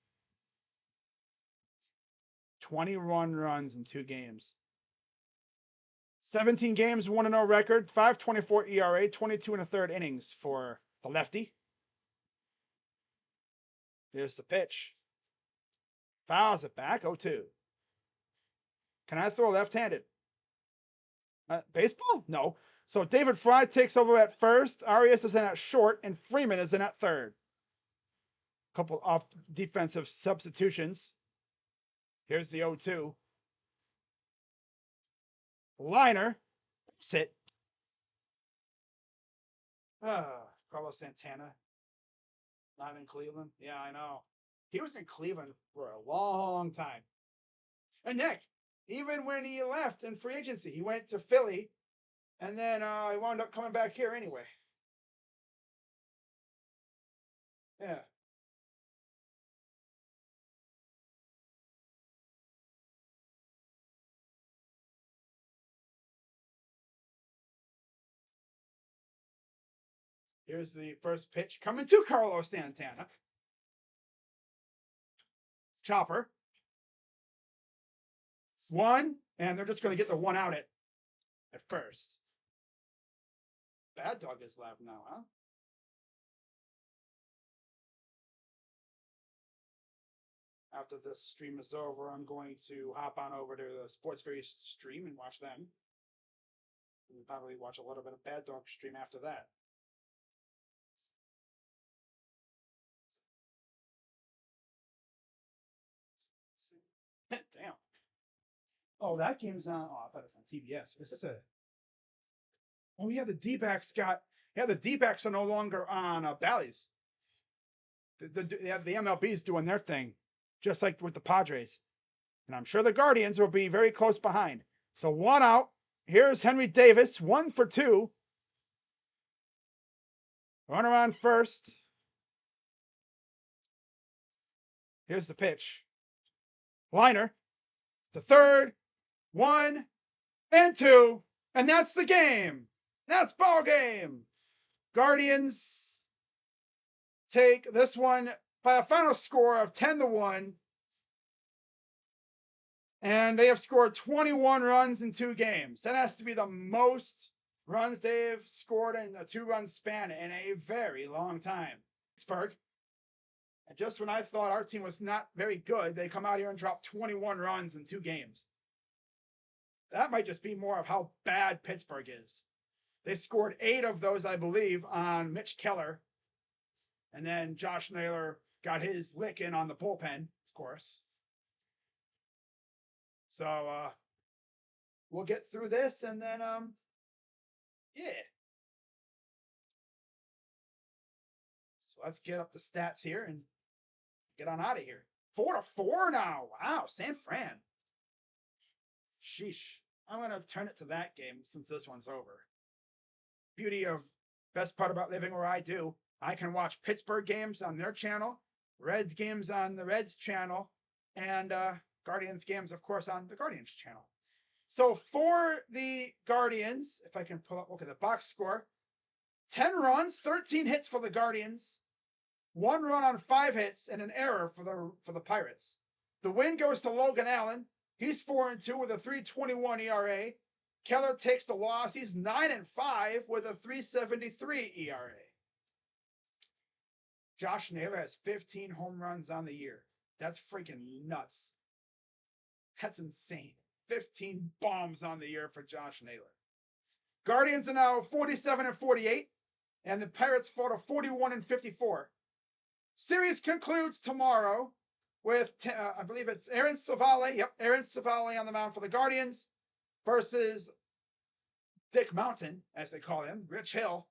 21 runs in 2 games. 17 games, 1-0 record, 5.24 ERA, 22 1/3 innings for the lefty. Here's the pitch. Fouls it back, 0-2. Can I throw left-handed? Baseball? No. So David Fry takes over at first, Arias is in at short, and Freeman is in at third. Couple off defensive substitutions. Here's the 0-2. Liner. Sit. Carlos Santana. Not in Cleveland. Yeah, I know. He was in Cleveland for a long time. And Nick, even when he left in free agency, he went to Philly, and then he wound up coming back here anyway. Yeah. Here's the first pitch coming to Carlos Santana. Chopper. One, and they're just going to get the one out at first. Bad Dog is left now, huh? After this stream is over, I'm going to hop on over to the Sports Fairy stream and watch them. And probably watch a little bit of Bad Dog stream after that. Damn. Oh, that game's on. Oh, I thought it was on TBS. Is this a? Oh yeah, the D-backs got. Yeah, the D-backs are no longer on Bally's. The MLB's doing their thing, just like with the Padres, and I'm sure the Guardians will be very close behind. So one out. Here's Henry Davis, 1 for 2. Runner on first. Here's the pitch. Liner. The third. 1 and 2. And that's the game. That's ball game. Guardians take this one by a final score of 10-1. And they have scored 21 runs in 2 games. That has to be the most runs they've scored in a 2-run span in a very long time. Pittsburgh. And just when I thought our team was not very good, they come out here and drop 21 runs in 2 games. That might just be more of how bad Pittsburgh is. They scored 8 of those, I believe, on Mitch Keller. And then Josh Naylor got his lick in on the bullpen, of course. So we'll get through this and then yeah. So let's get up the stats here and get on out of here. 4-4 now. Wow, San Fran. Sheesh. I'm gonna turn it to that game since this one's over. Beauty of best part about living where I do, I can watch Pittsburgh games on their channel, Reds games on the Reds channel, and Guardians games, of course, on the Guardians channel. So for the Guardians, if I can pull up, look at the box score, 10 runs, 13 hits for the Guardians, 1 run on 5 hits, and an error for the Pirates. The win goes to Logan Allen. He's 4-2 with a 3.21 ERA. Keller takes the loss. He's 9-5 with a 3.73 ERA. Josh Naylor has 15 home runs on the year. That's freaking nuts. That's insane. 15 bombs on the year for Josh Naylor. Guardians are now 47-48, and the Pirates fall to 41-54. Series concludes tomorrow with, I believe it's Aaron Savale. Yep, Aaron Savale on the mound for the Guardians versus Dick Mountain, as they call him, Rich Hill.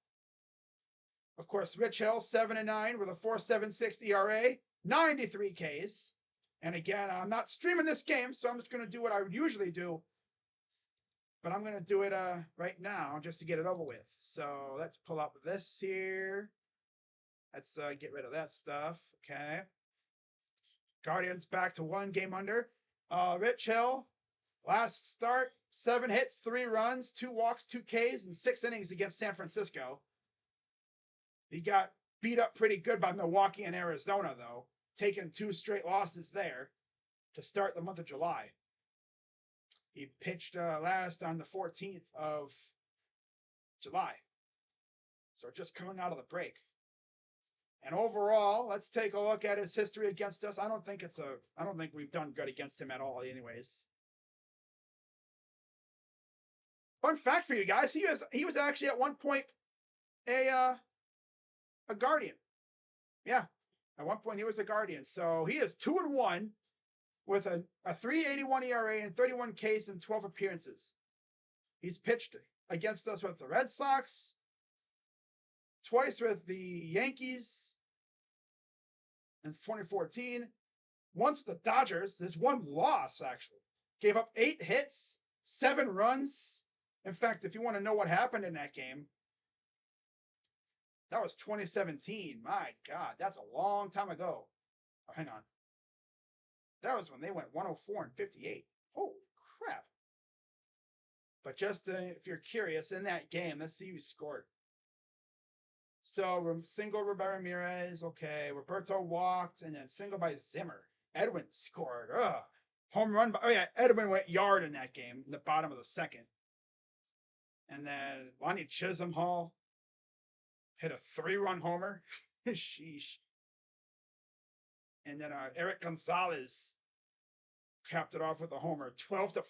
Of course, Rich Hill, 7-9 with a 4.76 ERA, 93 Ks. And again, I'm not streaming this game, so I'm just going to do what I would usually do. But I'm going to do it right now just to get it over with. So let's pull up this here. Let's get rid of that stuff. Okay. Guardians back to 1 game under. Rich Hill, last start, 7 hits, 3 runs, 2 walks, 2 Ks, and 6 innings against San Francisco. He got beat up pretty good by Milwaukee and Arizona, though, taking 2 straight losses there to start the month of July. He pitched last on the 14th of July. So just coming out of the break. And overall, let's take a look at his history against us. I don't think we've done good against him at all, anyways. Fun fact for you guys, he was actually at one point a Guardian. Yeah. At one point, he was a Guardian. So he is 2-1 with a 3.81 ERA and 31 Ks in 12 appearances. He's pitched against us with the Red Sox, twice with the Yankees in 2014, once with the Dodgers. There's 1 loss, actually. Gave up 8 hits, 7 runs. In fact, if you want to know what happened in that game, that was 2017. My God, that's a long time ago. Oh, hang on. That was when they went 104-58. Holy crap. But just if you're curious, in that game, let's see who scored. So single by Ramirez. Okay. Roberto walked and then single by Zimmer. Edwin scored. Ugh. Home run. Oh, yeah. Edwin went yard in that game in the bottom of the second. And then Lonnie Chisenhall hit a 3-run homer. Sheesh. And then Eric Gonzalez capped it off with a homer, 12-5.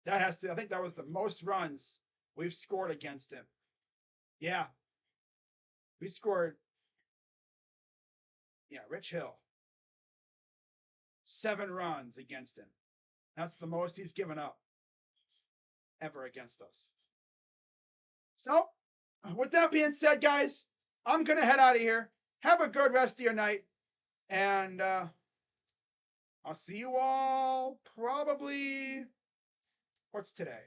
I think that was the most runs we've scored against him. Yeah. We scored, Rich Hill. 7 runs against him. That's the most he's given up ever against us. So, with that being said, guys, I'm going to head out of here. Have a good rest of your night. And I'll see you all probably. What's today?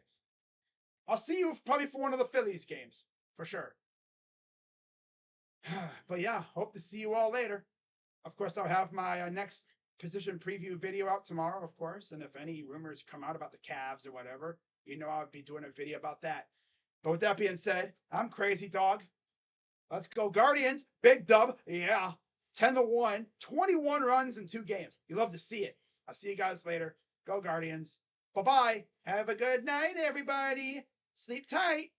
I'll see you probably for one of the Phillies games, for sure. But yeah, hope to see you all later. Of course, I'll have my next position preview video out tomorrow, of course. And if any rumors come out about the Cavs or whatever, I'll be doing a video about that. But with that being said, I'm Crazy Dog. Let's go Guardians. Big dub. Yeah. 10-1. 21 runs in 2 games. You love to see it. I'll see you guys later. Go Guardians. Bye-bye. Have a good night, everybody. Sleep tight.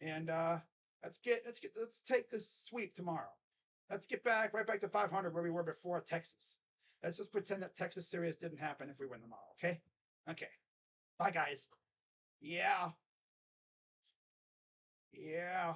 And let's take this sweep tomorrow. Let's get right back to 500 where we were before Texas. Let's just pretend that Texas series didn't happen if we win tomorrow, okay? Okay. Bye, guys. Yeah. Yeah.